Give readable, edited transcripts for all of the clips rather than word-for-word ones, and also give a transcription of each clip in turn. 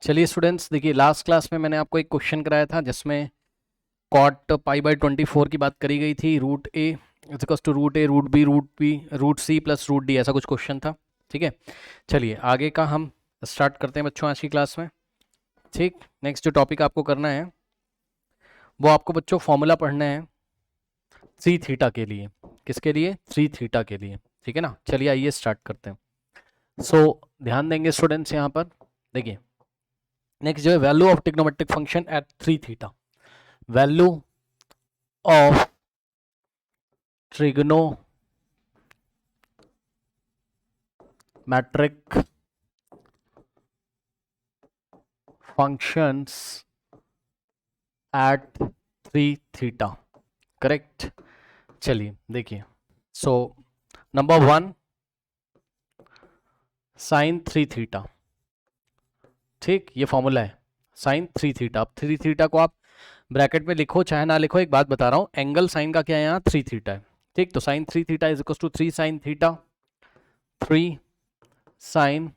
चलिए स्टूडेंट्स, देखिए last class में मैंने आपको एक क्वेश्चन कराया था जिसमें कॉट पाई/24 की बात करी गई थी। Root A equals to root A root B root C plus root D, ऐसा कुछ क्वेश्चन था। ठीक है, चलिए आगे का हम स्टार्ट करते हैं बच्चों आज की क्लास में। ठीक, नेक्स्ट जो टॉपिक आपको करना है वो आपको बच्चों फॉर्मूला पढ़ना है 3 थीटा के लिए। किसके लिए? 3 थीटा के लिए। ठीक है ना, चलिए आइए स्टार्ट करते हैं। ध्यान देंगे स्टूडेंट्स यहाँ पर। देखिए नेक्स्ट जो है value of trigonometric function at 3 theta. Value of trigonometric functions at 3 theta, correct. चलिए देखिए, नंबर 1 साइन 3 थीटा। ठीक, ये फॉर्मूला है साइन 3 थीटा। अब 3 थीटा को आप ब्रैकेट में लिखो चाहे ना लिखो, एक बात बता रहा हूं, एंगल साइन का क्या है यहाँ? 3 थीटा है। ठीक, तो sine 3 theta is equal to 3 sine theta, 3 sine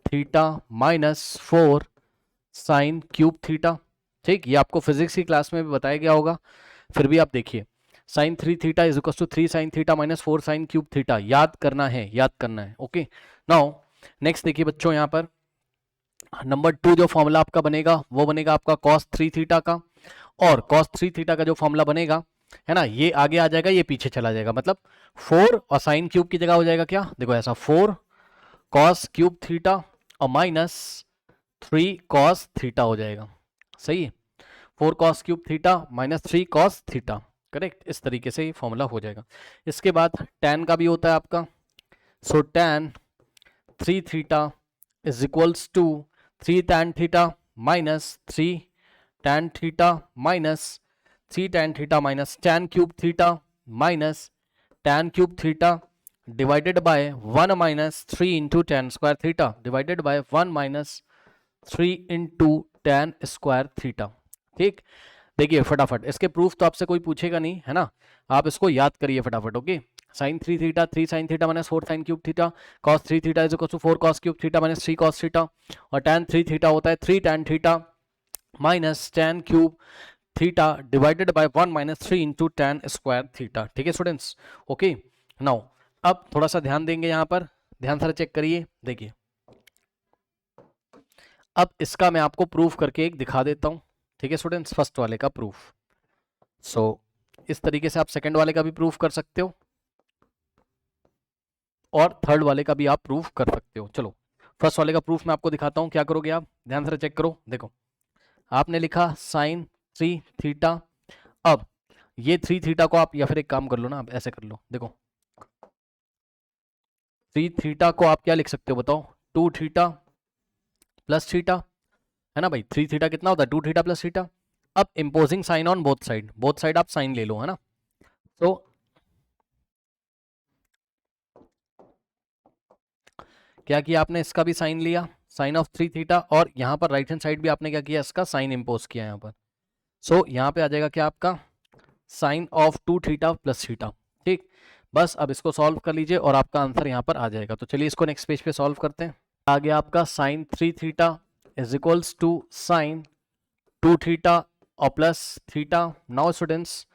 theta minus 4 sine cube theta. ठीक, ये आपको फिजिक्स की क्लास में भी बताया गया होगा, फिर भी आप देखिए sine 3 theta is equal to 3 sine theta minus 4 sine cube theta. याद करना है, याद करना है। ओके, नाउ नेक्स्ट देखिए बच्चों, यहाँ पर नंबर 2 जो फॉर्मूला आपका बनेगा वो बनेगा आपका cos 3 थीटा का। और cos 3 थीटा का जो फॉर्मूला बनेगा है ना, ये आगे आ जाएगा, ये पीछे चला जाएगा, मतलब 4 और साइन क्यूब की जगह हो जाएगा क्या? देखो ऐसा 4 cos क्यूब थीटा और माइनस 3 cos थीटा हो जाएगा। सही है, 4 cos cube theta minus 3 cos theta, correct. इस तरीके से ये फॉर्मूला हो जाएगा। इसके बाद tan का भी होता है आपका। So tan 3 theta is equals to 3 tan theta minus 3 tan theta minus 3 tan theta minus tan cube theta minus tan cube theta divided by 1 minus 3 into tan square theta divided by 1 minus 3 into tan square theta. ठीक, देखिए फटाफट इसके proof तो आपसे कोई पूछेगा नहीं है ना, आप इसको याद करिए फटाफट। Okay, sine 3 theta 3 sine theta minus 4 sine cube theta, cos 3 theta is equal to 4 cos cube theta minus 3 cos theta, और tan 3 थीटा होता है 3 tan theta minus tan cube theta divided by 1 minus 3 into tan square theta. ठीक है students, okay. Now अब थोड़ा सा ध्यान देंगे यहाँ पर, ध्यान से चेक करिए। देखिए अब इसका मैं आपको प्रूफ करके एक दिखा देता हूँ। ठीक है स्टूडेंट्स, फर्स्ट वाले का प्रूफ। इस तरीके से आप सेकंड वाले का भी प्रूफ कर सकते हो और थर्ड वाले का भी आप प्रूफ कर सकते हो। चलो फर्स्ट वाले का प्रूफ मैं आपको दिखाता हूँ। क्या करोगे आप? ध्यान से चेक करो। देखो आपने लिखा साइन 3 थीटा। अब ये 3 थीटा को आप, या फिर एक काम कर लो ना, आप ऐसे कर लो। देखो 3 थीटा को आप क्या लिख सकते हो बताओ? 2 थीटा प्लस थीटा, है ना भाई। 3 थीटा कितना होता है? 2 थीटा प्लस थीटा। अब imposing sine on both side आप साइन ले लो, है ना। तो क्या किया आपने? इसका भी साइन लिया, साइन ऑफ 3 थीटा, और यहाँ पर राइट हैंड साइड भी आपने क्या किया? इसका साइन इम्पोज किया यहाँ पर। यहाँ पे आ जाएगा क्या आपका? Sine of 2 theta plus theta. ठीक, बस अब इसको सॉल्व कर लीजिए और आपका आंसर यहाँ पर आ जाएगा। तो चलिए इसको नेक्स्ट पेज पे सॉल्व करते हैं। आ गया आपका sine 3 theta is equals to sine 2 theta और प्लस थीटा। नाउ स्टूडेंट्स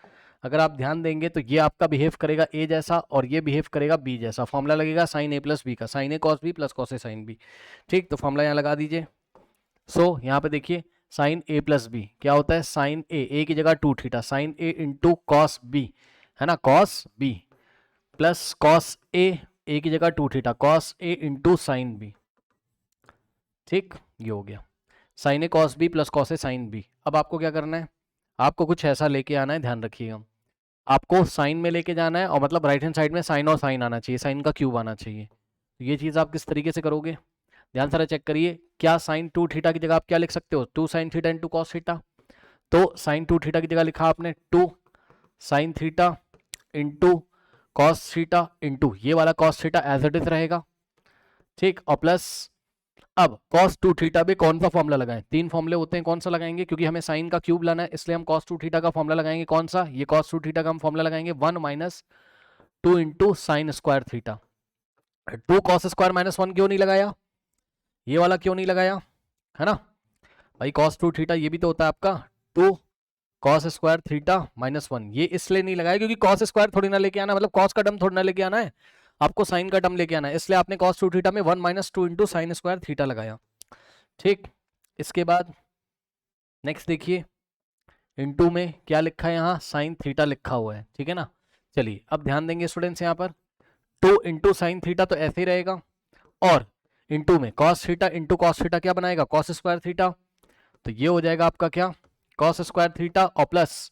अगर आप ध्यान देंगे तो ये आपका बिहेव करेगा ए जैसा और ये बिहेव करेगा बी जैसा। फॉर्मूला लगेगा साइन ए प्लस बी का, sign A cos B plus cos A sine B. ठीक, तो फॉर्मूला यहाँ लगा दीजिए। यहाँ पे देखिए साइन ए प्लस बी क्या होता है? साइन ए की जगह 2 theta, sign A into cos B, है ना, cos B plus cos A की जगह 2 theta, cos A into sine B. ठीक, ये हो गया sign A cos B plus cos A sine B. अब आपको क्या करना है? आपको कुछ ऐसा लेके आना है, ध्यान रखिएगा। आपको साइन में लेके जाना है, और मतलब राइट हैंड साइड में साइन और साइन आना चाहिए, साइन का क्यूब आना चाहिए। तो ये चीज़ आप किस तरीके से करोगे? ध्यान से चेक करिए। क्या साइन 2 थीटा की जगह आप क्या लिख सकते हो? 2 sine theta into cos theta. तो साइन 2 थीटा की जगह लिखा आपने 2 sine theta into cos theta into ये वाला cos theta as it is रहेगा। ठीक, और प्लस अब cos 2 थीटा पे कौन सा फॉर्मूला लगाएं? 3 फॉर्मूले होते हैं, कौन सा लगाएंगे? क्योंकि हमें साइन का क्यूब लाना है इसलिए हम cos 2 थीटा का फॉर्मूला लगाएंगे। कौन सा? ये cos 2 थीटा का हम फॉर्मूला लगाएंगे 1 minus 2 into sine square theta. 2 cos square minus 1 क्यों नहीं लगाया? ये वाला क्यों नहीं लगाया, है ना? भाई कॉस 2 थीटा ये भी तो होता है आपका 2 कॉस स्क्वायर थीटा -1। ये इसलिए नहीं लगाया क्योंकि कॉस स्क्वायर थोड़ी ना लेके आना, मतलब कॉस का टर्म थोड़ी ना लेके आना है, आपको साइन का टर्म लेके आना है, इसलिए आपने कॉस 2 थीटा में 1 - 2 इंटू साइन स्क्वायर थीटा लगाया। ठीक, इसके बाद नेक्स्ट देखिए, इनटू में क्या लिखा है यहाँ, साइन थीटा लिखा हुआ है, ठीक है ना। चलिए अब ध्यान देंगे स्टूडेंट्स, यहाँ पर 2 इंटू साइन थीटा तो ऐसे ही रहेगा, और इनटू में cos theta into cos theta क्या बनाएगा, कॉस स्क्वायर थीटा। तो ये हो जाएगा आपका क्या, कॉस स्क्वायर थीटा, और प्लस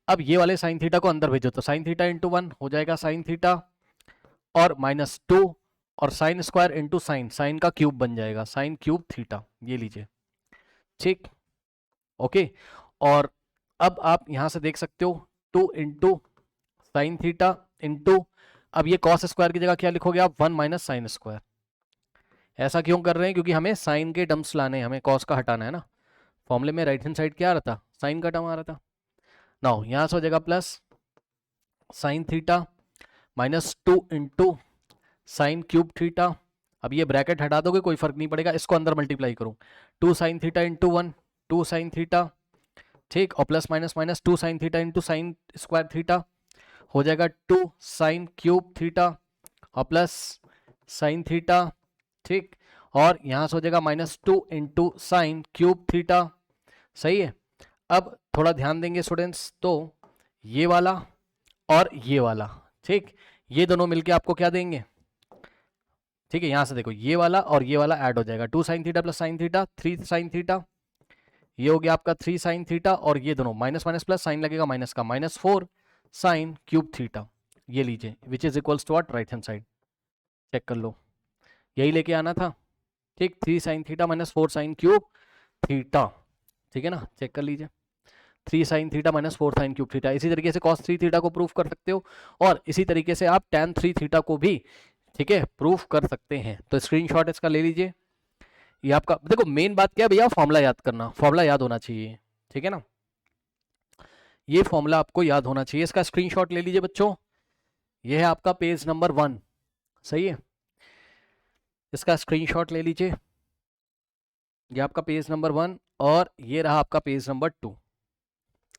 अब ये वाले साइन थीटा को अंदर भेजो तो साइन थीटा इंटू 1 हो जाएगा साइन थीटा, और -2 और sine square into sine, sine का क्यूब बन जाएगा साइन क्यूब थीटा, ये लीजिए। ठीक, ओके। और अब आप यहां से देख सकते हो 2 इंटू साइन थीटा इंटू, अब ये कॉस स्क्वायर की जगह क्या लिखोगे आप, 1 - साइन स्क्वायर। ऐसा क्यों कर रहे हैं, क्योंकि हमें साइन के टर्म्स लाने हैं, हमें कॉस का हटाना है ना। फॉर्मूले में राइट हैंड साइड क्या आ रहा था, साइन का टर्म आ रहा था। नाउ यहां से हो जाएगा plus sine theta -2 into sign cube theta. अब ये ब्रैकेट हटा दोगे कोई फर्क नहीं पड़ेगा, इसको अंदर मल्टीप्लाई करूं, 2 sine theta into 1 2 sine theta, ठीक, और plus minus 2 sine theta into sine square theta हो जाएगा 2 साइन क्यूब थीटा और प्लस साइन थीटा, ठीक, और यहां से हो जाएगा -2 इंटू साइन क्यूब थीटा। सही है। अब थोड़ा ध्यान देंगे स्टूडेंट्स, तो ये वाला और ये वाला, ठीक, ये दोनों मिलके आपको क्या देंगे, ठीक है, यहां से देखो ये वाला और ये वाला ऐड हो जाएगा, 2 sine theta plus sign theta 3 sine theta, ये हो गया आपका 3 साइन थीटा, और ये दोनों माइनस माइनस प्लस साइन लगेगा माइनस का, -4 साइन क्यूब थीटा, ये लीजिए, which is equals to what, right hand side. Check कर लो, यही लेके आना था, ठीक, 3 sine theta -4 sine cube theta, ठीक है ना, चेक कर लीजिए, 3 sine theta -4 sine cube theta. इसी तरीके से cos 3 थीटा को प्रूफ कर सकते हो, और इसी तरीके से आप tan 3 थीटा को भी, ठीक है, प्रूफ कर सकते हैं। तो स्क्रीनशॉट इसका ले लीजिए। ये आपका देखो, मेन बात क्या है भैया, फॉर्मूला याद करना, फॉर्मूला याद होना चाहिए, ठीक है ना, ये फॉर्मूला आपको याद होना चाहिए। इसका स्क्रीनशॉट ले लीजिए बच्चों, ये है आपका पेज नंबर 1, सही है, इसका स्क्रीनशॉट ले लीजिए, ये आपका पेज नंबर 1 और ये रहा आपका पेज नंबर 2।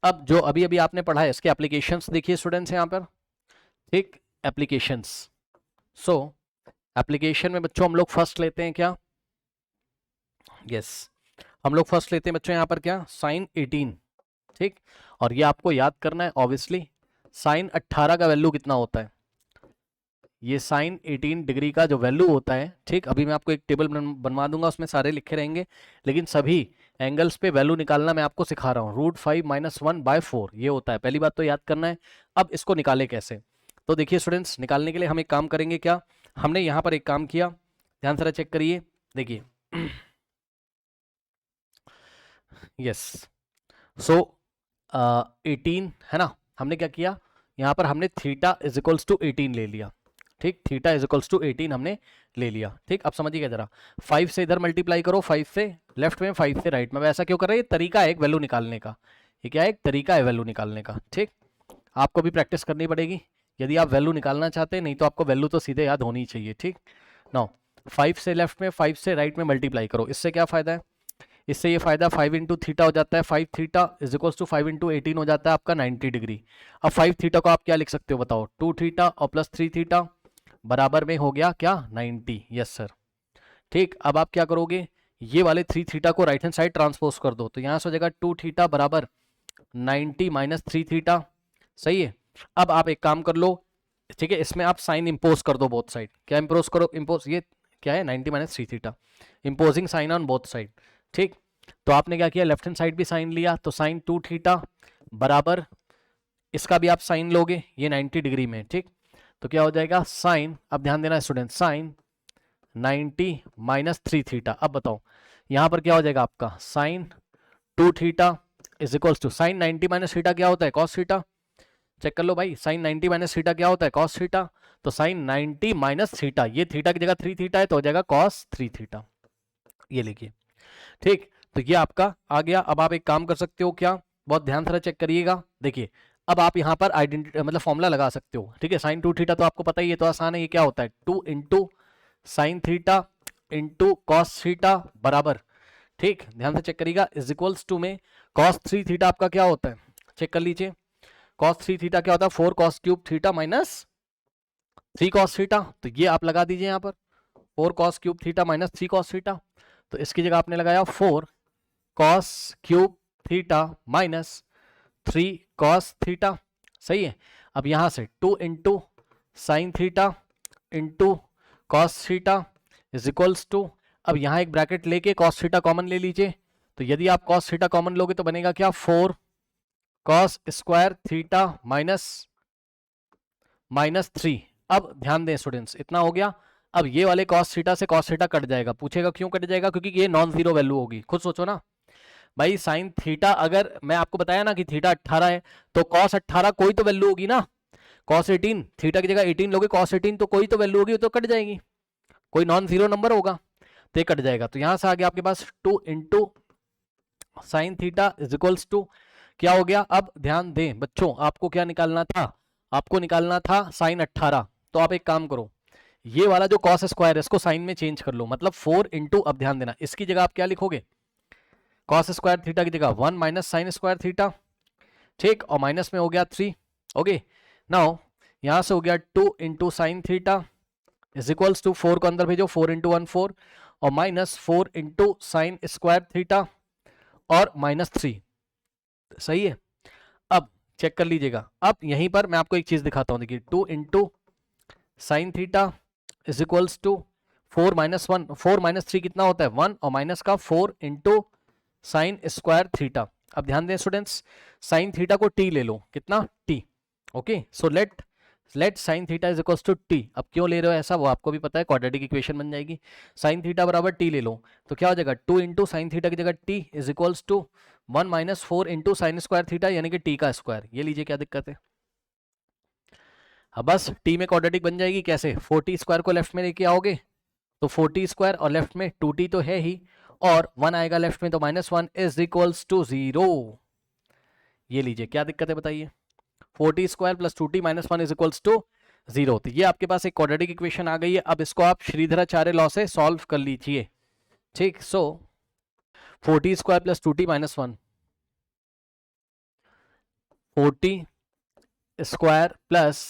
अब जो अभी अभी आपने पढ़ा है इसके एप्लीकेशंस देखिए स्टूडेंट्स यहाँ पर, ठीक, एप्लीकेशंस। सो एप्लीकेशन में बच्चों हम लोग फर्स्ट लेते हैं क्या, यस, हम लोग फर्स्ट लेते हैं बच्चों यहाँ पर क्या, साइन 18, ठीक, और ये आपको याद करना है ऑब्वियसली, साइन 18 का वैल्यू कितना होता है, ये साइन 18 डिग्री का जो वैल्यू होता है, ठीक, अभी मैं आपको एक टेबल बनवा दूंगा, उसमें सारे लिखे रहेंगे, लेकिन सभी एंगल्स पे वैल्यू निकालना मैं आपको सिखा रहा हूँ। √5 - 1/4 ये होता है, पहली बात तो याद करना है। अब इसको निकाले कैसे, तो देखिए स्टूडेंट्स, निकालने के लिए हम एक काम करेंगे, क्या हमने यहाँ पर एक काम किया, ध्यान से चेक करिए, देखिए यस, सो 18 है ना, हमने क्या किया, यहाँ पर हमने थीटा इज इक्वल्स टू 18 ले लिया, ठीक, थीटा इज इक्वल्स टू 18 हमने ले लिया, ठीक। अब समझिएगा जरा, 5 से इधर मल्टीप्लाई करो, 5 से लेफ्ट में 5 से राइट में, ऐसा क्यों कर रहे हैं, ये तरीका है एक वैल्यू निकालने का, ये क्या है, एक तरीका है वैल्यू निकालने का, ठीक, आपको भी प्रैक्टिस करनी पड़ेगी यदि आप वैल्यू निकालना चाहते हैं, नहीं तो आपको वैल्यू तो सीधे याद होनी चाहिए, ठीक। नाउ 5 से लेफ्ट में 5 से राइट में मल्टीप्लाई करो, इससे क्या फायदा है, इससे ये फायदा 5 इंटू थीटा हो जाता है, 5 theta is equals to 5 into 18 हो जाता है आपका 90 डिग्री। अब 5 थीटा को आप क्या लिख सकते हो बताओ, 2 थीटा और प्लस 3 थीटा बराबर में हो गया क्या 90, यस सर, ठीक। अब आप क्या करोगे, ये वाले 3 थीटा को राइट हैंड साइड ट्रांसपोज कर दो, तो यहां से हो जाएगा 2 थीटा बराबर 90 - 3 थीटा, सही है। अब आप एक काम कर लो, ठीक है, इसमें आप साइन इंपोज कर दो बोथ साइड, क्या इंपोज करो, इंपोज ये क्या है 90 - 3 theta, imposing sine on both side, ठीक। तो आपने क्या किया, लेफ्ट हैंड साइड भी साइन लिया, तो साइन 2 थीटा बराबर इसका भी आप साइन लोगे, ये 90 डिग्री में, ठीक, तो क्या हो जाएगा साइन, अब ध्यान देना स्टूडेंट, साइन 90 - 3 थीटा। अब बताओ यहां पर क्या हो जाएगा आपका, sine 2 theta is equals to sine 90 - theta क्या होता है, कॉस थीटा, चेक कर लो भाई, साइन 90 - थीटा क्या होता है, कॉस थीटा, तो साइन 90 - थीटा, ये थीटा की जगह 3 थीटा है तो हो जाएगा कॉस 3 थीटा, ये लिखिए, ठीक। तो ये आपका आ गया। अब आप एक काम कर सकते हो, क्या, बहुत ध्यान से चेक करिएगा, देखिए अब आप यहाँ पर आइडेंटिटी मतलब फॉर्मूला लगा सकते हो, ठीक है, साइन 2 थीटा तो आपको पता ही है, तो आसान है, ये क्या होता है 2 into sine theta into cos theta बराबर ठीक, ध्यान से चेक करिएगा। इज इक्वल्स टू में cos 3 थीटा आपका क्या होता है, चेक कर लीजिए। cos 3 थीटा क्या होता है, 4 cos cube theta minus 3 cos theta. तो ये आप लगा दीजिए यहाँ पर 4 cos cube theta minus 3 cos theta. तो इसकी जगह आपने लगाया 4 cos cube theta minus 3 cos theta. सही है। अब यहां से 2 into sine theta into cos theta is equals to, अब यहां एक ब्रैकेट लेके cos थीटा कॉमन ले लीजिए। तो यदि आप cos थीटा कॉमन लोगे तो बनेगा क्या, 4 cos स्क्वायर थीटा माइनस 3। अब ध्यान दें स्टूडेंट्स, इतना हो गया। अब ये वाले cos थीटा से cos थीटा कट जाएगा। पूछेगा क्यों कट जाएगा, क्योंकि ये नॉन जीरो वैल्यू होगी। खुद सोचो ना भाई, साइन थीटा, अगर मैं आपको बताया ना कि थीटा 18 है तो cos 18 कोई तो वैल्यू होगी ना। cos 18 थीटा की जगह 18 लोगे, cos 18 तो कोई तो वैल्यू होगी, तो कट जाएगी, कोई नॉन जीरो नंबर होगा तो ये कट जाएगा। तो यहां से आ गया आपके पास 2 into sine theta is equals to क्या हो गया। अब ध्यान दें बच्चों, आपको क्या निकालना था, आपको निकालना था साइन 18। तो आप एक काम करो, ये वाला जो कॉस स्क्वायर है इसको साइन में चेंज कर लो, मतलब 4 इंटू, अब ध्यान देना इसकी जगह आप क्या लिखोगे, कॉस स्क्वायर थीटा की जगह 1 माइनस साइन स्क्वायर थीटा। ठीक, और माइनस में हो गया 3। ओके, नाउ यहां से हो गया 2 into sine theta is equals to 4 को अंदर भेजो, 4 इंटू 1 4 और minus 4 into sine square theta और माइनस 3। सही है। अब चेक कर लीजिएगा, अब यहीं पर मैं आपको एक चीज दिखाता हूं, देखिए 2 into sine theta is equals to 4 minus 1, 4 minus 3 कितना होता है 1, और माइनस का 4 इंटू साइन स्क्वायर थीटा। अब ध्यान दें स्टूडेंट्स, साइन थीटा को t ले लो, कितना t। Okay, so let sine theta is equals to T. अब क्यों ले रहे हो ऐसा वो आपको भी पता है, क्वाड्रेटिक इक्वेशन बन जाएगी। साइन थीटा बराबर टी ले लो तो क्या हो जाएगा, 2 इंटू साइन थीटा की जगह T is equals to 1 minus 4 into sine square theta, यानी कि टी का स्क्वायर। ये लीजिए, क्या दिक्कत है। अब बस टी में क्वाड्रेटिक बन जाएगी कैसे, 4t स्क्वायर को लेफ्ट में लेके आओगे तो 4t स्क्वायर और लेफ्ट में 2t तो है ही, और 1 आएगा लेफ्ट में तो -1 इज इक्वल्स टू 0। ये लीजिए, क्या दिक्कत है बताइए, 4t square plus 2t minus 1 is equals to 0। तो ये आपके पास एक क्वाड्रेटिक इक्वेशन आ गई है। अब इसको आप श्रीधराचार्य लॉ से सॉल्व कर लीजिए। ठीक, so 4t square plus 2t minus 1, 4t square plus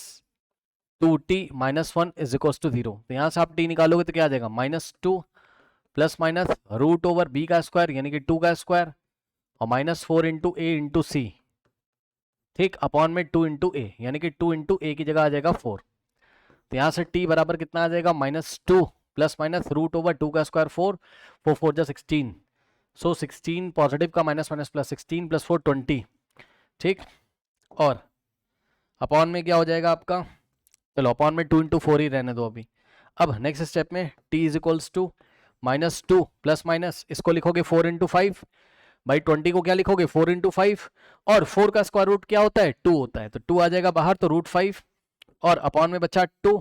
2t minus 1 is equals to 0। तो यहां से आप t निकालोगे तो क्या आ जाएगा, -2 plus minus root over b का स्क्वायर यानी कि 2 का स्क्वायर और -4 इंटू ए इंटू सी। ठीक, अपॉन में 2 इंटू ए, यानी कि 2 इंटू ए की जगह आ जाएगा 4। तो यहां से t बराबर कितना आ जाएगा, -2 प्लस माइनस रूट ओवर 2 का स्क्वायर 4, 4 4 जा 16। सो 16 पॉजिटिव का माइनस माइनस प्लस 16 प्लस 4 20। ठीक, और अपॉन में क्या हो जाएगा आपका, चलो अपॉन में 2 इंटू 4 ही रहने दो अभी। अब नेक्स्ट स्टेप में t is equals to -2 plus minus, इसको लिखोगे 4 इंटू 5, भाई 20 को क्या लिखोगे 4 इंटू 5, और 4 का स्क्वायर रूट क्या होता है 2 होता है, तो 2 आ जाएगा बाहर, तो रूट 5 और अपॉन में बचा 2।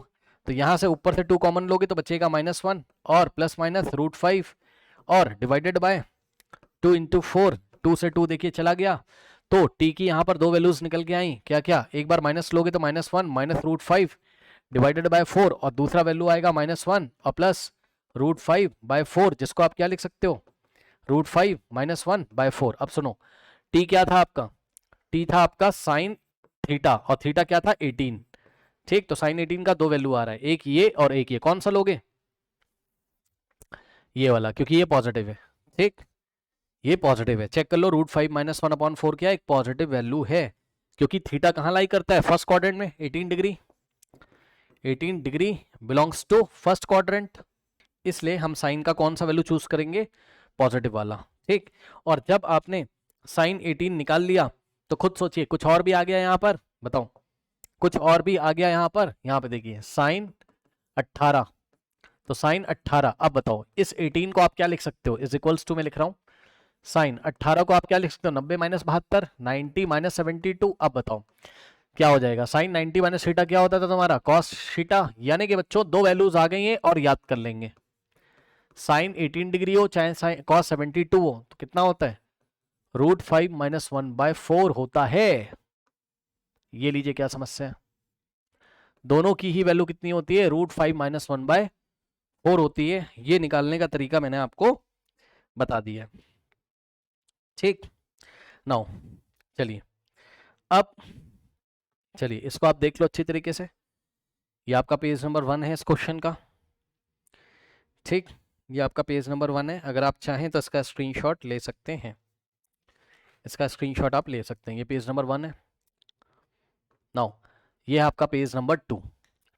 तो यहां से ऊपर से 2 कॉमन लोगे तो बचेगा -1 और प्लस माइनस रूट 5 और डिवाइडेड बाय 2 इंटू 4, 2 से 2 देखिए चला गया, तो t की यहाँ पर दो वैल्यूज निकल के आई, क्या क्या, एक बार माइनस लोगे तो -1 माइनस रूट 5 डिवाइडेड बाय 4, और दूसरा वैल्यू आएगा -1 और प्लस रूट 5 बाय 4, जिसको आप क्या लिख सकते हो, रूट 5 -1 बाय 4। अब सुनो, t क्या था आपका, t था आपका साइन थीटा, और थीटा क्या था 18। ठीक, तो साइन 18 का दो वैल्यू आ रहा है, एक ये और एक ये, कौन सा लोगे, ये वाला, क्योंकि ये पॉजिटिव है। ठीक, ये पॉजिटिव है, चेक कर लो, रूट 5 -1 अपॉन 4 क्या एक पॉजिटिव वैल्यू है, क्योंकि थीटा कहाँ लाई करता है, फर्स्ट क्वाड्रेंट में 18 degree, 18 degree belongs to first quadrant, इसलिए हम साइन का कौन सा वैल्यू चूज करेंगे, पॉजिटिव वाला। ठीक, और जब आपने साइन 18 निकाल लिया तो खुद सोचिए कुछ और भी आ गया यहाँ पर, बताओ कुछ और भी आ गया यहाँ पर, यहाँ पे देखिए साइन 18, तो साइन 18। अब बताओ इस 18 को आप क्या लिख सकते हो, इज इक्वल्स टू में लिख रहा हूं, साइन 18 को आप क्या लिख सकते हो, 90 माइनस 72, 90 माइनस 72। अब बताओ क्या हो जाएगा, साइन 90 माइनस थीटा क्या होता था तुम्हारा, कॉस थीटा, यानी कि बच्चों दो वैल्यूज आ गई हैं और याद कर लेंगे, साइन 18 डिग्री हो चाहे साइन कॉस 72 हो, तो कितना होता है, रूट 5 माइनस 1 बाय 4 होता है। ये लीजिए क्या समस्या है, दोनों की ही वैल्यू कितनी होती है, रूट 5 माइनस 1 बाय 4 होती है। ये निकालने का तरीका मैंने आपको बता दिया। ठीक, नाउ चलिए अब चलिए इसको आप देख लो अच्छी तरीके से। ये आपका पेज नंबर 1 है इस क्वेश्चन का। ठीक, ये आपका पेज नंबर 1 है। अगर आप चाहें तो इसका स्क्रीनशॉट ले सकते हैं, इसका स्क्रीनशॉट आप ले सकते हैं। ये पेज नंबर 1 है। नाउ ये है आपका पेज नंबर 2।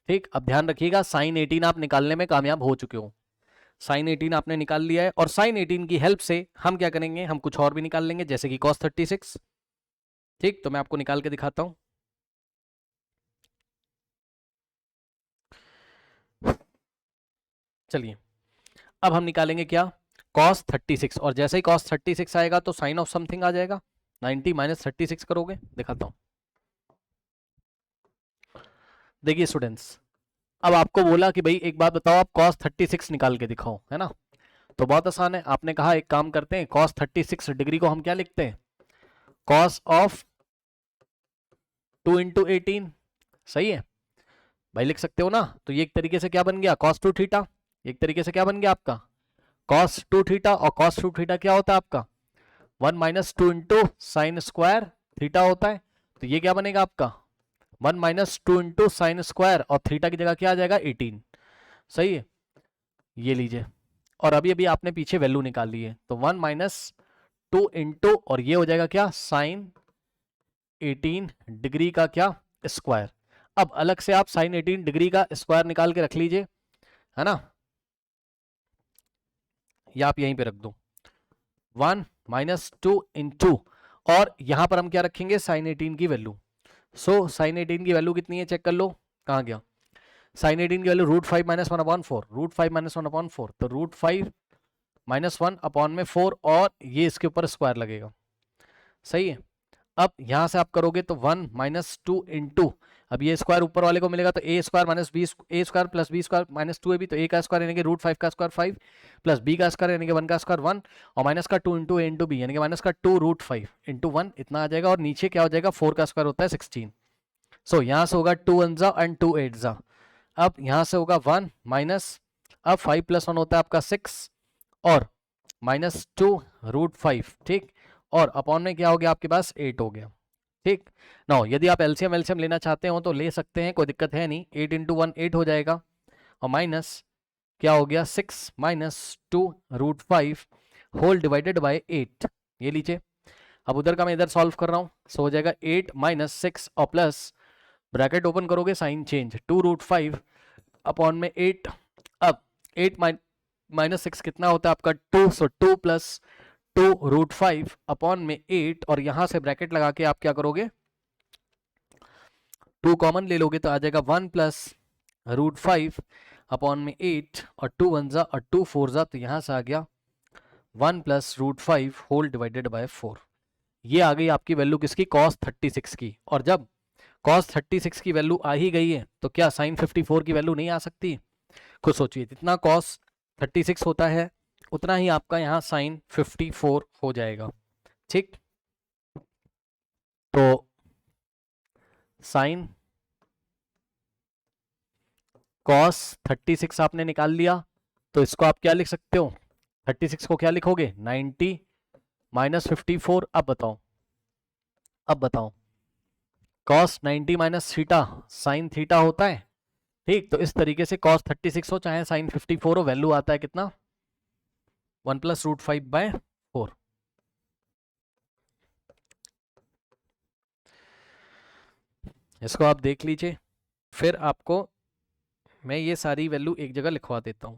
ठीक, अब ध्यान रखिएगा साइन 18 आप निकालने में कामयाब हो चुके हो। साइन 18 आपने निकाल लिया है और साइन 18 की हेल्प से हम क्या करेंगे, हम कुछ और भी निकाल लेंगे जैसे कि cos 36। ठीक, तो मैं आपको निकाल के दिखाता हूं। चलिए अब हम निकालेंगे क्या, cos 36। और जैसे ही cos 36 आएगा तो साइन ऑफ समथिंग आ जाएगा। 90 माइनस 36 करोगे, दिखाता हूं। देखिए स्टूडेंट्स, अब आपको बोला कि भाई एक बात बताओ, आप cos 36 निकाल के दिखाओ, है ना। तो बहुत आसान है, आपने कहा एक काम करते हैं, cos 36 डिग्री को हम क्या लिखते हैं, cos ऑफ 2 इंटू 18। सही है भाई, लिख सकते हो ना। तो ये एक तरीके से क्या बन गया, cos 2 थीटा। एक तरीके से क्या बन गया आपका, cos 2 थीटा। और cos 2 थीटा क्या होता है आपका, 1 minus 2 into sine square theta होता है। तो ये क्या बनेगा आपका, 1 माइनस 2 इंटू साइन स्क्वायर, और थीटा की जगह क्या आ जाएगा 18। सही है, ये लीजिए। और अभी अभी आपने पीछे वैल्यू निकाल ली है, तो 1 माइनस 2 इंटू, और ये हो जाएगा क्या, साइन 18 डिग्री का क्या, स्क्वायर। अब अलग से आप साइन 18 डिग्री का स्क्वायर निकाल के रख लीजिए, है ना। या आप यहीं पे रख दो 1 माइनस 2 इंटू, और यहां पर हम क्या रखेंगे, साइन 18 की वैल्यू। सो साइन 18 की वैल्यू कितनी है, चेक कर लो, कहां गया साइन 18 की वैल्यू, √5 माइनस 1/4, √5 माइनस 1/4, तो √5 माइनस 1 अपॉन में 4, और ये इसके ऊपर स्क्वायर लगेगा। सही है, अब यहां से आप करोगे तो 1 माइनस 2 इंटू, अब ये स्क्वायर ऊपर वाले को मिलेगा तो A square minus B, A square plus B square minus 2ab, तो ए का स्क्वायर यानी कि √5 का स्क्वायर 5 प्लस बी का स्क्वायर यानी कि 1 का स्क्वायर 1, और माइनस का 2 इंटू ए इंटू बी यानी कि माइनस का 2 √5 इंटू 1, इतना आ जाएगा। और नीचे क्या हो जाएगा, 4 का स्क्वायर होता है 16। सो यहां से होगा 2 1 जा एंड 2 8 जा। अब यहां से होगा 1 माइनस, अब 5 प्लस 1 होता है आपका 6, और माइनस 2 √5। ठीक, और अपॉन में क्या हो गया आपके पास 8 हो गया। ठीक, नाउ यदि आप एलसीएम एलसीएम लेना चाहते हो तो ले सकते हैं, कोई दिक्कत है नहीं। 8 इंटू 1 8 हो जाएगा, और माइनस क्या हो गया 6 माइनस 2 √5 होल डिवाइडेड बाय 8। ये लीजिए, अब उधर का मैं इधर सॉल्व कर रहा हूँ, सो हो जाएगा 8 माइनस 6 और प्लस ब्रैकेट ओपन करोगे साइन चेंज 2 √5 अपॉन में 8। अब 8 माइनस 6 कितना होता है आपका 2, सो 2 प्लस 2 √5 अपॉन में 8, और यहां से ब्रैकेट लगा के आप क्या करोगे, 2 कॉमन ले लोगे तो आ जाएगा 1 प्लस √5 अपॉन में 8, और 2 1 जा और 2 4 जा, तो यहां से आ गया 1 प्लस √5 होल डिवाइडेड बाय 4। ये आ गई आपकी वैल्यू किसकी, cos 36 की। और जब cos 36 की वैल्यू आ ही गई है तो क्या sin 54 की वैल्यू नहीं आ सकती। खुद सोचिए, जितना cos 36 होता है उतना ही आपका यहाँ sin 54 हो जाएगा। ठीक, तो sin cos 36 आपने निकाल लिया, तो इसको आप क्या लिख सकते हो, 36 को क्या लिखोगे 90 माइनस 54। अब बताओ cos 90 minus theta sine theta होता है। ठीक, तो इस तरीके से cos 36 हो चाहे sin 54 हो, वैल्यू आता है कितना, 1 प्लस √5/4। इसको आप देख लीजिए, फिर आपको मैं ये सारी वैल्यू एक जगह लिखवा देता हूं।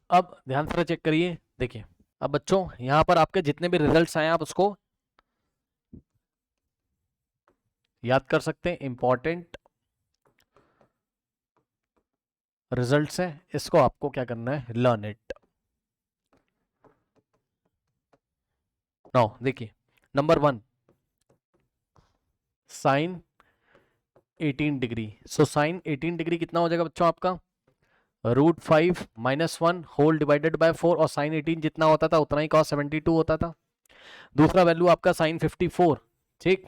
अब ध्यान से चेक करिए, देखिए अब बच्चों यहां पर आपके जितने भी रिजल्ट्स आए आप उसको याद कर सकते हैं, इंपॉर्टेंट रिजल्ट्स है, इसको आपको क्या करना है, लर्न इट। नाउ देखिए, number 1 sine 18 degree. So sine 18 degree कितना हो जाएगा बच्चों आपका, √5 माइनस 1 होल डिवाइडेड बाय 4, और साइन 18 जितना होता था उतना ही cos 72 होता था। दूसरा वैल्यू आपका साइन 54। ठीक,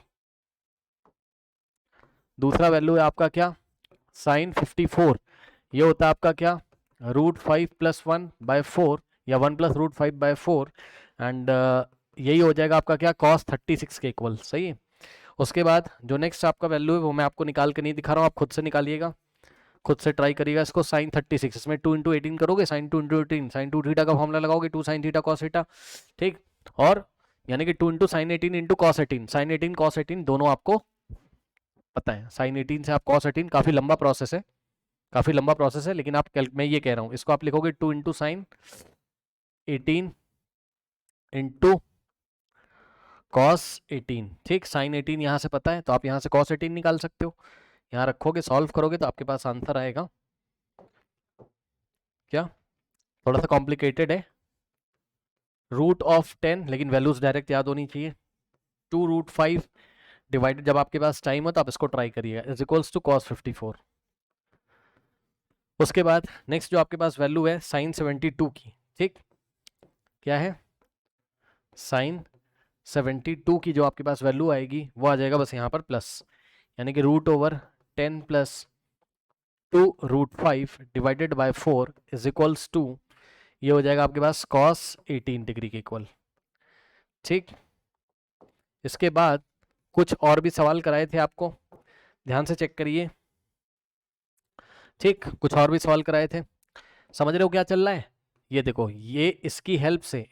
दूसरा वैल्यू है आपका क्या, साइन 54, ये होता है आपका क्या, √5 प्लस 1/4 या 1+√5/4 एंड यही हो जाएगा आपका क्या, cos 36 के इक्वल। सही है। उसके बाद जो नेक्स्ट आपका वैल्यू है वो मैं आपको निकाल के नहीं दिखा रहा हूँ, आप खुद से निकालिएगा, खुद से ट्राई करिएगा इसको। sin 36, इसमें 2 × 18 करोगे, sin 2 × 18, sin 2 थीटा का फॉर्मूला लगाओगे, 2 sin थीटा cos थीटा, ठीक। और यानी कि 2 × sin 18 × cos 18, sin 18 cos 18 दोनों आपको पता है। sin 18 से आप cos 18, काफ़ी लंबा प्रोसेस है, काफ़ी लंबा प्रोसेस है, लेकिन आप मैं ये कह रहा हूँ, इसको आप लिखोगे 2 × sin 18 × cos 18, ठीक। sin 18 यहाँ से पता है तो आप यहाँ से cos 18 निकाल सकते हो, यहाँ रखोगे, सॉल्व करोगे तो आपके पास आंसर आएगा क्या, थोड़ा सा कॉम्प्लिकेटेड है, √10, लेकिन वैल्यूज डायरेक्ट याद होनी चाहिए। 2√5 डिवाइडेड, जब आपके पास टाइम हो तो आप इसको ट्राई करिएगा, इज इक्वल्स टू cos 54। उसके बाद नेक्स्ट जो आपके पास वैल्यू है sin 72 की, ठीक, क्या है, sin 72 की जो आपके पास वैल्यू आएगी वो आ जाएगा बस यहाँ पर प्लस, यानी कि √10 + 2√5 divided by 4 is equals to, ये हो जाएगा आपके पास cos 18 डिग्री के इक्वल, ठीक। इसके बाद कुछ और भी सवाल कराए थे आपको, ध्यान से चेक करिए, ठीक, कुछ और भी सवाल कराए थे, समझ रहे हो क्या चल रहा है। ये देखो, ये इसकी हेल्प से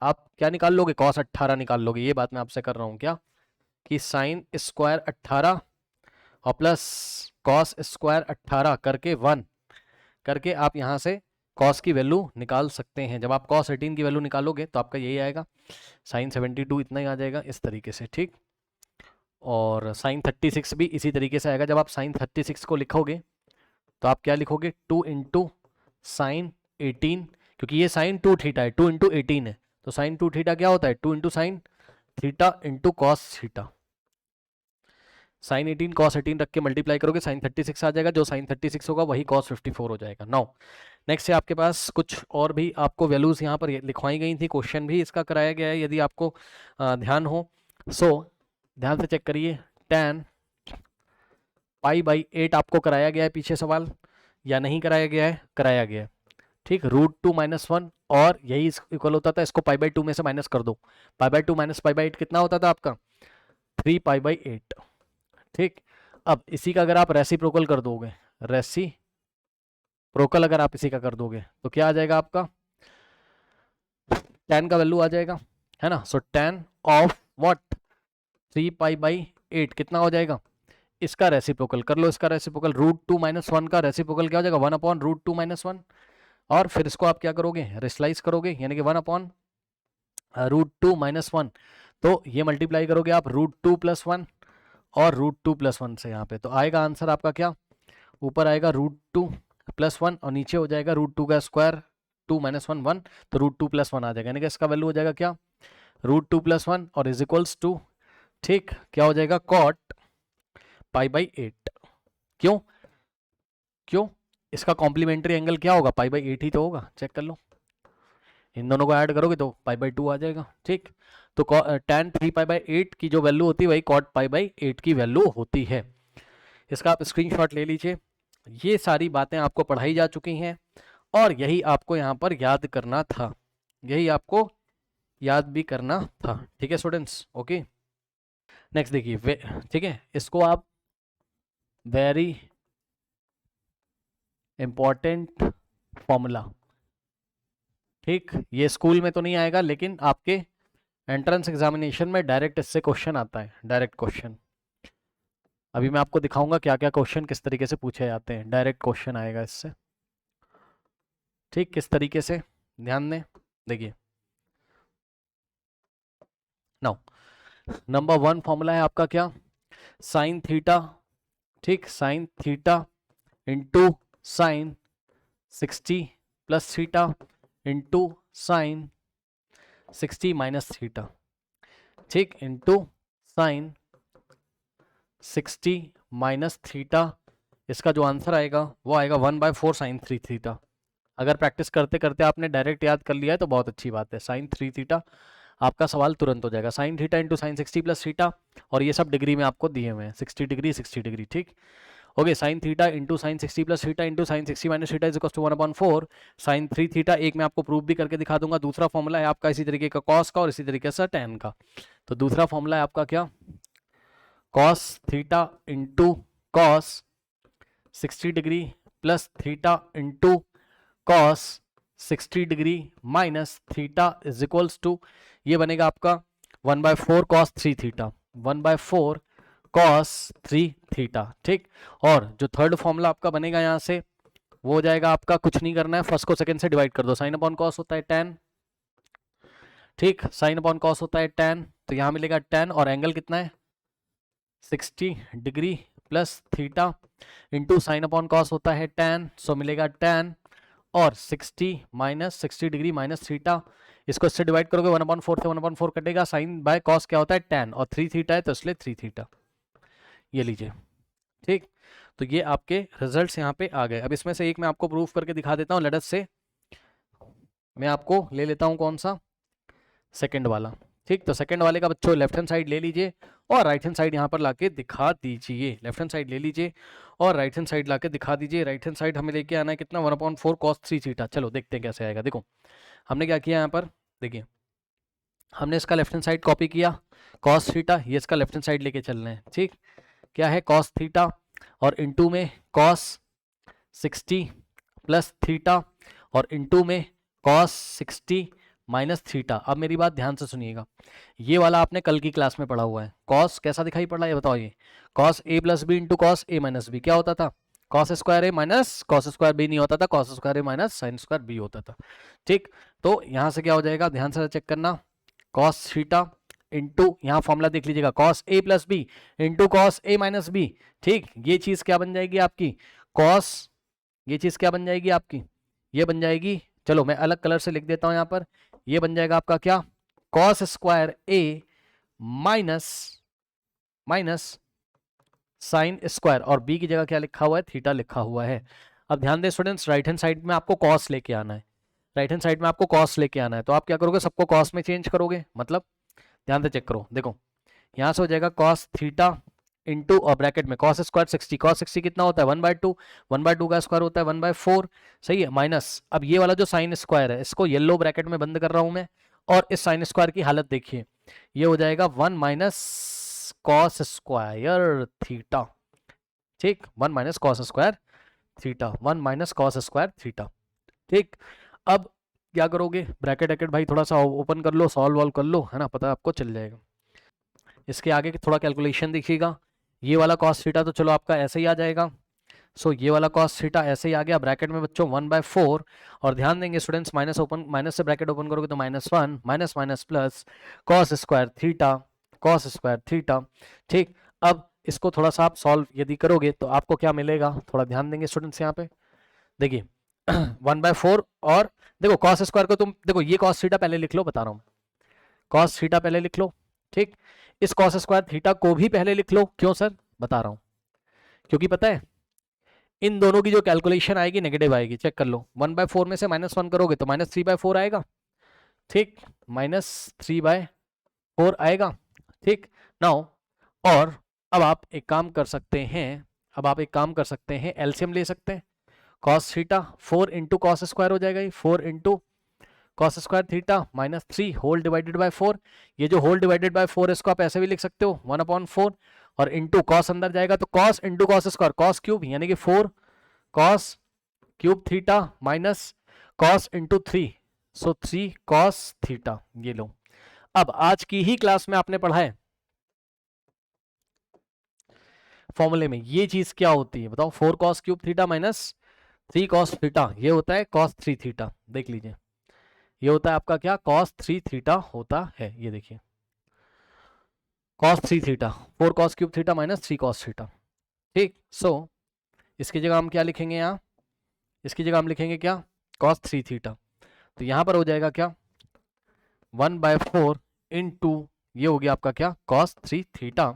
आप क्या निकाल लोगे, cos 18 निकाल लोगे। ये बात मैं आपसे कर रहा हूँ क्या, कि sin स्क्वायर 18 और प्लस cos स्क्वायर 18 करके 1 करके आप यहाँ से cos की वैल्यू निकाल सकते हैं। जब आप cos 18 की वैल्यू निकालोगे तो आपका यही आएगा, sin 72 इतना ही आ जाएगा इस तरीके से, ठीक। और sin 36 भी इसी तरीके से आएगा। जब आप sin 36 को लिखोगे तो आप क्या लिखोगे, 2 × sin 18, क्योंकि ये sin 2 थीटा है, 2 × 18 है, तो sin 2 थीटा क्या होता है, 2 × sin theta × cos theta. sin 18 cos 18 रख के मल्टीप्लाई करोगे, sin 36 आ जाएगा, जो sin 36 होगा वही cos 54 हो जाएगा। नाउ नेक्स्ट है आपके पास कुछ और भी आपको वैल्यूज यहाँ पर लिखवाई गई थी, क्वेश्चन भी इसका कराया गया है, यदि आपको ध्यान हो सो ध्यान से चेक करिए। tan π/8 आपको कराया गया है पीछे सवाल, या नहीं कराया गया है, कराया गया है, ठीक। √2 - 1 और यही इक्वल होता था, इसको π/2 में से माइनस कर दो, π/2 - π/8 कितना होता था आपका, 3π/8, ठीक। अब इसी का अगर आप रेसिप्रोकल कर दोगे, रेसिप्रोकल अगर आप इसी का कर दोगे तो क्या आ जाएगा आपका, tan का वैल्यू आ जाएगा, है ना। सो tan ऑफ व्हाट, 3π/8 कितना हो जाएगा, इसका रेसिप्रोकल कर लो, इसका रेसिप्रोकल √2 - 1 का रेसिप्रोकल क्या हो जाएगा, 1/√2 - 1, और फिर इसको आप क्या करोगे, रेशलाइज करोगे, यानी कि 1/√2 - 1, तो ये मल्टीप्लाई करोगे आप √2 + 1 और √2 + 1 से, यहाँ पे तो आएगा आंसर आपका क्या, ऊपर आएगा √2 + 1 और नीचे हो जाएगा √2 का स्क्वायर, 2 - 1 1, तो √2 + 1 आ जाएगा, यानी कि इसका वैल्यू हो जाएगा क्या, √2 + 1 और इज इक्वल्स टू, ठीक, क्या हो जाएगा, cot π/8। क्यों क्यों, इसका कॉम्प्लीमेंट्री एंगल क्या होगा, π/8 ही तो होगा, चेक कर लो, इन दोनों को ऐड करोगे तो π/2 आ जाएगा, ठीक। तो tan 3π/8 की जो वैल्यू होती है वही cot π/8 की वैल्यू होती है। इसका आप स्क्रीनशॉट ले लीजिए। ये सारी बातें आपको पढ़ाई जा चुकी हैं और यही आपको यहाँ पर याद करना था, यही आपको याद भी करना था, ठीक है स्टूडेंट्स, ओके। नेक्स्ट देखिए, ठीक है, इसको आप वेरी इंपॉर्टेंट फॉर्मूला, ठीक, ये स्कूल में तो नहीं आएगा लेकिन आपके एंट्रेंस एग्जामिनेशन में डायरेक्ट इससे क्वेश्चन आता है, डायरेक्ट क्वेश्चन। अभी मैं आपको दिखाऊंगा क्या क्या क्वेश्चन किस तरीके से पूछे जाते हैं, डायरेक्ट क्वेश्चन आएगा इससे, ठीक, किस तरीके से, ध्यान दें, देखिए। नाउ नंबर 1 फॉर्मूला है आपका क्या, sin थीटा, ठीक, sin theta × sin 60 + theta × sin 60 - theta, ठीक, × sin 60 - थीटा। इसका जो आंसर आएगा वो आएगा 1/4 sin 3 थीटा। अगर प्रैक्टिस करते करते आपने डायरेक्ट याद कर लिया है तो बहुत अच्छी बात है, sin 3 थीटा आपका सवाल तुरंत हो जाएगा, sin थीटा × sin 60 + थीटा, और ये सब डिग्री में आपको दिए हुए हैं, 60 डिग्री 60 डिग्री, ठीक। Okay sine theta into sine 60 plus theta into sine 60 minus theta is equal to 1/4 sine 3 theta. एक मैं आपको प्रूफ भी करके दिखा दूंगा। दूसरा फॉर्मूला है आपका इसी तरीके का कॉस का और इसी तरीके से टैन का। तो दूसरा फॉर्मूला है आपका क्या, cos theta into cos 60 degree plus theta into cos 60 degree minus theta is equals to, ये बनेगा आपका 1/4 कॉस 3 थीटा, 1/4 कॉस 3 थीटा। ठीक, और जो थर्ड फॉर्मूला आपका बनेगा यहां से वो हो जाएगा आपका, कुछ नहीं करना है, फर्स्ट को सेकंड से डिवाइड कर दो, साइन अपॉन कॉस होता है tan। ठीक, साइन अपॉन कॉस होता है tan, तो यहां मिलेगा tan और एंगल कितना है 60 degree plus theta into sine upon cos होता है tan, सो मिलेगा tan और 60 माइनस 60 डिग्री माइनस थीटा, इसको इससे डिवाइड करोगे 1/4 से 1/4 कटेगा, साइन बाय कॉस क्या होता है tan और 3 थीटा है तो इसलिए 3 थीटा, ये लीजिए। ठीक, तो ये आपके रिजल्ट्स यहाँ पे आ गए। अब इसमें से एक मैं आपको प्रूफ करके दिखा देता हूँ। लेट्स से मैं आपको ले लेता हूँ कौन सा, सेकंड वाला। ठीक, तो सेकंड वाले का बच्चों लेफ्ट हैंड साइड ले लीजिए और राइट हैंड साइड यहाँ पर लाके दिखा दीजिए। लेफ्ट हैंड साइड ले लीजिए और राइट हैंड साइड लाके दिखा दीजिए। राइट हैंड साइड हमें लेके आना है कितना, 1/4 कॉस 3 थीटा। चलो देखते हैं कैसे आएगा। देखो हमने क्या किया यहाँ पर, देखिए हमने इसका लेफ्ट हैंड साइड कॉपी किया कॉस थीटा, ये इसका लेफ्ट हैंड साइड लेके चलना है। ठीक, क्या है कॉस थीटा और इनटू में कॉस 60 प्लस थीटा और इनटू में कॉस 60 माइनस थीटा। अब मेरी बात ध्यान से सुनिएगा, ये वाला आपने कल की क्लास में पढ़ा हुआ है। कॉस कैसा दिखाई पड़ रहा है ये बताओ, ये cos A plus B into cos A minus B क्या होता था, कॉस स्क्वायर ए माइनस कॉस स्क्वायर बी नहीं होता था, कॉस स्क्वायर ए माइनस साइन स्क्वायर बी होता था। ठीक, तो यहां से क्या हो जाएगा, ध्यान से चेक करना, कॉस थीटा इंटू यहाँ फॉर्मूला देख लीजिएगा cos A plus B into cos A minus B. ठीक, ये चीज क्या बन जाएगी आपकी कॉस, ये चीज क्या बन जाएगी आपकी, ये बन जाएगी, चलो मैं अलग कलर से लिख देता हूं यहाँ पर, ये बन जाएगा आपका क्या कॉस स्क्वायर ए माइनस माइनस साइन स्क्वायर और बी की जगह क्या लिखा हुआ है, थीटा लिखा हुआ है। अब ध्यान दें स्टूडेंट्स, राइट हैंड साइड में आपको कॉस लेके आना है, राइट हैंड साइड में आपको कॉस लेके आना है, तो आप क्या करोगे, सबको कॉस में चेंज करोगे। मतलब ध्यान से चेक करो, देखो यहां से हो जाएगा कॉस थीटा इंटू और ब्रैकेट में कॉस स्क्वायर 60, कॉस 60 कितना होता है 1/2, 1/2 का स्क्वायर होता है 1/4, सही है, माइनस अब ये वाला जो साइन स्क्वायर है इसको येलो ब्रैकेट में बंद कर रहा हूं मैं, और इस साइन स्क्वायर की हालत देखिए, ये हो जाएगा 1 माइनस कॉस स्क्वायर थीटा। ठीक, 1 minus cos square theta, 1 minus cos square theta. ठीक, अब क्या करोगे, ब्रैकेट ब्रैकेट भाई थोड़ा सा ओपन कर लो, सॉल्व वॉल्व कर लो, है ना, पता आपको चल जाएगा। इसके आगे थोड़ा कैलकुलेशन देखिएगा, ये वाला कॉस थीटा तो चलो आपका ऐसे ही आ जाएगा, सो ये वाला कॉस थीटा ऐसे ही आ गया, ब्रैकेट में बच्चों 1/4, और ध्यान देंगे स्टूडेंट्स माइनस ओपन, माइनस से ब्रैकेट ओपन करोगे तो -1 minus minus plus cos square theta, cos square theta. ठीक, अब इसको थोड़ा सा आप सॉल्व यदि करोगे तो आपको क्या मिलेगा, थोड़ा ध्यान देंगे स्टूडेंट्स यहाँ पे, देखिए 1/4 और देखो कॉस स्क्वायर को तुम देखो, ये कॉस थीटा पहले लिख लो, बता रहा हूँ, कॉस थीटा पहले लिख लो। ठीक, इस कॉस स्क्वायर थीटा को भी पहले लिख लो, क्यों सर, बता रहा हूं, क्योंकि पता है इन दोनों की जो कैलकुलेशन आएगी नेगेटिव आएगी, चेक कर लो, 1/4 में से -1 करोगे तो -3/4 आएगा। ठीक, -3/4 आएगा। ठीक, नाउ और अब आप एक काम कर सकते हैं, अब आप एक काम कर सकते हैं, एलसीएम ले सकते हैं, cos theta 4 into cos square हो जाएगा, ये 4 into cos square theta -3 whole divided by 4, ये जो होल डिवाइडेड बाय 4 इसको आप ऐसे भी लिख सकते हो 1/4, और इंटू कॉस अंदर जाएगा तो cos into cos square cos cube, यानी कि 4 cos cube theta minus cos into 3, सो 3 कॉस थीटा। ये लो, अब आज की ही क्लास में आपने पढ़ा है फॉर्मूले में ये चीज क्या होती है बताओ, 4 cos cube theta minus 3 cos theta, ये होता है कॉस 3 थीटा। देख लीजिए, ये होता है आपका क्या, cos 3 थीटा होता है, ये देखिए cos 3 theta, 4 cos cube theta minus 3 cos theta. ठीक, सो इसकी जगह हम क्या लिखेंगे, यहाँ इसकी जगह हम लिखेंगे क्या, cos 3 थीटा, तो यहाँ पर हो जाएगा क्या 1/4 इंटू ये हो गया आपका क्या cos 3 theta,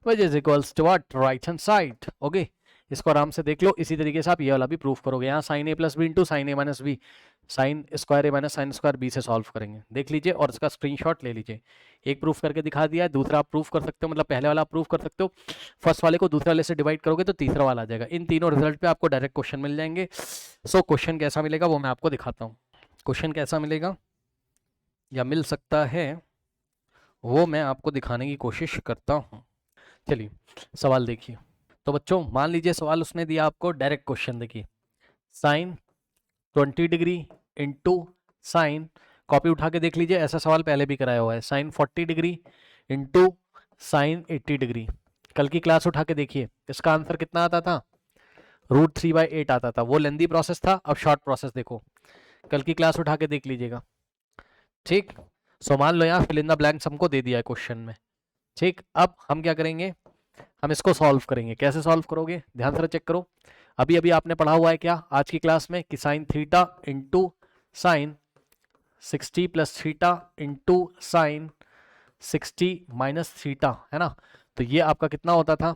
which is equals to what, right hand side। Okay, इसको आराम से देख लो। इसी तरीके से आप ये वाला भी प्रूफ करोगे। यहाँ sign A plus B into sine A minus B sine square A minus sine square B से सॉल्व करेंगे। देख लीजिए और इसका स्क्रीनशॉट ले लीजिए। एक प्रूफ करके दिखा दिया है, दूसरा आप प्रूफ कर सकते हो, मतलब पहले वाला आप प्रूफ कर सकते हो। फर्स्ट वाले को दूसरे वाले से डिवाइड करोगे तो तीसरा वाला आ जाएगा। इन तीनों रिजल्ट पे आपको डायरेक्ट क्वेश्चन मिल जाएंगे। सो क्वेश्चन कैसा मिलेगा वो मैं आपको दिखाता हूँ। क्वेश्चन कैसा मिलेगा या मिल सकता है वो मैं आपको दिखाने की कोशिश करता हूँ। चलिए सवाल देखिए। तो बच्चों मान लीजिए सवाल उसने दिया आपको डायरेक्ट क्वेश्चन। देखिए sine 20 degree into sine, copy उठा के देख लीजिए, ऐसा सवाल पहले भी कराया हुआ है। Sine 40 degree into sine 80 degree. कल की क्लास उठा के देखिए, इसका आंसर कितना आता था? √3/8 आता था। वो लेंदी प्रोसेस था, अब शॉर्ट प्रोसेस देखो। कल की क्लास उठा के देख लीजिएगा। ठीक, सो मान लो यहाँ फिल इन द ब्लैंक्स हमको दे दिया है क्वेश्चन में। ठीक, अब हम क्या करेंगे, हम इसको सॉल्व करेंगे। कैसे सॉल्व करोगे, ध्यान से चेक करो। अभी अभी आपने पढ़ा हुआ है क्या आज की क्लास में कि sign theta into sine 60 plus theta into sine 60 minus theta, है ना। तो ये आपका कितना होता था,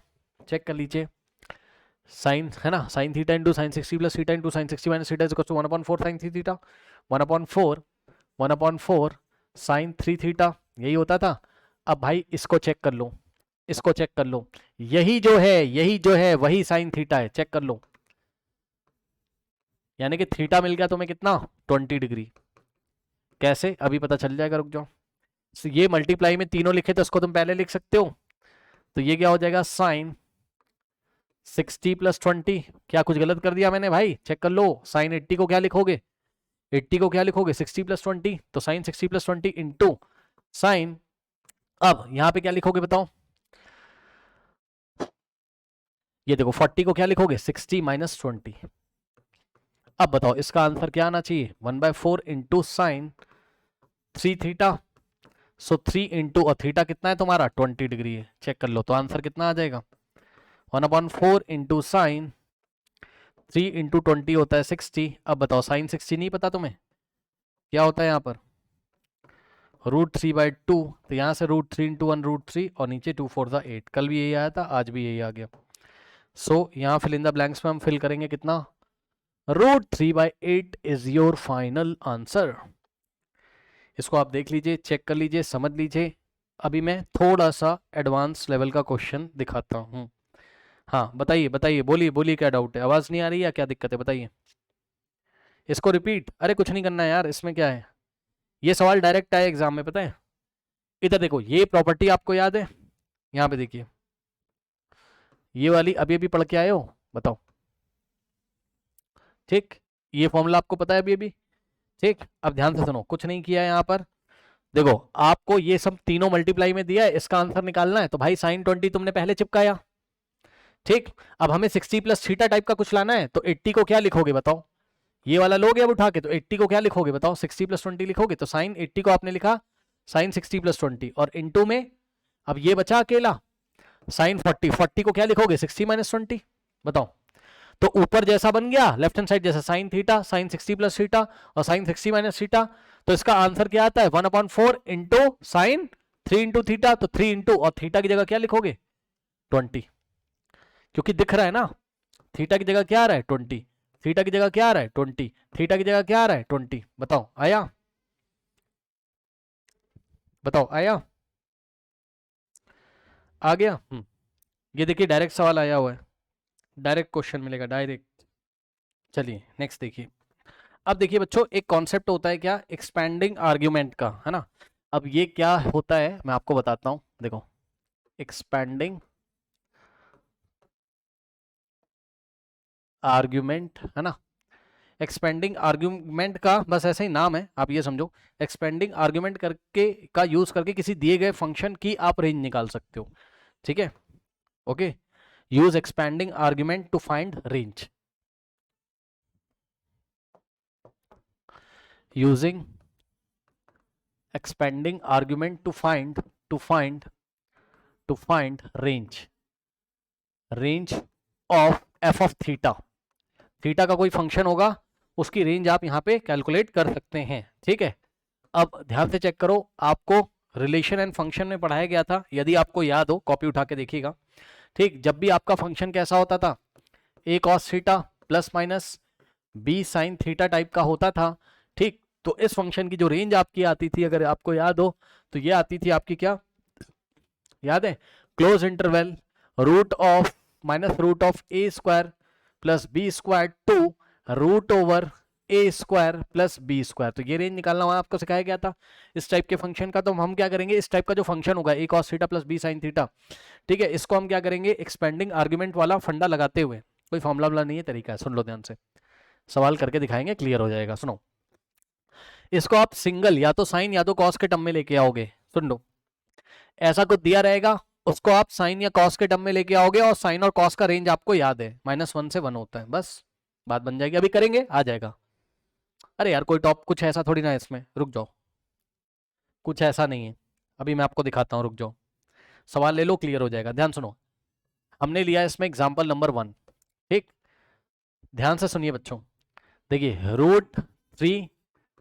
चेक कर लीजिए। साइन है ना, sine theta into sine 60 plus theta into sine 60 minus theta is equal to 1/4 sine theta, 1/4 sine 3 theta, यही होता था। अब भाई इसको चेक कर लो, इसको चेक कर लो, यही जो है वही साइन थीटा है। चेक कर लो, यानी कि थीटा मिल गया तुम्हें कितना, 20 डिग्री। कैसे, अभी पता चल जाएगा, रुक जाओ। तो ये मल्टीप्लाई में तीनों लिखे तो इसको तुम पहले लिख सकते हो। तो ये क्या हो जाएगा, साइन 60 प्लस 20। क्या कुछ गलत कर दिया मैंने भाई, चेक कर लो। साइन 80 को क्या लिखोगे, 80 को क्या लिखोगे, 60 प्लस 20। तो साइन 60 प्लस 20 इंटू साइन, अब यहां पे क्या लिखोगे बताओ, ये देखो 40 को क्या लिखोगे, 60 माइनस 20। अब बताओ इसका आंसर क्या आना चाहिए, 1/4 इंटू साइन 3 थीटा। सो 3 इंटू, और थीटा कितना है तुम्हारा, 20 डिग्री है। चेक कर लो, तो आंसर कितना आ जाएगा, 1/4 इंटू साइन 3 इंटू 20 होता है 60। अब बताओ साइन 60 नहीं पता तुम्हें, क्या होता है यहाँ पर, √3/2। तो यहाँ से √3 इंटू 1 √3 और नीचे 2 4 ज़ा 8। कल भी यही आया था, आज भी यही आ गया। सो यहाँ फिल इन द ब्लैंक्स में हम फिल करेंगे कितना, √3/8 इज योर फाइनल आंसर। इसको आप देख लीजिए, चेक कर लीजिए, समझ लीजिए। अभी मैं थोड़ा सा एडवांस लेवल का क्वेश्चन दिखाता हूँ। हाँ बताइए बताइए, बोलिए बोलिए, क्या डाउट है, आवाज़ नहीं आ रही है, क्या दिक्कत है बताइए। इसको रिपीट, अरे कुछ नहीं करना है यार, इसमें क्या है, ये सवाल डायरेक्ट आया एग्जाम में, पता है। इधर देखो, ये प्रॉपर्टी आपको याद है, यहाँ पे देखिए, ये वाली अभी अभी पढ़ के आए हो, बताओ। ठीक, ये फॉर्मूला आपको पता है अभी अभी। ठीक, अब ध्यान से सुनो, कुछ नहीं किया है यहाँ पर। देखो आपको ये सब तीनों मल्टीप्लाई में दिया है, इसका आंसर निकालना है। तो भाई साइन 20 तुमने पहले चिपकाया। ठीक, अब हमें 60 प्लस थीटा टाइप का कुछ लाना है, तो 80 को क्या लिखोगे बताओ, ये वाला लोगे अब उठा के, तो 80 को क्या लिखोगे बताओ, 60 प्लस 20 लिखोगे। तो साइन 80 को आपने लिखा साइन 60 प्लस 20, और इंटू में अब ये बचा अकेला साइन 40 को क्या लिखोगे, 60 माइनस 20। बताओ, तो ऊपर जैसा बन गया, लेफ्ट हैंड साइड जैसा, sine theta sine 60 plus theta और साइन 60 माइनस थीटा। तो इसका आंसर क्या आता है, 1/4 इंटू साइन 3 इंटू थीटा। तो 3 इंटू, और थीटा की जगह क्या लिखोगे, 20, क्योंकि दिख रहा है ना, थीटा की जगह क्या आ रहा है, 20। थीटा की जगह क्या आ रहा है, 20। थीटा की जगह क्या आ रहा है, 20। बताओ आया, बताओ आया, आ गया। ये देखिए डायरेक्ट सवाल आया हुआ है, डायरेक्ट क्वेश्चन मिलेगा, डायरेक्ट। चलिए नेक्स्ट देखिए। अब देखिए बच्चों, एक कॉन्सेप्ट होता है क्या, एक्सपेंडिंग आर्ग्यूमेंट का, है ना। अब ये क्या होता है मैं आपको बताता हूं। देखो, एक्सपेंडिंग आर्ग्यूमेंट, है ना। एक्सपेंडिंग आर्ग्यूमेंट का बस ऐसा ही नाम है, आप ये समझो। एक्सपेंडिंग आर्ग्यूमेंट करके का यूज करके किसी दिए गए फंक्शन की आप रेंज निकाल सकते हो। ठीक है, okay. Use expanding argument to find range, using expanding argument to find range of f of theta। Theta का कोई फंक्शन होगा, उसकी रेंज आप यहाँ पे कैलकुलेट कर सकते हैं। ठीक है, अब ध्यान से चेक करो, आपको रिलेशन एंड फंक्शन में पढ़ाया गया था, यदि आपको याद हो कॉपी उठा के देखिएगा। ठीक, जब भी आपका फंक्शन कैसा होता था, A cos theta plus minus B sine theta type का होता था। ठीक, तो इस फंक्शन की जो रेंज आपकी आती थी, अगर आपको याद हो तो ये आती थी आपकी, क्या याद है, close interval root of minus root of A square plus B square to root over A square plus B square. तो ये रेंज निकालना वहां आपको सिखाया गया था इस टाइप के फंक्शन का। तो हम क्या करेंगे, इस टाइप का जो फंक्शन होगा A cos theta plus B sine theta, ठीक है, इसको हम क्या करेंगे, एक्सपेंडिंग आर्ग्यूमेंट वाला फंडा लगाते हुए, कोई फॉर्मुला वाला नहीं है, तरीका है, सुन लो ध्यान से, सवाल करके दिखाएंगे, क्लियर हो जाएगा। सुनो, इसको आप सिंगल या तो साइन या तो कॉस के टर्म में लेके आओगे। सुन लो, ऐसा कुछ दिया रहेगा, उसको आप साइन या कॉस के टर्म में लेके आओगे, और साइन और कॉस का रेंज आपको याद है, -1 से 1 होता है, बस बात बन जाएगी। अभी करेंगे, आ जाएगा। अरे यार कोई टॉप कुछ ऐसा थोड़ी ना है इसमें, रुक जाओ, कुछ ऐसा नहीं है, अभी मैं आपको दिखाता हूँ, रुक जाओ, सवाल ले लो, क्लियर हो जाएगा। ध्यान सुनो, हमने लिया इसमें एग्जाम्पल नंबर 1, ठीक, ध्यान से सुनिए बच्चों। देखिए √3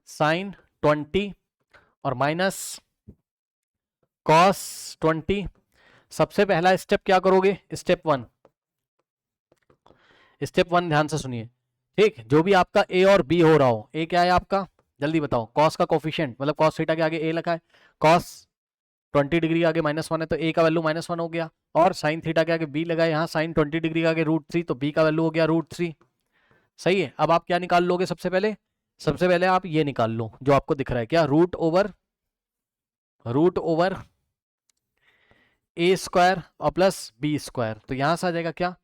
साइन 20 और माइनस कॉस 20। सबसे पहला स्टेप क्या करोगे, स्टेप 1, ध्यान से सुनिए, ठीक, जो भी आपका ए और बी हो रहा हो, ए क्या है आपका, जल्दी बताओ, कॉस का कोफिशिएंट, मतलब कॉस थीटा के आगे ए लगा है, कॉस 20 डिग्री के आगे -1 है, तो ए का वैल्यू -1 हो गया, और साइन थीटा के आगे बी लगा है, यहाँ साइन 20 डिग्री के आगे √3, तो बी का वैल्यू हो गया √3। सही है, अब आप क्या निकाल लोगे, सबसे पहले आप ये निकाल लो जो आपको दिख रहा है, क्या, रूट ओवर ए स्क्वायर और प्लस बी स्क्वायर। तो यहां से आ जाएगा क्या,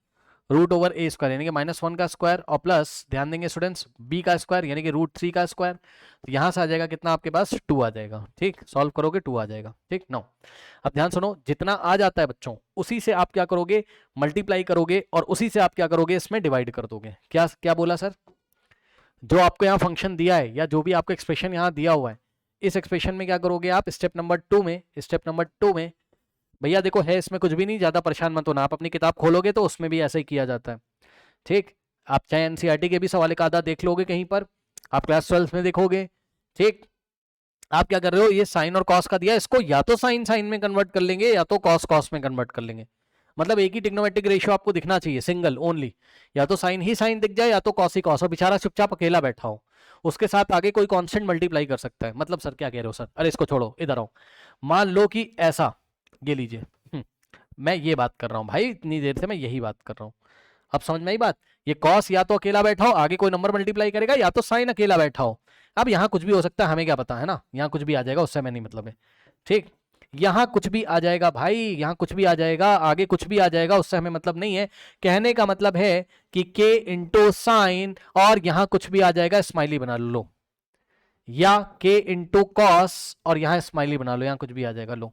रूट ओवर ए स्क्वायर यानी कि -1 का स्क्वायर और प्लस, ध्यान देंगे स्टूडेंट्स, बी का स्क्वायर यानी कि √3 का स्क्वायर। तो यहां से आ जाएगा कितना, आपके पास 2 आ जाएगा। ठीक, सॉल्व करोगे 2 आ जाएगा। ठीक, नो, अब ध्यान सुनो, जितना आ जाता है बच्चों, उसी से आप क्या करोगे, मल्टीप्लाई करोगे, और उसी से आप क्या करोगे, इसमें डिवाइड कर दोगे। क्या क्या बोला सर, जो आपको यहाँ फंक्शन दिया है या जो भी आपको एक्सप्रेशन यहाँ दिया हुआ है, इस एक्सप्रेशन में क्या करोगे आप, स्टेप नंबर 2 में, भैया देखो है इसमें कुछ भी नहीं, ज्यादा परेशान मत होना, आप अपनी किताब खोलोगे तो उसमें भी ऐसा ही किया जाता है। ठीक, आप चाहे एनसीईआरटी के भी सवाल का आधा देख लोगे, कहीं पर आप क्लास 12 में देखोगे। ठीक, आप क्या कर रहे हो, ये साइन और कॉस का दिया, इसको या तो साइन साइन में कन्वर्ट कर लेंगे या तो कॉस कॉस में कन्वर्ट कर लेंगे। मतलब एक ही ट्रिग्नोमेट्रिक रेशियो आपको दिखना चाहिए, सिंगल ओनली, या तो साइन ही साइन दिख जाए या तो कॉस ही कॉस, और बेचारा चुपचाप अकेला बैठा हो, उसके साथ आगे कोई कांस्टेंट मल्टीप्लाई कर सकता है। मतलब सर क्या कह रहे हो सर, अरे इसको छोड़ो, इधर आओ, मान लो कि ऐसा, ये लीजिए, मैं ये बात कर रहा हूं भाई, इतनी देर से मैं यही बात कर रहा हूं, अब समझ में आई बात। ये कॉस या तो अकेला बैठा हो, आगे कोई नंबर मल्टीप्लाई करेगा, या तो साइन अकेला बैठा हो। अब यहाँ कुछ भी हो सकता है, हमें क्या पता है ना, यहाँ कुछ भी आ जाएगा, उससे हमें नहीं मतलब है। ठीक, यहाँ कुछ भी आ जाएगा भाई, यहाँ कुछ भी आ जाएगा, आगे कुछ भी आ जाएगा, उससे हमें मतलब नहीं है। कहने का मतलब है कि k इंटू साइन, और यहाँ कुछ भी आ जाएगा, स्माइली बना लो, या k इंटू कॉस और यहाँ स्माइली बना लो, यहाँ कुछ भी आ जाएगा, लो।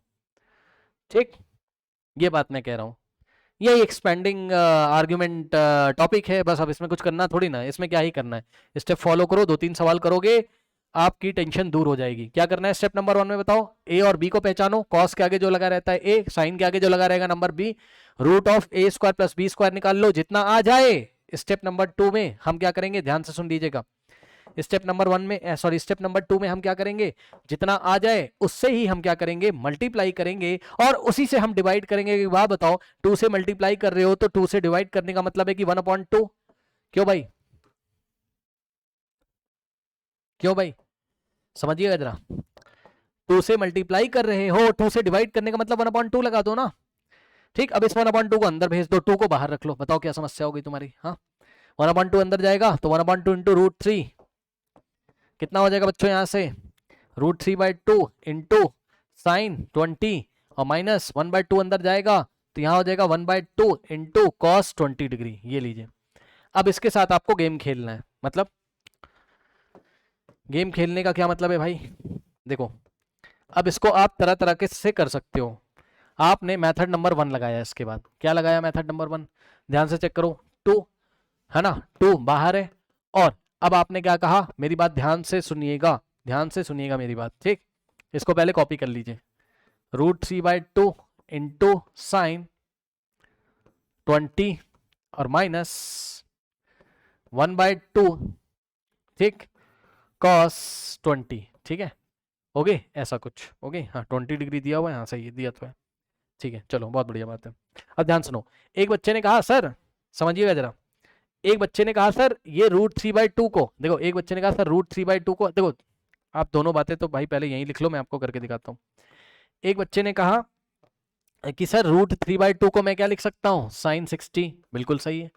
ठीक, ये बात मैं कह रहा हूं, ये एक्सपेंडिंग आर्ग्यूमेंट टॉपिक है, बस अब इसमें कुछ करना थोड़ी ना, इसमें क्या ही करना है, स्टेप फॉलो करो, 2-3 सवाल करोगे, आपकी टेंशन दूर हो जाएगी। क्या करना है, स्टेप नंबर 1 में बताओ, ए और बी को पहचानो, कॉस के आगे जो लगा रहता है ए, साइन के आगे जो लगा रहेगा number B, root of A square plus B square निकाल लो, जितना आ जाए। स्टेप नंबर 2 में हम क्या करेंगे, ध्यान से सुन लीजिएगा, स्टेप नंबर 1 में, सॉरी स्टेप नंबर 2 में हम क्या करेंगे, जितना आ जाए उससे ही हम क्या करेंगे, मल्टीप्लाई करेंगे, और उसी से हम डिवाइड करेंगे। वाह बताओ, 2 से मल्टीप्लाई कर रहे हो तो 2 से डिवाइड करने का मतलब है कि 1/2। क्यों भाई, क्यों भाई, समझिएगा जरा, 2 से मल्टीप्लाई कर रहे हो, 2 से डिवाइड करने का मतलब 1/2 लगा दो ना। ठीक, अब इस 1/2 को अंदर भेज दो, 2 को बाहर रख लो, बताओ क्या समस्या होगी तुम्हारी। हाँ, 1/2 अंदर जाएगा तो 1/2 इंटू √3 कितना हो जाएगा बच्चों, यहां से √3/2 इंटू साइन 20 और माइनस 1/2 अंदर जाएगा, तो यहां हो जाएगा 1/2 इंटू कॉस 20 डिग्री। ये लीजिए, अब इसके साथ आपको गेम खेलना है। मतलब गेम खेलने का क्या मतलब है भाई, देखो, अब इसको आप तरह तरह के से कर सकते हो। आपने मेथड नंबर 1 लगाया, इसके बाद क्या लगाया, मेथड नंबर 1, ध्यान से चेक करो, 2 है ना, 2 बाहर है, और अब आपने क्या कहा, मेरी बात ध्यान से सुनिएगा, ध्यान से सुनिएगा मेरी बात। ठीक, इसको पहले कॉपी कर लीजिए, √3/2 इंटू साइन 20 और माइनस 1/2, ठीक, कॉस 20। ठीक है, ओके, ऐसा कुछ ओके, हाँ 20 डिग्री दिया हुआ है, हाँ सही दिया तो है। ठीक है, चलो बहुत बढ़िया बात है। अब ध्यान सुनो, एक बच्चे ने कहा सर, समझिएगा जरा, एक बच्चे ने कहा सर ये √3/2 को, देखो एक बच्चे ने कहा सर √3/2 को, देखो आप दोनों बातें तो भाई पहले यहीं लिख लो, मैं आपको करके दिखाता हूँ। एक बच्चे ने कहा कि सर √3/2 को मैं क्या लिख सकता हूँ, sin60, बिल्कुल सही है।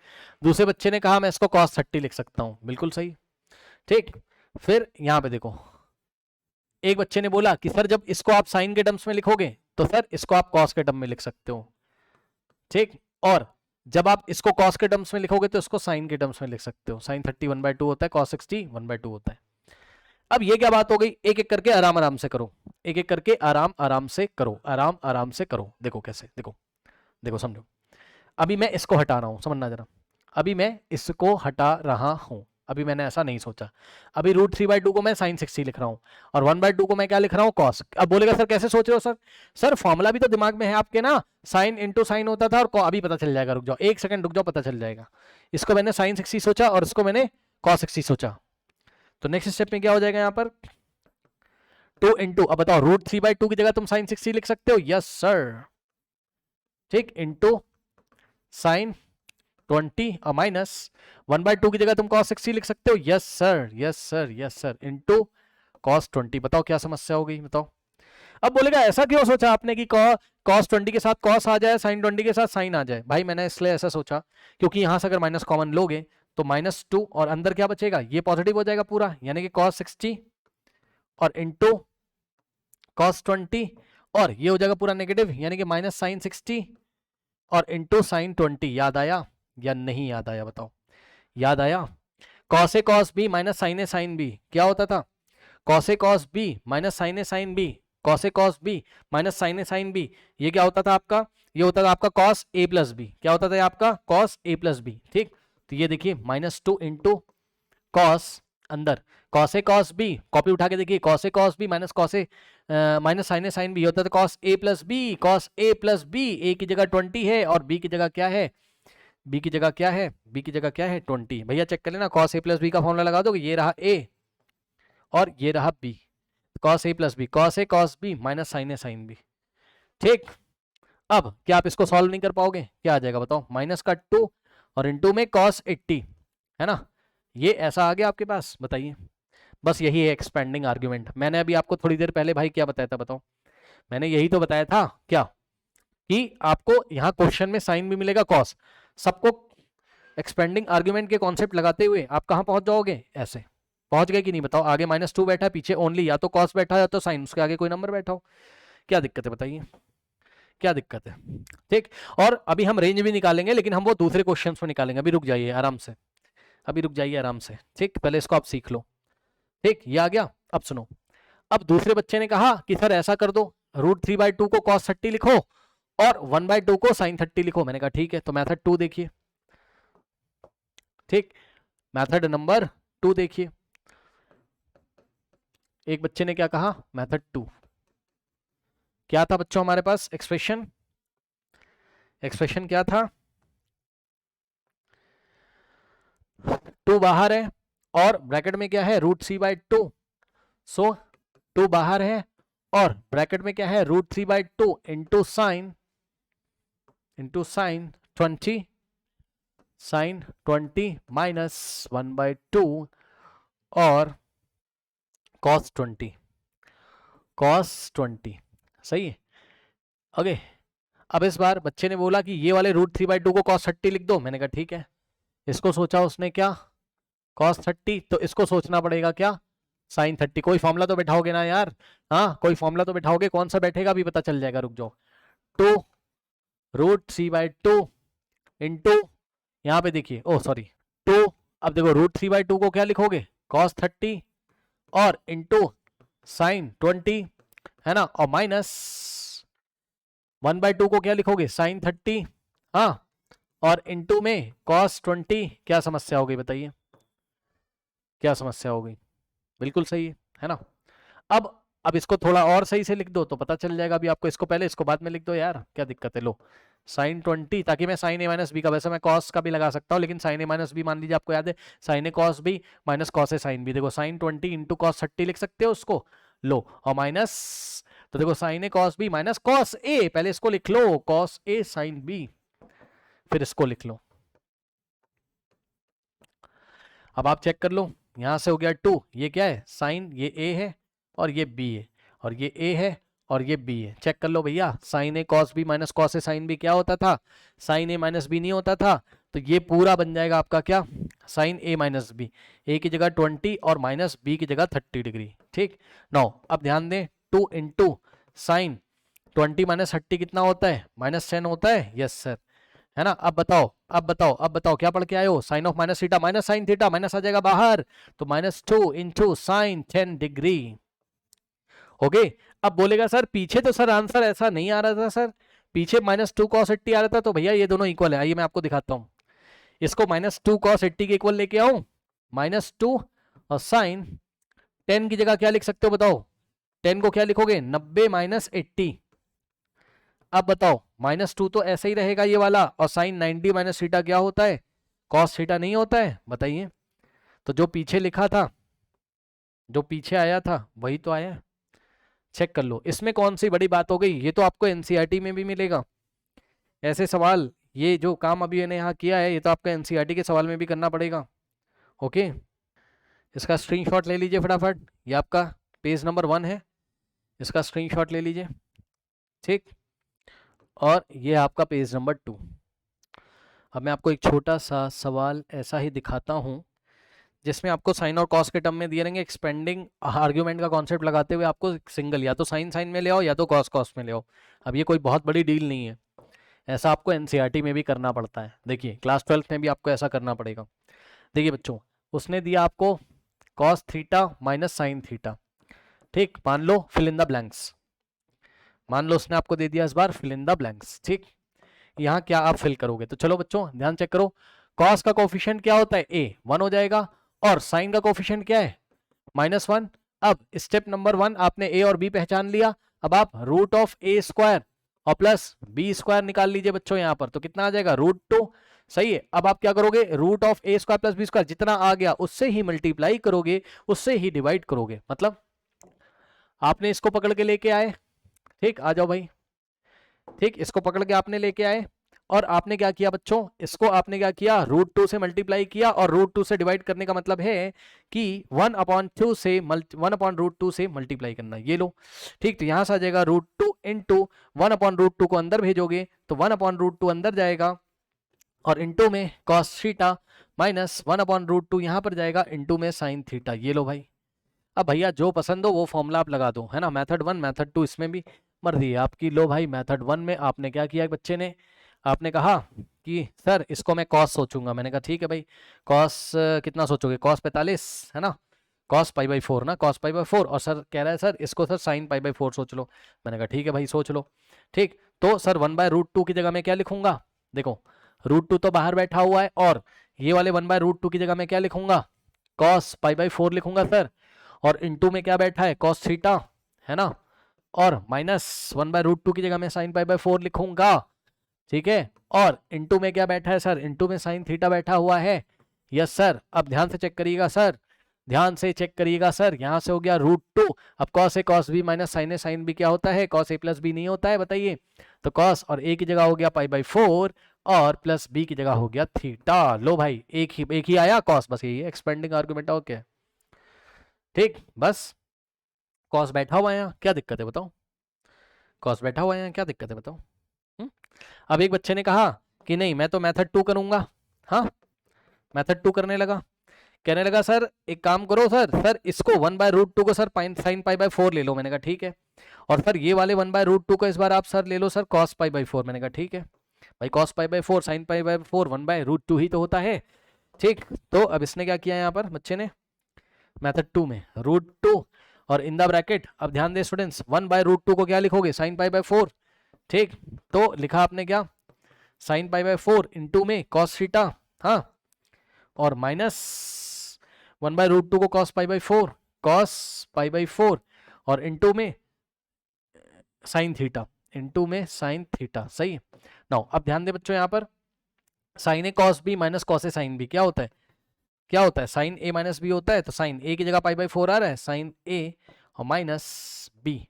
दूसरे बच्चे ने कहा मैं इसको cos30 लिख सकता हूँ, बिल्कुल सही। ठीक, फिर यहाँ पे देखो एक बच्चे ने बोला कि सर जब इसको आप साइन के टर्म्स में लिखोगे तो सर इसको आप कॉस के टर्म में लिख सकते हो। ठीक, और जब आप इसको कॉस के टर्म्स में लिखोगे तो इसको साइन के टर्म्स में लिख सकते हो। sin30 1/2 होता है, cos60 1/2 होता है। अब ये क्या बात हो गई, एक एक करके आराम आराम से करो, एक एक करके आराम आराम से करो, आराम आराम से करो। देखो कैसे, देखो देखो समझो। अभी मैं इसको हटा रहा हूं, समझना जरा। अभी मैं इसको हटा रहा हूं, अभी मैंने ऐसा नहीं सोचा। अभी √3/2 को मैं sin60 लिख रहा हूं और 1/2 को मैं क्या लिख रहा हूं, cos। अब बोलेगा सर कैसे सोच रहे हो सर, सर फॉर्मूला भी तो दिमाग में है आपके ना, साइन इंटू साइन होता था, और अभी पता चल जाएगा, रुक जाओ एक सेकंड रुक जाओ, पता चल जाएगा। इसको मैंने sin60 सोचा और इसको मैंने cos60 सोचा, तो नेक्स्ट स्टेप में क्या हो जाएगा यहाँ पर 2 इंटू, अब बताओ √3/2 की जगह तुम sin60 लिख सकते हो, यस सर। ठीक, इंटू sin20 और माइनस 1/2 की जगह तुम cos60 लिख सकते हो, yes sir yes sir yes sir, into cos20। बताओ क्या समस्या हो गई, बताओ। अब बोलेगा ऐसा क्यों सोचा आपने कि cos20 के साथ cos आ जाए, sin20 के साथ sin आ जाए। भाई मैंने इसलिए ऐसा सोचा क्योंकि यहां से अगर माइनस कॉमन लोगे तो -2 और अंदर क्या बचेगा, ये पॉजिटिव हो जाएगा पूरा, यानी कि cos60 और इंटू cos20, और ये हो जाएगा पूरा नेगेटिव, यानी कि -sin60 और इंटू sin20। याद आया या नहीं याद आया, बताओ याद आया। cos A cos B minus sin A sin B क्या होता था, cos A cos B minus sin A sin B, cos A cos B minus sin A sin B, ये क्या होता था आपका, ये होता था आपका cos A प्लस B, क्या होता था ये आपका cos A प्लस B। ठीक, तो ये देखिए -2 इंटू cos, अंदर cos A cos B, copy उठा के देखिए cos A cos B minus cos A minus sin A sin B होता था cos A plus B, cos A plus B, A की जगह 20 है और B की जगह क्या है, B की जगह क्या है, B की जगह क्या है 20। भैया चेक कर लेना, cos A प्लस B का फॉर्मूला लगा दोगे, ये रहा A और ये रहा B, cos A plus B, cos A cos B minus sin A sin B। ठीक, अब क्या आप इसको सॉल्व नहीं कर पाओगे, क्या आ जाएगा बताओ, -2 और इंटू में cos80, है ना, ये ऐसा आ गया आपके पास, बताइए। बस यही है एक्सपेंडिंग आर्ग्यूमेंट। मैंने अभी आपको थोड़ी देर पहले भाई क्या बताया था, बताओ, मैंने यही तो बताया था क्या, कि आपको यहाँ क्वेश्चन में साइन भी मिलेगा कॉस, सबको एक्सपेंडिंग आर्ग्यूमेंट के कॉन्सेप्ट लगाते हुए आप कहाँ पहुंच जाओगे, ऐसे पहुंच गए कि नहीं, बताओ। आगे -2 बैठा है, पीछे ओनली या तो कॉस बैठा है या तो साइन, उसके आगे कोई नंबर बैठा हो, क्या दिक्कत है बताइए, क्या दिक्कत है। ठीक, और अभी हम रेंज भी निकालेंगे, लेकिन हम वो दूसरे क्वेश्चन में निकालेंगे, अभी रुक जाइए आराम से, अभी रुक जाइए आराम से। ठीक, पहले इसको आप सीख लो। ठीक, ये आ गया। अब सुनो, अब दूसरे बच्चे ने कहा कि सर ऐसा कर दो, √3/2 को cos30 लिखो और 1/2 को sin30 लिखो। मैंने कहा ठीक है, तो मेथड 2 देखिए। ठीक, मेथड नंबर 2 देखिए। एक बच्चे ने क्या कहा, मेथड 2 क्या था बच्चों हमारे पास, एक्सप्रेशन, एक्सप्रेशन क्या था, 2 बाहर है और ब्रैकेट में क्या है √3/2, सो 2 बाहर है और ब्रैकेट में क्या है √3/2 इंटू साइन 20 sin20 माइनस 1/2 और cos20 सही है। ओके, अब इस बार बच्चे ने बोला कि ये वाले √3/2 को cos30 लिख दो। मैंने कहा ठीक है। इसको सोचा उसने क्या, cos30, तो इसको सोचना पड़ेगा क्या, sin30। कोई फॉर्मूला तो बैठाओगे ना यार, हाँ कोई फॉर्मूला तो बैठाओगे, कौन सा बैठेगा अभी पता चल जाएगा, रुक जाओ। 2 √3/2 इंटू, यहाँ पे देखिए, ओ सॉरी 2, अब देखो √3/2 को क्या लिखोगे cos30 और इंटू sin20, है ना, और माइनस 1/2 को क्या लिखोगे sin30, हाँ, और इंटू में cos20। क्या समस्या हो गई बताइए, क्या समस्या हो गई, बिल्कुल सही है ना। अब इसको थोड़ा और सही से लिख दो तो पता चल जाएगा। अभी आपको इसको पहले, इसको बाद में लिख दो यार, क्या दिक्कत है। लो sin20, ताकि मैं sin A माइनस बी का, वैसे मैं cos का भी लगा सकता हूँ, लेकिन sin A माइनस बी मान लीजिए आपको याद है, sin A cos b minus cos A sin b। देखो sin20 इंटू cos30 लिख सकते हो उसको, लो, और माइनस, तो देखो sin A cos b minus cos A, पहले इसको लिख लो cos A sin b, फिर इसको लिख लो। अब आप चेक कर लो, यहाँ से हो गया 2, ये क्या है साइन, ये ए है और ये बी है, और ये ए है और ये बी है। चेक कर लो भैया, sign A cos B minus cos A sine B क्या होता था, साइन ए माइनस बी नहीं होता था। तो ये पूरा बन जाएगा आपका क्या, साइन ए माइनस बी, ए की जगह 20 और माइनस बी की जगह 30 डिग्री। ठीक, नाउ अब ध्यान दें, 2 इंटू साइन 20 माइनस 30 कितना होता है, -10 होता है। यस सर, है ना। अब बताओ, अब बताओ क्या पढ़ के आए हो, sine of minus theta minus sine theta, minus आ जाएगा बाहर, तो -2 इंटू साइन 10 डिग्री। ओके, अब बोलेगा सर पीछे तो सर आंसर ऐसा नहीं आ रहा था सर, पीछे -2 cos 80 आ रहा था। तो भैया ये दोनों इक्वल है, आइए मैं आपको दिखाता हूं। इसको -2 cos 80 के इक्वल लेके आऊं, -2 और साइन 10 की जगह क्या लिख सकते हो बताओ, 10 को क्या लिखोगे, 90 माइनस 80। अब बताओ -2 तो ऐसे ही रहेगा ये वाला, और साइन 90 माइनस थीटा क्या होता है, कॉस थीटा नहीं होता है, बताइए। तो जो पीछे लिखा था, जो पीछे आया था वही तो आया। चेक कर लो, इसमें कौन सी बड़ी बात हो गई, ये तो आपको एनसीईआरटी में भी मिलेगा ऐसे सवाल। ये जो काम अभी मैंने यहाँ किया है, ये तो आपका एनसीईआरटी के सवाल में भी करना पड़ेगा। ओके, इसका स्क्रीनशॉट ले लीजिए फटाफट, ये आपका पेज नंबर 1 है, इसका स्क्रीनशॉट ले लीजिए। ठीक, और ये आपका पेज नंबर 2। अब मैं आपको एक छोटा सा सवाल ऐसा ही दिखाता हूँ, जिसमें आपको साइन और कॉस के टर्म में दिए रहेंगे, एक्सपेंडिंग आर्ग्यूमेंट का कॉन्सेप्ट लगाते हुए आपको सिंगल या तो साइन साइन में ले आओ या तो कॉस कॉस में ले आओ। अब ये कोई बहुत बड़ी डील नहीं है, ऐसा आपको एनसीईआरटी में भी करना पड़ता है। देखिए क्लास 12 में भी आपको ऐसा करना पड़ेगा। देखिए बच्चों, उसने दिया आपको cos theta minus sine theta. ठीक, मान लो फिल इन द ब्लैंक्स, मान लो उसने आपको दे दिया इस बार फिल इन द ब्लैंक्स। ठीक, यहाँ क्या आप फिल करोगे, तो चलो बच्चों ध्यान चेक करो, कॉस का कोफिशिएंट क्या होता है, ए 1 हो जाएगा, और साइन का कोफिशिएंट क्या है, -1। अब स्टेप नंबर 1 आपने ए और बी पहचान लिया, अब आप रूट ऑफ ए स्क्वायर और प्लस बी स्क्वायर निकाल लीजिए बच्चों यहाँ पर, तो कितना आ जाएगा √2। सही है, अब आप क्या करोगे, root of A square plus B square जितना आ गया उससे ही मल्टीप्लाई करोगे, उससे ही डिवाइड करोगे। मतलब आपने इसको पकड़ के लेके आए, ठीक, आ जाओ भाई। ठीक, इसको पकड़ के आपने लेके आए, और आपने क्या किया बच्चों, इसको आपने क्या किया, √2 से मल्टीप्लाई किया, और √2 से डिवाइड करने का मतलब है कि 1/2 से 1/√2 से मल्टीप्लाई करना। ये लो, ठीक, तो यहां से आ जाएगा √2 इंटू 1/√2 को अंदर भेजोगे तो 1/√2 अंदर जाएगा, और इंटू में कॉस थीटा माइनस 1/√2 यहां पर जाएगा, इंटू में साइन थीटा। ये लो भाई, अब भैया जो पसंद हो वो फॉर्मूला आप लगा दो, है ना। मेथड 1 मेथड 2 इसमें भी मर्जी है आपकी। लो भाई, मेथड 1 में आपने क्या किया, बच्चे ने आपने कहा कि सर इसको मैं कॉस सोचूंगा, मैंने कहा ठीक है भाई, कॉस कितना सोचोगे, कॉस 45, है ना, कॉस π/4 ना, कॉस π/4, और सर कह रहा है सर इसको सर साइन π/4 सोच लो, मैंने कहा ठीक है भाई सोच लो। ठीक, तो सर 1/√2 की जगह मैं क्या लिखूंगा, देखो √2 तो बाहर बैठा हुआ है, और ये वाले 1/√2 की जगह मैं क्या लिखूंगा, कॉस π/4 लिखूंगा सर, और इंटू में क्या बैठा है, कॉस थीटा, है ना, और माइनस 1/√2 की जगह मैं साइन π/4 लिखूंगा। ठीक है, और इंटू में क्या बैठा है सर, इंटू में साइन थीटा बैठा हुआ है। यस सर, अब ध्यान से चेक करिएगा सर, ध्यान से चेक करिएगा सर, यहां से हो गया √2, अब cos A cos B minus sign A sine B क्या होता है, कॉस ए प्लस बी नहीं होता है, बताइए। तो कॉस और ए की जगह हो गया π/4, और प्लस बी की जगह हो गया थीटा। लो भाई, एक ही आया कॉस, बस यही एक्सपेंडिंग आर्गुमेंट, ओके। ठीक, बस कॉस बैठा हुआ है यहाँ, क्या दिक्कत है बताओ, कॉस बैठा हुआ है यहाँ, क्या दिक्कत है बताओ। अब एक बच्चे ने कहा कि नहीं मैं तो मेथड 2 करूंगा, हाँ मेथड 2 करने लगा, कहने लगा सर एक काम करो सर इसको 1/√2 को सर साइन π/4 ले लो, मैंने कहा ठीक है, और सर ये वाले 1/√2 को इस बार आप सर ले लो सर कॉस π/4, मैंने कहा ठीक है भाई, कॉस π/4 साइन π/4 1/√2 ही तो होता है। ठीक, तो अब इसने क्या किया यहाँ पर बच्चे ने, मेथड 2 में √2 और इन द ब्रैकेट, अब ध्यान दे स्टूडेंट्स, 1/√2 को क्या लिखोगे, साइन π/4। ठीक, तो लिखा आपने क्या, साइन π/4 इंटू में कॉस थीटा, हाँ, और माइनस 1/√2 को कॉस π/4, कॉस π/4, और इंटू में साइन थीटा, इंटू में साइन थीटा। सही है, नाउ अब ध्यान दे बच्चों, यहाँ पर sign A cos B minus cos A sine B क्या होता है, क्या होता है, साइन ए माइनस बी होता है, तो साइन ए की जगह π/4 आ रहा है, साइन ए और माइनस बी।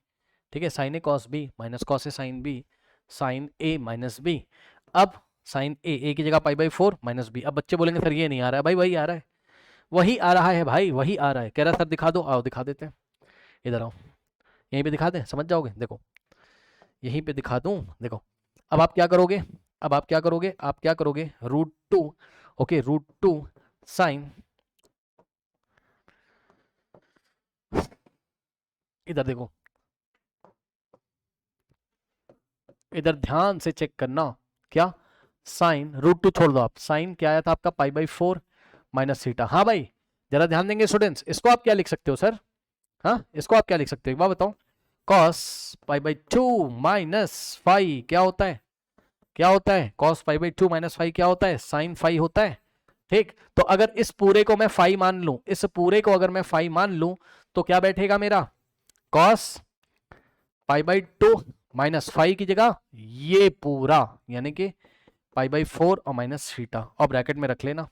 ठीक है, sine A cos B minus cos A sine B, sine A minus B. अब साइन ए की जगह π/4 माइनस बी। अब बच्चे बोलेंगे सर ये नहीं आ रहा है, भाई वही आ रहा है, वही आ रहा है भाई, वही आ रहा है। कह रहा सर दिखा दो, आओ दिखा देते हैं, इधर आओ, यहीं पे दिखा दें, समझ जाओगे। देखो यहीं पे दिखा दूं, देखो। अब आप क्या करोगे, अब आप क्या करोगे, आप क्या करोगे, √2, ओके, √2 साइन, इधर देखो, इधर ध्यान से चेक करना, क्या, साइन √2 छोड़ दो आप, साइन क्या आया था आपका, π/4 माइनस थीटा। हाँ भाई जरा ध्यान देंगे स्टूडेंट्स, इसको आप क्या लिख सकते हो सर, हाँ इसको आप क्या लिख सकते हो एक बार बताओ, cos π/2 माइनस फाइव क्या होता है, क्या होता है, cos π/2 माइनस फाइव क्या होता है, साइन फाइव होता है। ठीक, तो अगर इस पूरे को मैं फाइव मान लूं, इस पूरे को अगर मैं फाइव मान लूं, तो क्या बैठेगा मेरा, cos π/2 माइनस फाइव की जगह ये पूरा, यानी कि π/4 और माइनस थीटा, और ब्रैकेट में रख लेना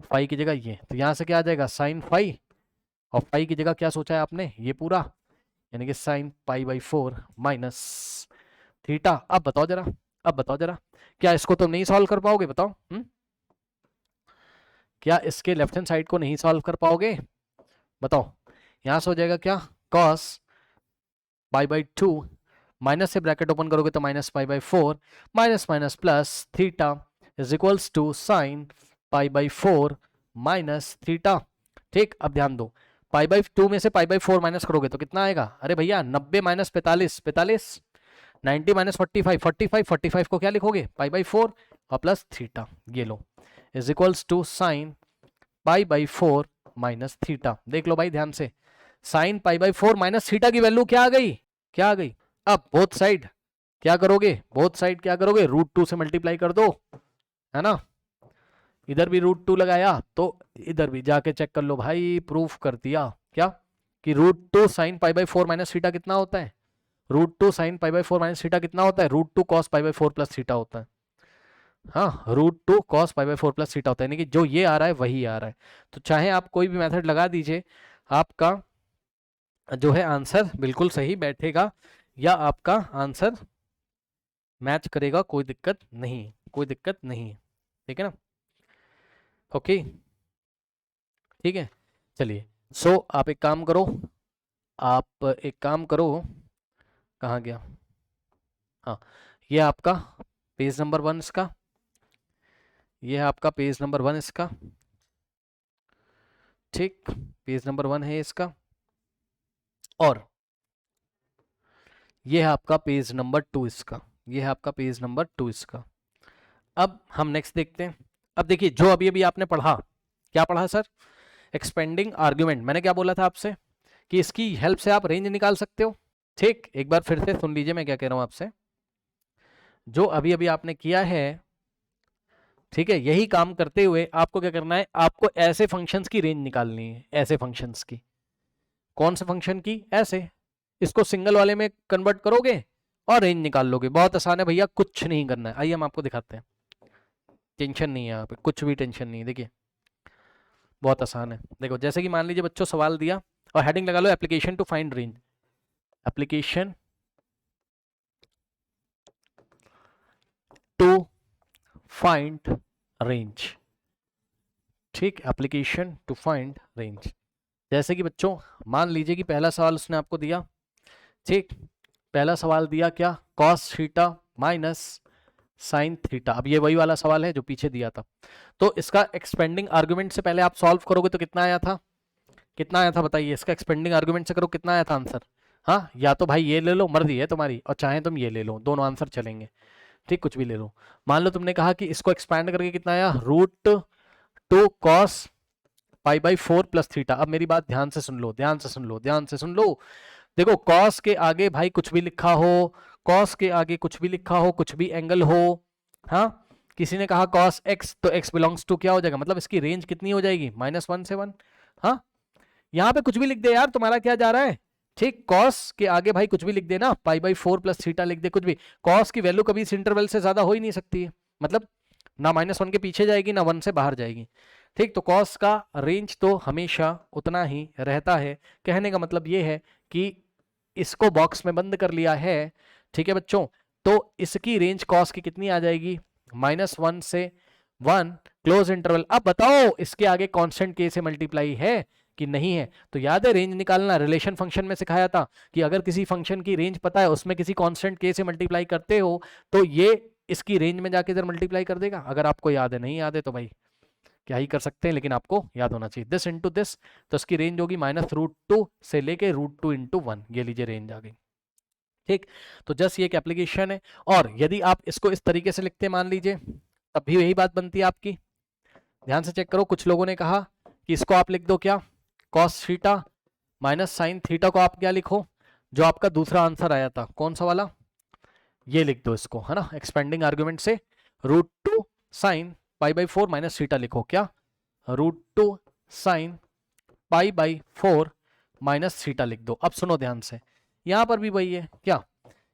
फाइव की जगह ये, तो यहां से क्या आ जाएगा, साइन फाइव, और फाइव की जगह क्या सोचा है आपने, ये पूरा, यानी कि साइन π/4 माइनस थीटा। अब बताओ जरा, अब बताओ जरा, क्या इसको तुम नहीं सॉल्व कर पाओगे, बताओ क्या इसके लेफ्ट हैंड साइड को नहीं सॉल्व कर पाओगे, बताओ। यहां से हो जाएगा क्या, cos π/2 माइनस से ब्रैकेट ओपन करोगे तो minus π/4 minus minus plus theta is equals to sine π/4 minus theta. ठीक, अब ध्यान दो, π/2 में से π/4 माइनस करोगे तो कितना आएगा, अरे भैया 90 माइनस 45, 45, 90 माइनस 45, 45, 45 को क्या लिखोगे, π/4 और प्लस थीटा, ये लो, is equals to sine π/4 minus theta. देख लो भाई ध्यान से, साइन π/4 माइनस थीटा की वैल्यू क्या आ गई, क्या आ गई। अब बोथ साइड क्या करोगे, बोथ साइड क्या करोगे, √2 से मल्टीप्लाई कर दो, है ना, इधर भी √2 लगाया तो इधर भी जाके चेक कर लो भाई, प्रूफ कर दिया क्या, कि √2 साइन π/4 माइनस थीटा कितना होता है, √2 साइन π/4 माइनस थीटा कितना होता है, √2 cos π/4 प्लस थीटा होता है। हाँ, √2 cos π/4 प्लस थीटा होता है, यानी कि जो ये आ रहा है वही आ रहा है। तो चाहे आप कोई भी मेथड लगा दीजिए, आपका जो है आंसर बिल्कुल सही बैठेगा, या आपका आंसर मैच करेगा, कोई दिक्कत नहीं, कोई दिक्कत नहीं, ठीक है ना, ओके, ठीक है। चलिए, सो आप एक काम करो, आप एक काम करो, कहाँ गया, हाँ ये आपका पेज नंबर 1 इसका, ये है आपका पेज नंबर 1 इसका, ठीक, पेज नंबर 1 है इसका, और ये है आपका पेज नंबर 2 इसका, ये है आपका पेज नंबर 2 इसका। अब हम नेक्स्ट देखते हैं। अब देखिए जो अभी अभी आपने पढ़ा, क्या पढ़ा सर, एक्सपेंडिंग आर्ग्यूमेंट। मैंने क्या बोला था आपसे कि इसकी हेल्प से आप रेंज निकाल सकते हो। ठीक, एक बार फिर से सुन लीजिए मैं क्या कह रहा हूं आपसे, जो अभी अभी आपने किया है, ठीक है, यही काम करते हुए आपको क्या करना है, आपको ऐसे फंक्शंस की रेंज निकालनी है, ऐसे फंक्शंस की। कौन से फंक्शन की, ऐसे, इसको सिंगल वाले में कन्वर्ट करोगे और रेंज निकाल लोगे। बहुत आसान है भैया, कुछ नहीं करना है, आइए हम आपको दिखाते हैं, टेंशन नहीं है यहाँ पे, कुछ भी टेंशन नहीं है। देखिए बहुत आसान है, देखो जैसे कि मान लीजिए बच्चों सवाल दिया और हेडिंग लगा लो application to find range, application to find range, ठीक, एप्लीकेशन टू फाइंड रेंज। जैसे कि बच्चों मान लीजिए कि पहला सवाल उसने आपको दिया, ठीक, पहला सवाल दिया क्या, cos theta minus sine theta. अब ये वही वाला सवाल है जो पीछे दिया था, तो इसका एक्सपेंडिंग आर्गुमेंट से पहले आप सॉल्व करोगे तो कितना आया था, कितना आया था बताइए, इसका एक्सपेंडिंग आर्गुमेंट से करो कितना आया था आंसर। हाँ, या तो भाई ये ले लो, मर्जी है तुम्हारी, और चाहे तुम ये ले लो, दोनों आंसर चलेंगे, ठीक, कुछ भी ले लो। मान लो तुमने कहा कि इसको एक्सपैंड करके कितना आया, √2 cos π/4 प्लस थीटा। अब मेरी बात ध्यान से सुन लो, ध्यान से सुन लो, ध्यान से सुन लो। देखो cos के आगे भाई कुछ भी लिखा हो, cos के आगे कुछ भी लिखा हो, कुछ भी एंगल हो, हाँ, किसी ने कहा cos x तो x बिलोंग्स टू क्या हो जाएगा, मतलब इसकी रेंज कितनी हो जाएगी, -1 से 1। हाँ, यहाँ पे कुछ भी लिख दे यार, तुम्हारा क्या जा रहा है, ठीक, cos के आगे भाई कुछ भी लिख दे ना, π/4 प्लस थीटा लिख दे, कुछ भी। cos की वैल्यू कभी इस इंटरवल से ज्यादा हो ही नहीं सकती है, मतलब ना -1 के पीछे जाएगी ना 1 से बाहर जाएगी, ठीक। तो cos का रेंज तो हमेशा उतना ही रहता है। कहने का मतलब ये है कि इसको बॉक्स में बंद कर लिया है, ठीक है बच्चों, तो इसकी रेंज cos की कितनी आ जाएगी, -1 से 1 क्लोज इंटरवल। अब बताओ इसके आगे कांस्टेंट के से मल्टीप्लाई है कि नहीं है। तो याद है रेंज निकालना, रिलेशन फंक्शन में सिखाया था कि अगर किसी फंक्शन की रेंज पता है, उसमें किसी कांस्टेंट के से मल्टीप्लाई करते हो तो ये इसकी रेंज में जाके इधर मल्टीप्लाई कर देगा। अगर आपको याद है, नहीं याद है तो भाई क्या ही कर सकते हैं, लेकिन आपको याद होना चाहिए। दिस इंटू दिस, तो इसकी रेंज होगी -√2 से लेके √2 इंटू 1, ये लीजिए रेंज आ गई। ठीक, तो जस्ट ये एक एप्लीकेशन है। और यदि आप इसको इस तरीके से लिखते मान लीजिए, तब भी यही बात बनती है आपकी। ध्यान से चेक करो, कुछ लोगों ने कहा कि इसको आप लिख दो क्या, cos theta minus sine theta को आप क्या लिखो, जो आपका दूसरा आंसर आया था कौन सा वाला, ये लिख दो इसको, है ना, एक्सपेंडिंग आर्ग्यूमेंट से √2 साइन π/4 माइनस थीटा लिखो क्या, √2 साइन π/4 माइनस थीटा लिख दो। अब सुनो ध्यान से, यहां पर भी वही है क्या,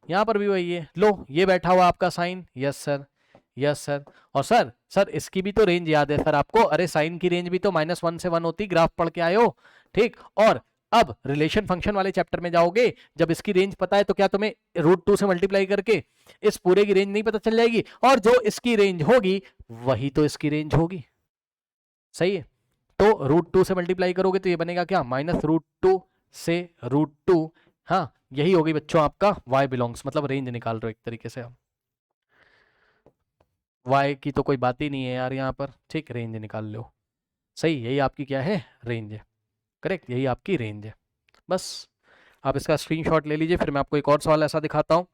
यहां पर भी वही है। लो ये बैठा हुआ आपका sine, yes sir, yes sir. और सर इसकी भी तो रेंज याद है सर आपको, अरे साइन की रेंज भी तो -1 से 1 होती, ग्राफ पढ़ के आए हो। ठीक, और अब रिलेशन फंक्शन वाले चैप्टर में जाओगे, जब इसकी रेंज पता है तो क्या तुम्हें √2 से मल्टीप्लाई करके इस पूरे की रेंज नहीं पता चल जाएगी, और जो इसकी रेंज होगी वही तो इसकी रेंज होगी। सही है, तो √2 से मल्टीप्लाई करोगे तो ये बनेगा क्या, -√2 से √2। हाँ, यही होगी बच्चों आपका y बिलोंग्स, मतलब रेंज निकाल रहे हो एक तरीके से आप। y की तो कोई बात ही नहीं है यार यहाँ पर। ठीक, रेंज निकाल लो। सही, यही आपकी क्या है, रेंज है। करेक्ट, यही आपकी रेंज है। बस आप इसका स्क्रीनशॉट ले लीजिए। फिर मैं आपको एक और सवाल ऐसा दिखाता हूँ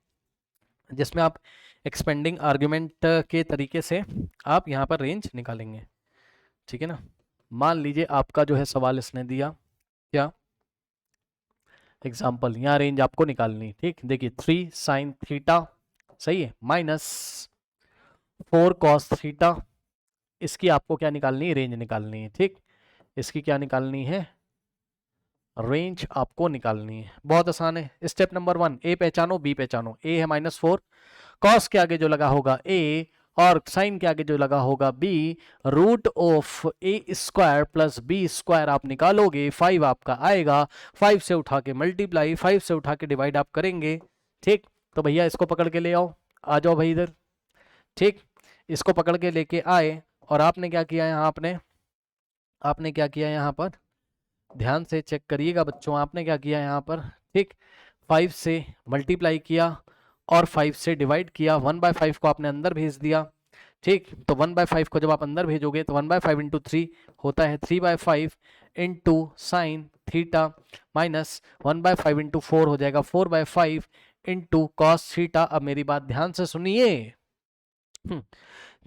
जिसमें आप एक्सपेंडिंग आर्ग्यूमेंट के तरीके से आप यहाँ पर रेंज निकालेंगे। ठीक है ना, मान लीजिए आपका जो है सवाल इसने दिया क्या, एग्जाम्पल, यहाँ रेंज आपको निकालनी। ठीक, देखिए 3 साइन थीटा, सही है, -4 कॉस थीटा, इसकी आपको क्या निकालनी है, रेंज निकालनी है। ठीक, इसकी क्या निकालनी है, रेंज आपको निकालनी है। बहुत आसान है। स्टेप नंबर 1, ए पहचानो बी पहचानो। ए है -4, कॉस के आगे जो लगा होगा ए, और साइन के आगे जो लगा होगा बी, √a² प्लस b² आप निकालोगे, 5 आपका आएगा। 5 से उठा के मल्टीप्लाई, 5 से उठा के डिवाइड आप करेंगे। ठीक, तो भैया इसको पकड़ के ले आओ, आ जाओ भाई इधर। ठीक, इसको पकड़ के लेके आए, और आपने क्या किया यहाँ, आपने क्या किया यहाँ पर, ध्यान से चेक करिएगा बच्चों, आपने क्या किया यहाँ पर। ठीक, 5 से मल्टीप्लाई किया और 5 से डिवाइड किया, 1/5 को आपने अंदर भेज दिया। ठीक, तो 1/5 को जब आप अंदर भेजोगे तो 1/5 इंटू 3 होता है 3/5 into sine theta, minus 1/5 into 4 हो जाएगा 4/5 इंटू कॉस थीटा। अब मेरी बात ध्यान से सुनिए,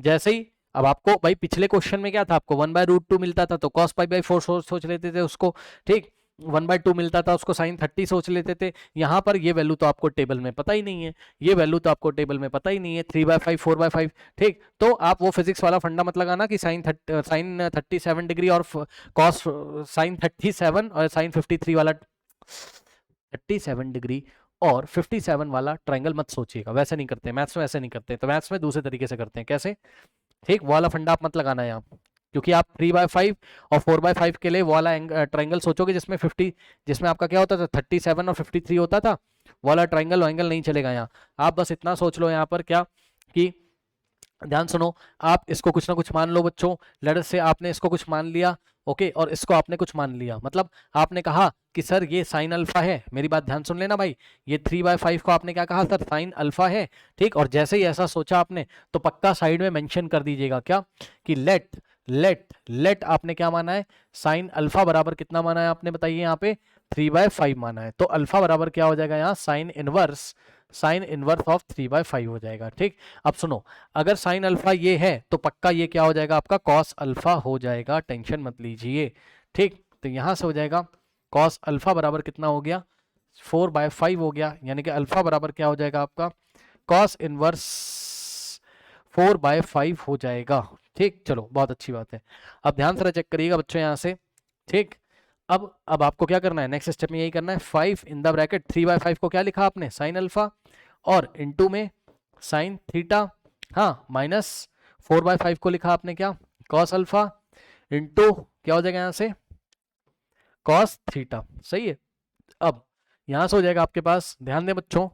जैसे ही, अब आपको भाई पिछले क्वेश्चन में क्या था, आपको 1/√2 मिलता था तो cos π/4 सोच लेते थे उसको। ठीक, 1/2 मिलता था उसको sin 30 सोच लेते थे। यहाँ पर ये वैल्यू तो आपको टेबल में पता ही नहीं है, ये वैल्यू तो आपको टेबल में पता ही नहीं है, 3/5 4/5। ठीक, तो आप वो फिजिक्स वाला फंडा मत लगाना कि sin 37 डिग्री और cos sin 37 और sin 53 वाला 37 डिग्री और 57 वाला ट्रायंगल मत सोचिएगा, वैसे नहीं करते मैथ्स में, ऐसे नहीं करते। तो मैथ्स में दूसरे तरीके से करते हैं। कैसे? ठीक, वो वाला फंडा आप मत लगाना यहाँ, क्योंकि आप 3/5 और 4/5 के लिए वो वाला ट्रायंगल सोचोगे जिसमें आपका क्या होता था, 37 और 53 होता था, वो वाला ट्रायंगल वायंगल नहीं चलेगा यहाँ। आप बस इतना सोच लो यहाँ पर क्या, कि ध्यान सुनो, आप इसको कुछ ना कुछ मान लो बच्चों। लेट्स से आपने इसको कुछ मान लिया, ओके, और इसको आपने कुछ मान लिया, मतलब आपने कहा कि सर ये साइन अल्फा है। मेरी बात ध्यान सुन लेना भाई, ये 3/5 को आपने क्या कहा, सर साइन अल्फा है। ठीक, और जैसे ही ऐसा सोचा आपने तो पक्का साइड में मेंशन कर दीजिएगा क्या, कि लेट आपने क्या माना है, साइन अल्फा बराबर कितना माना है आपने, बताइए यहाँ पे 3/5 माना है। तो अल्फा बराबर क्या हो जाएगा यहाँ, साइन इनवर्स ऑफ 3/5 हो जाएगा। ठीक, अब सुनो, अगर साइन अल्फा ये है तो पक्का ये क्या हो जाएगा आपका, कॉस अल्फा हो जाएगा, टेंशन मत लीजिए। ठीक, तो यहां से हो जाएगा कॉस अल्फा बराबर कितना हो गया, 4/5 हो गया, यानी कि अल्फा बराबर क्या हो जाएगा आपका, कॉस इनवर्स 4/5 हो जाएगा। ठीक, चलो बहुत अच्छी बात है। अब ध्यान से चेक करिएगा बच्चों यहाँ से। ठीक, अब आपको क्या करना है, नेक्स्ट स्टेप में यही करना है, 5 इन द ब्रैकेट 3/5 को क्या लिखा आपने, साइन अल्फा, और इनटू में साइन थीटा, हाँ, माइनस 4/5 को लिखा आपने क्या, कॉस अल्फा, इनटू क्या हो जाएगा यहाँ से, कॉस थीटा। सही है, अब यहां से हो जाएगा आपके पास, ध्यान दें बच्चों,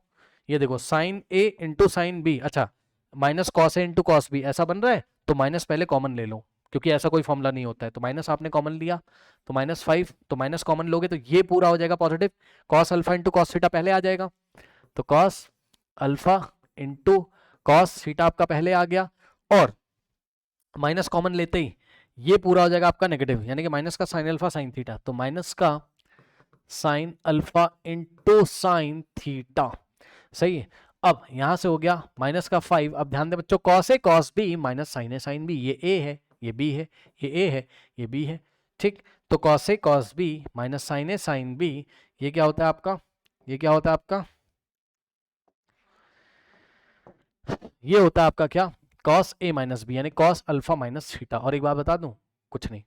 ये देखो sign A into sine B, अच्छा, minus cos A into cos B, ऐसा बन रहा है। तो माइनस पहले कॉमन ले लो, क्योंकि ऐसा कोई फॉर्मूला नहीं होता है। तो माइनस आपने कॉमन लिया तो -5, तो माइनस कॉमन लोगे तो ये पूरा हो जाएगा positive, cos alpha into cos theta पहले आ जाएगा, तो cos alpha into cos theta आपका पहले आ गया, और माइनस कॉमन लेते ही ये पूरा हो जाएगा आपका नेगेटिव, यानी कि माइनस का साइन अल्फा साइन थीटा, तो माइनस का sine alpha into sine theta. सही है। अब यहां से हो गया माइनस का 5, अब ध्यान दें बच्चों, cos A cos B minus sign A sine B, ये ए है ये बी है, ये ए है ये बी है, ठीक। तो cos A cos B minus sign A sine B, ये क्या होता है आपका, ये क्या होता है आपका, ये होता है आपका क्या, कॉस ए माइनस बी, यानी कॉस अल्फा माइनस थीटा। और एक बात बता दूं, कुछ नहीं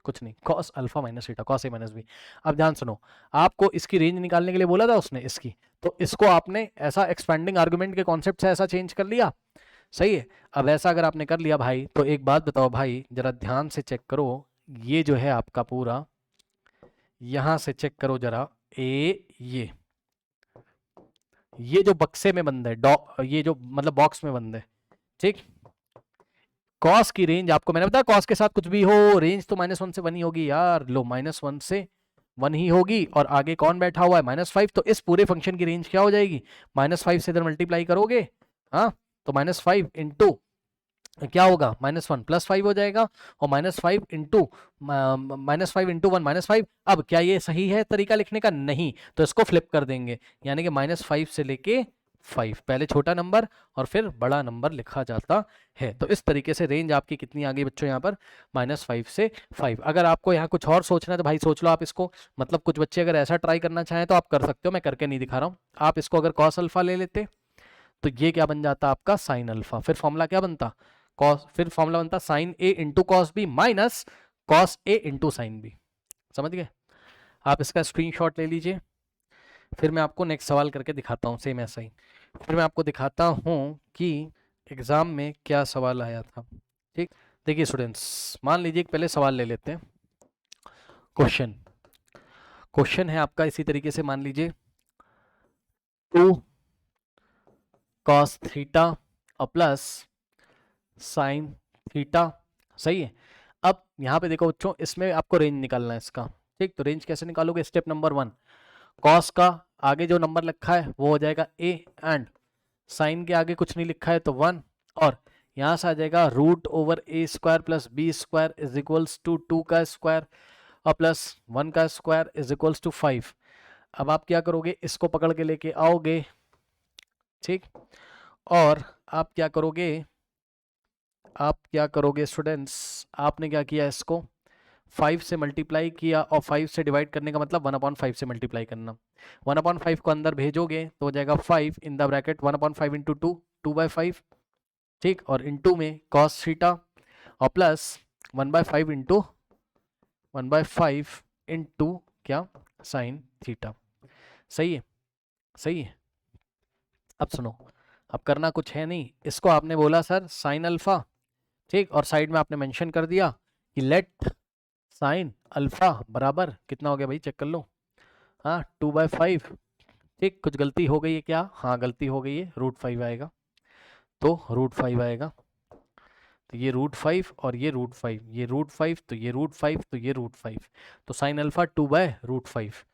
कुछ नहीं, cos alpha minus theta, cos A minus B. अब ध्यान सुनो, आपको इसकी रेंज निकालने के लिए बोला था उसने इसकी, तो इसको आपने ऐसा एक्सपेंडिंग आर्गुमेंट के कॉन्सेप्ट से ऐसा चेंज कर लिया, सही है। अब ऐसा अगर आपने कर लिया भाई, तो एक बात बताओ भाई, जरा ध्यान से चेक करो, ये जो है आपका पूरा, यहां से चेक करो जरा, ये जो बक्से में बंद है, ये जो मतलब बॉक्स में बंद है, ठीक। कॉस की रेंज आपको मैंने बताया, कॉस के साथ कुछ भी हो रेंज तो -1 से 1 ही होगी यार, लो -1 से 1 ही होगी, और आगे कौन बैठा हुआ है -5, तो इस पूरे फंक्शन की रेंज क्या हो जाएगी, -5 से इधर मल्टीप्लाई करोगे, हाँ, तो -5 इंटू क्या होगा, -1 +5 हो जाएगा, और -5 इंटू -5 इंटू 1 -5। अब क्या ये सही है तरीका लिखने का, नहीं, तो इसको फ्लिप कर देंगे, यानी कि -5 से लेके 5, पहले छोटा नंबर और फिर बड़ा नंबर लिखा जाता है। तो इस तरीके से रेंज आपकी कितनी आ गई बच्चों यहाँ पर, -5 से 5। अगर आपको यहाँ कुछ और सोचना है तो भाई सोच लो आप इसको, मतलब कुछ बच्चे अगर ऐसा ट्राई करना चाहें तो आप कर सकते हो, मैं करके नहीं दिखा रहा हूँ। आप इसको अगर कॉस अल्फा ले लेते तो ये क्या बन जाता आपका साइन अल्फा, फिर फॉर्मूला क्या बनता, कॉस, फिर फॉर्मूला बनता sine A into cos B minus cos A into sine B. समझ गए? आप इसका स्क्रीनशॉट ले लीजिए, फिर मैं आपको नेक्स्ट सवाल करके दिखाता हूँ सेम ऐसा ही, फिर मैं आपको दिखाता हूँ कि एग्जाम में क्या सवाल आया था। ठीक, देखिए स्टूडेंट्स, मान लीजिए पहले सवाल ले लेते हैं। क्वेश्चन है आपका इसी तरीके से, मान लीजिए 2 cos थीटा और प्लस साइन थीटा, सही है। अब यहाँ पे देखो बच्चों, इसमें आपको रेंज निकालना है इसका, ठीक। तो रेंज कैसे निकालोगे, स्टेप नंबर 1, कॉस का आगे जो नंबर लिखा है वो हो जाएगा a, एंड साइन के आगे कुछ नहीं लिखा है तो 1, और यहाँ से आ जाएगा √a² plus b² is equals to 2 का स्क्वायर और प्लस 1 का स्क्वायर इज इक्वल्स टू 5। अब आप क्या करोगे, इसको पकड़ के लेके आओगे, ठीक, और आप क्या करोगे स्टूडेंट्स, आपने क्या किया, इसको 5 से मल्टीप्लाई किया, और 5 से डिवाइड करने का मतलब 1/5 से मल्टीप्लाई करना। 1/5 को अंदर भेजोगे तो हो जाएगा 5 इन द ब्रैकेट 1/5 इंटू 2, 2/5, ठीक, और इंटू में कॉस थीटा और प्लस 1/5 इंटू क्या, साइन थीटा। सही है, सही है। अब सुनो, अब करना कुछ है नहीं, इसको आपने बोला सर साइन अल्फा, ठीक, और साइड में आपने मेंशन कर दिया कि लेट साइन अल्फा बराबर कितना हो गया भाई, चेक कर लो, हाँ 2/5, ठीक। कुछ गलती हो गई है क्या, हाँ गलती हो गई है, √5 आएगा, तो √5 आएगा, तो ये √5 और ये √5, ये √5, तो ये √5, तो ये √5, तो साइन अल्फा 2/√5,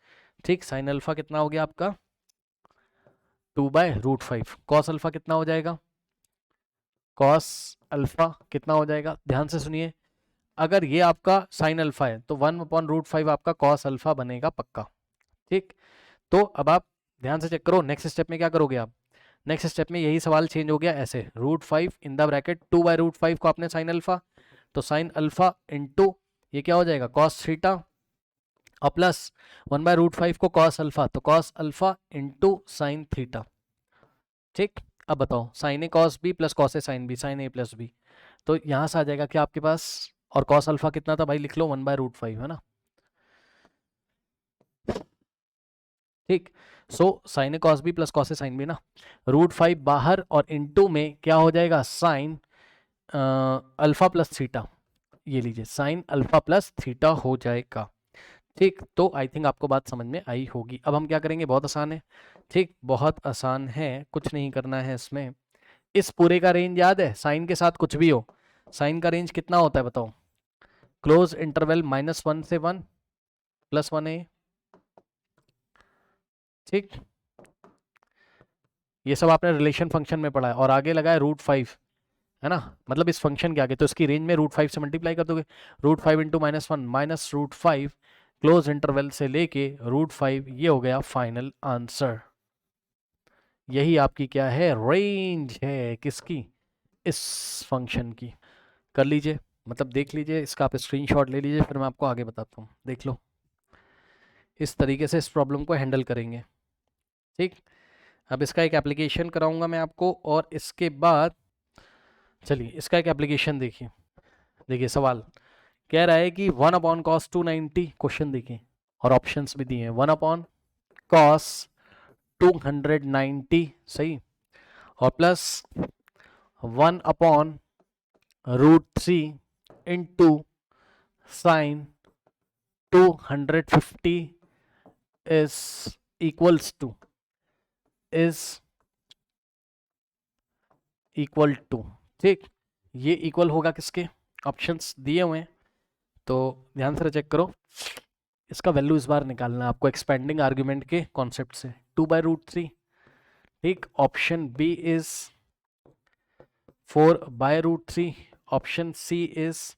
ठीक। साइन अल्फा कितना हो गया आपका 2/√5, कॉस अल्फा कितना हो जाएगा, कॉस अल्फा कितना हो जाएगा, ध्यान से सुनिए, अगर ये आपका साइन अल्फा है तो 1/√5 आपका कॉस अल्फा बनेगा पक्का, ठीक। तो अब आप ध्यान से चेक करो, नेक्स्ट स्टेप में क्या करोगे आप, नेक्स्ट स्टेप में यही सवाल चेंज हो गया ऐसे, √5 इन द ब्रैकेट 2/√5 को आपने साइन अल्फा, तो साइन अल्फा इंटू ये क्या हो जाएगा कॉस थीटा और प्लस 1/√5 को कॉस अल्फा, तो cos alpha into sine theta, ठीक। अब बताओ sign A cos B plus cos A sine B, sine A plus B, तो यहां से आ जाएगा क्या आपके पास, और कॉस अल्फा कितना था भाई, लिख लो 1/√5, है ना, ठीक। So sine A cos B plus cos A sine B ना, √5 बाहर और इनटू में क्या हो जाएगा साइन अल्फा प्लस थीटा, ये लीजिए साइन अल्फा प्लस थीटा हो जाएगा, ठीक। तो आई थिंक आपको बात समझ में आई होगी। अब हम क्या करेंगे, बहुत आसान है, ठीक, बहुत आसान है, कुछ नहीं करना है इसमें, इस पूरे का रेंज याद है, साइन के साथ कुछ भी हो, साइन का रेंज कितना होता है बताओ? क्लोज इंटरवल -1 से 1 +1a। ठीक, ये सब आपने रिलेशन फंक्शन में पढ़ा है। और आगे लगा है √5, है ना, मतलब इस फंक्शन के आगे, तो इसकी रेंज में √5 से मल्टीप्लाई कर दोगे। √5 इंटू -1 माइनस √5 क्लोज इंटरवल से लेके √5, ये हो गया फाइनल आंसर। यही आपकी क्या है, रेंज है किसकी, इस फंक्शन की। कर लीजिए, मतलब देख लीजिए, इसका आप स्क्रीनशॉट ले लीजिए, फिर मैं आपको आगे बताता हूँ। देख लो, इस तरीके से इस प्रॉब्लम को हैंडल करेंगे। ठीक, अब इसका एक एप्लीकेशन कराऊंगा मैं आपको, और इसके बाद चलिए इसका एक एप्लीकेशन देखिए। देखिए सवाल कह रहा है कि 1/cos 290, क्वेश्चन देखिए, और ऑप्शंस भी दिए हैं। 1/cos 290, सही, और plus 1/√3 into sine 250 is equals to equal to. ठीक, ये इक्वल होगा किसके, ऑप्शंस दिए हुए हैं, तो ध्यान से चेक करो। इसका वैल्यू इस बार निकालना है आपको एक्सपेंडिंग आर्ग्यूमेंट के कॉन्सेप्ट से, 2/√3। ठीक, option B is 4/√3, option C is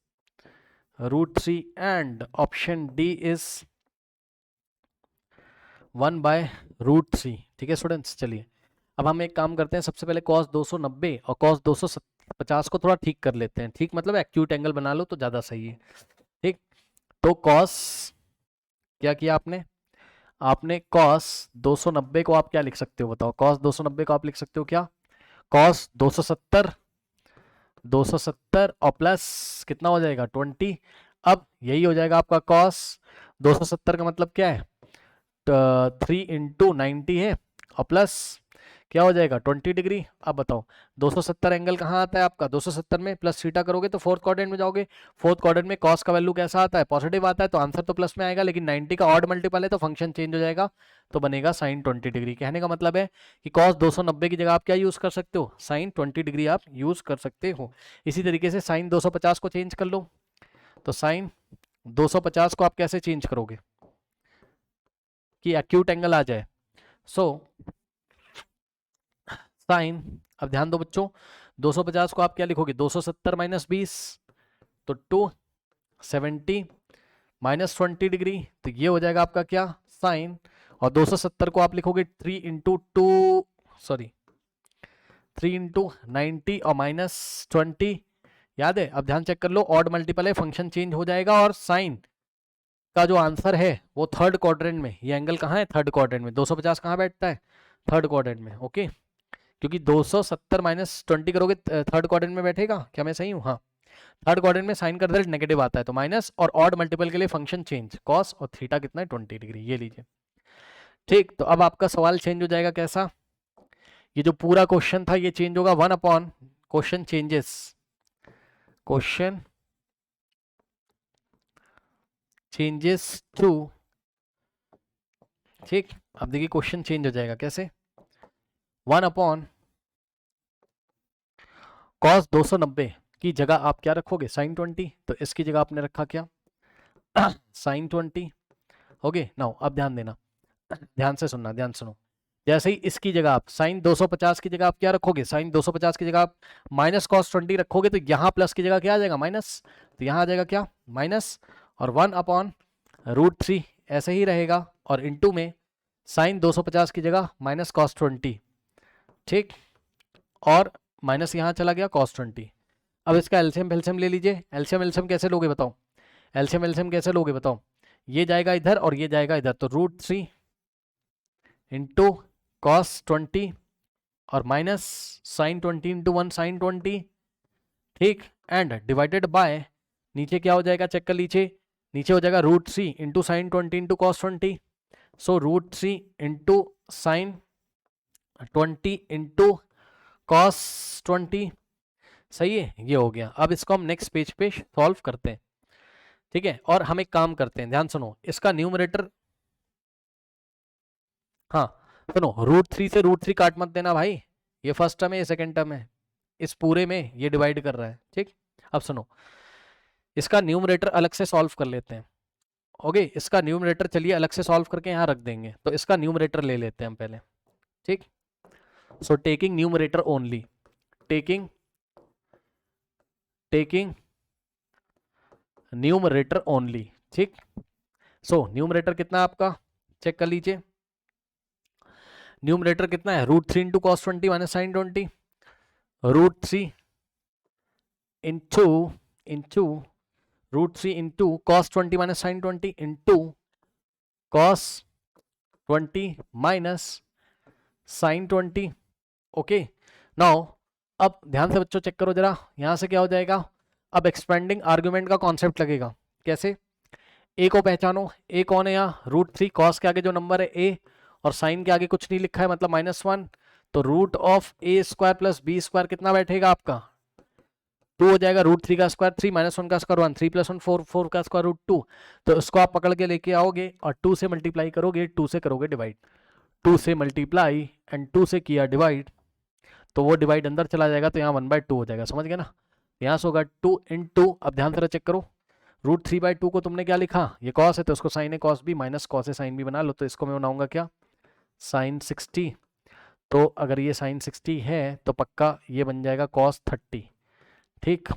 √3, and option D is 1/√3। ठीक है स्टूडेंट्स, चलिए अब हम एक काम करते हैं, सबसे पहले cos 290 और cos 250 को थोड़ा ठीक कर लेते हैं। ठीक, मतलब एक्यूट एंगल बना लो तो ज़्यादा सही है। ठीक, तो cos क्या किया आपने, आपने cos 290 को आप क्या लिख सकते हो बताओ? cos 290 को आप लिख सकते हो क्या, cos 270 और प्लस कितना हो जाएगा 20। अब यही हो जाएगा आपका cos 270 का मतलब क्या है, 3 इंटू 90 है, और प्लस क्या हो जाएगा 20 डिग्री। अब बताओ 270 एंगल कहाँ आता है आपका, 270 में प्लस थीटा करोगे तो फोर्थ क्वाड्रेंट में जाओगे। फोर्थ क्वाड्रेंट में कॉस का वैल्यू कैसा आता है, पॉजिटिव आता है, तो आंसर तो प्लस में आएगा, लेकिन 90 का ऑड मल्टीपल है तो फंक्शन चेंज हो जाएगा, तो बनेगा साइन 20 डिग्री। कहने का मतलब है कि कॉस 290 की जगह आप क्या यूज कर सकते हो, साइन 20 डिग्री आप यूज कर सकते हो। इसी तरीके से साइन 250 को चेंज कर लो, तो साइन 250 को आप कैसे चेंज करोगे कि एक्यूट एंगल आ जाए। सो साइन, अब ध्यान दो बच्चों, 250 को आप क्या लिखोगे, 270 माइनस 20, तो 270 माइनस 20 डिग्री, तो ये हो जाएगा आपका क्या साइन। और 270 को आप लिखोगे 3 इंटू 90 और -20, याद है। अब ध्यान चेक कर लो, ऑड मल्टीपल है, फंक्शन चेंज हो जाएगा, और साइन का जो आंसर है वो थर्ड क्वाड्रेंट में, ये एंगल कहाँ है, थर्ड क्वाड्रेंट में। 250 कहाँ बैठता है, थर्ड क्वाड्रेंट में। ओके, क्योंकि 270 माइनस 20 करोगे थर्ड क्वाड्रेंट में बैठेगा, क्या मैं सही हूँ? हाँ, थर्ड क्वाड्रेंट में साइन का रिजल्ट नेगेटिव आता है, तो माइनस, और ऑड मल्टीपल के लिए फंक्शन चेंज, कॉस और थीटा कितना है 20 डिग्री, ये लीजिए। ठीक, तो अब आपका सवाल चेंज हो जाएगा कैसा, ये जो पूरा क्वेश्चन था ये चेंज होगा 1/, क्वेश्चन चेंजेस टू। ठीक, अब देखिए क्वेश्चन चेंज हो जाएगा कैसे, 1/cos 290 की जगह आप क्या रखोगे, साइन 20, तो इसकी जगह आपने रखा क्या, साइन 20। ओके, नाउ अब ध्यान देना, ध्यान से सुनना, ध्यान सुनो। जैसे ही इसकी जगह आप साइन 250 की जगह आप क्या रखोगे, साइन 250 की जगह आप माइनस cos 20 रखोगे, तो यहाँ प्लस की जगह क्या आ जाएगा, माइनस, तो यहाँ आ जाएगा क्या, माइनस, और 1/√3 ऐसे ही रहेगा, और इनटू में साइन 250 की जगह माइनस cos 20। ठीक, और माइनस यहाँ चला गया cos 20। अब इसका एलसीएम एलसीएम ले लीजिए, एलसीएम एलसीएम कैसे लोगे बताओ, एलसीएम एलसीएम कैसे लोगे बताओ, ये जाएगा इधर और ये जाएगा इधर, तो √3 इंटू cos 20 और माइनस साइन 20 इंटू 1 साइन 20। ठीक, एंड डिवाइडेड बाय, नीचे क्या हो जाएगा चेक कर लीजिए, नीचे हो जाएगा √3 इंटू साइन 20 इंटू cos 20। सो √3 इंटू साइन 20 इंटू cos 20, सही है, ये हो गया। अब इसको हम नेक्स्ट पेज पे सॉल्व करते हैं। ठीक है, और हम एक काम करते हैं, ध्यान सुनो, इसका न्यूमरेटर, हाँ सुनो, √3 से √3 काट मत देना भाई, ये फर्स्ट टर्म है ये सेकंड टर्म है, इस पूरे में ये डिवाइड कर रहा है। ठीक, अब सुनो, इसका न्यूमरेटर अलग से सॉल्व कर लेते हैं। ओके, इसका न्यूमरेटर चलिए अलग से सॉल्व करके यहाँ रख देंगे, तो इसका न्यूमरेटर ले लेते हैं हम पहले, ठीक। So taking numerator only, taking numerator only, ठीक। सो न्यूमरेटर कितना है आपका, चेक कर लीजिए। न्यूमरेटर कितना है, √3 into cos 20 minus sine 20, √3 into √3 into cos 20 minus sine 20 into cos 20 minus sine 20। Okay, now अब ध्यान से बच्चों चेक करो जरा, यहां से क्या हो जाएगा, अब एक्सपेंडिंग आर्गुमेंट का कॉन्सेप्ट लगेगा। कैसे, ए को पहचानो, ए कौन है यहाँ, √3, कॉस के आगे जो नंबर है ए, और साइन के आगे कुछ नहीं लिखा है मतलब -1, तो root of A square plus B square कितना बैठेगा आपका, 2 हो जाएगा। √3 का स्क्वायर 3, -1 का स्क्वायर 1, 3 + 1 4, 4 का स्क्वायर √2। तो इसको आप पकड़ के लेके आओगे और 2 से मल्टीप्लाई करोगे, 2 से करोगे डिवाइड, 2 से मल्टीप्लाई एंड 2 से किया डिवाइड, तो वो डिवाइड अंदर चला जाएगा, तो यहाँ 1/2 हो जाएगा, समझ गए ना। यहाँ से होगा 2 इंटू, अब ध्यान से चेक करो, √3/2 को तुमने क्या लिखा, ये कॉस है तो इसको साइन है कॉस बी, माइनस कॉस है साइन बी बना लो, तो इसको मैं बनाऊंगा क्या, साइन 60। तो अगर ये साइन 60 है तो पक्का ये बन जाएगा कॉस 30, ठीक।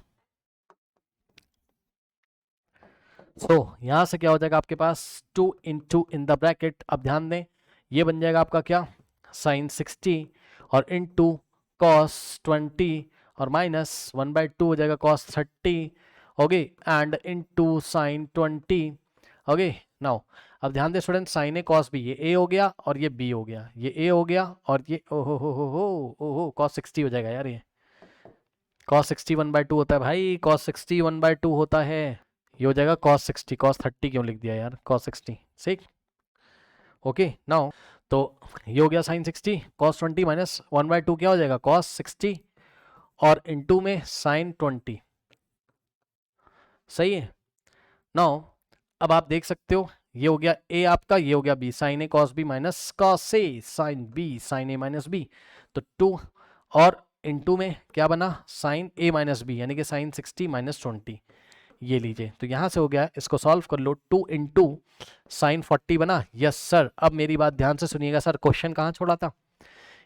सो यहां से क्या हो जाएगा आपके पास, 2 इंटू इन द ब्रैकेट, अब ध्यान दें ये बन जाएगा आपका क्या, साइन 60 और इंटू कॉस 20 और माइनस 1/2 हो जाएगा cos 30, okay, and into sine 20। Okay, now अब ध्यान दें student, sign A cos B, ये ए हो गया और ये बी हो गया, ये ए हो गया और ये ओहो कॉस 60 हो जाएगा यार, ये कॉस 60 1/2 होता है भाई, कॉस 60 1/2 होता है, ये हो जाएगा cos 60, cos 30 क्यों लिख दिया यार, cos 60, ठीक। ओके, नाउ तो ये हो गया sin 60, cos 20 माइनस 1/2 क्या हो जाएगा cos 60 और इनटू में sin 20, सही है। नाउ अब आप देख सकते हो, ये हो गया a आपका, ये हो गया b, sin a cos b minus cos a sin b sin a minus b, तो 2 और इनटू में क्या बना sin a माइनस b, यानी कि sin 60 माइनस 20, ये लीजिए। तो यहां से हो गया, इसको सॉल्व कर लो, 2 इंटू साइन 40 बना, यस सर। अब मेरी बात ध्यान से सुनिएगा सर, क्वेश्चन कहाँ छोड़ा था,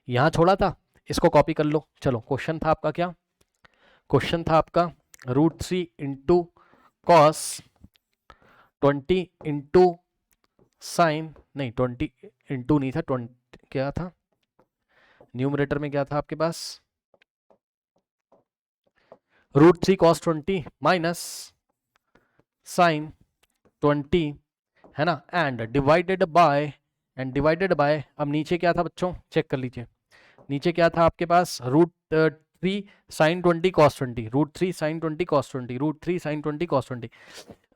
यहाँ छोड़ा था, इसको कॉपी कर लो। चलो क्वेश्चन था आपका क्या, क्वेश्चन था आपका √3 इंटू कॉस 20 इंटू साइन, नहीं 20 इंटू नहीं था, 20 क्या था, न्यूमरेटर में क्या था आपके पास, √3 cos 20 माइनस साइन 20 है ना, एंड डिवाइडेड बाय, अब नीचे क्या था बच्चों, चेक कर लीजिए, नीचे क्या था आपके पास, √3 sin 20 cos 20, √3 sin 20 cos 20, √3 sin 20 cos 20,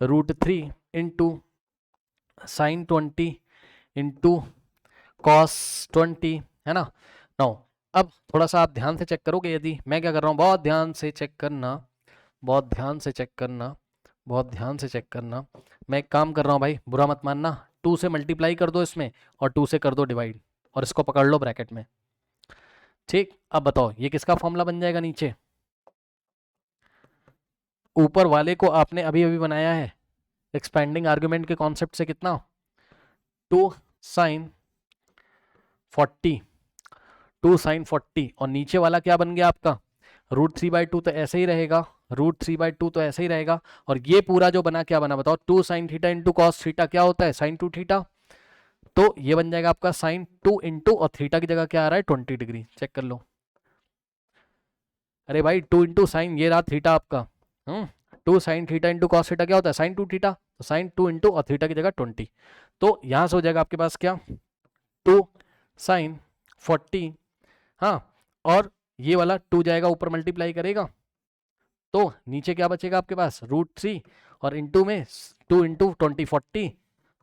√3 into sign 20 into cos 20, है ना। नाउ अब थोड़ा सा आप ध्यान से चेक करोगे, यदि मैं क्या कर रहा हूँ, बहुत ध्यान से चेक करना, बहुत ध्यान से चेक करना, बहुत ध्यान से चेक करना, मैं एक काम कर रहा हूँ भाई, बुरा मत मानना, 2 से मल्टीप्लाई कर दो इसमें और 2 से कर दो डिवाइड, और इसको पकड़ लो ब्रैकेट में, ठीक। अब बताओ ये किसका फॉर्मूला बन जाएगा, नीचे ऊपर वाले को आपने अभी अभी बनाया है एक्सपेंडिंग आर्गुमेंट के कॉन्सेप्ट से, कितना 2 sin 40, 2 sin 40, और नीचे वाला क्या बन गया आपका, √3/2 तो ऐसे ही रहेगा, √3/2 तो ऐसे ही रहेगा, और ये पूरा जो बना क्या बना बताओ, 2 sin theta into cos theta क्या होता है, sin 2 थीटा, तो ये बन जाएगा आपका sin 2 इंटू, और थीटा की जगह क्या आ रहा है 20 डिग्री, चेक कर लो। अरे भाई 2 इंटू साइन, ये रहा थीटा आपका, 2 sin theta into cos theta क्या होता है sin 2 थीटा, तो sin 2 इंटू और थीटा की जगह 20, तो यहां से हो जाएगा आपके पास क्या 2 sin 40, हाँ, और ये वाला 2 जाएगा ऊपर मल्टीप्लाई करेगा, तो नीचे क्या बचेगा आपके पास √3 और इंटू में 2 इंटू 20 40,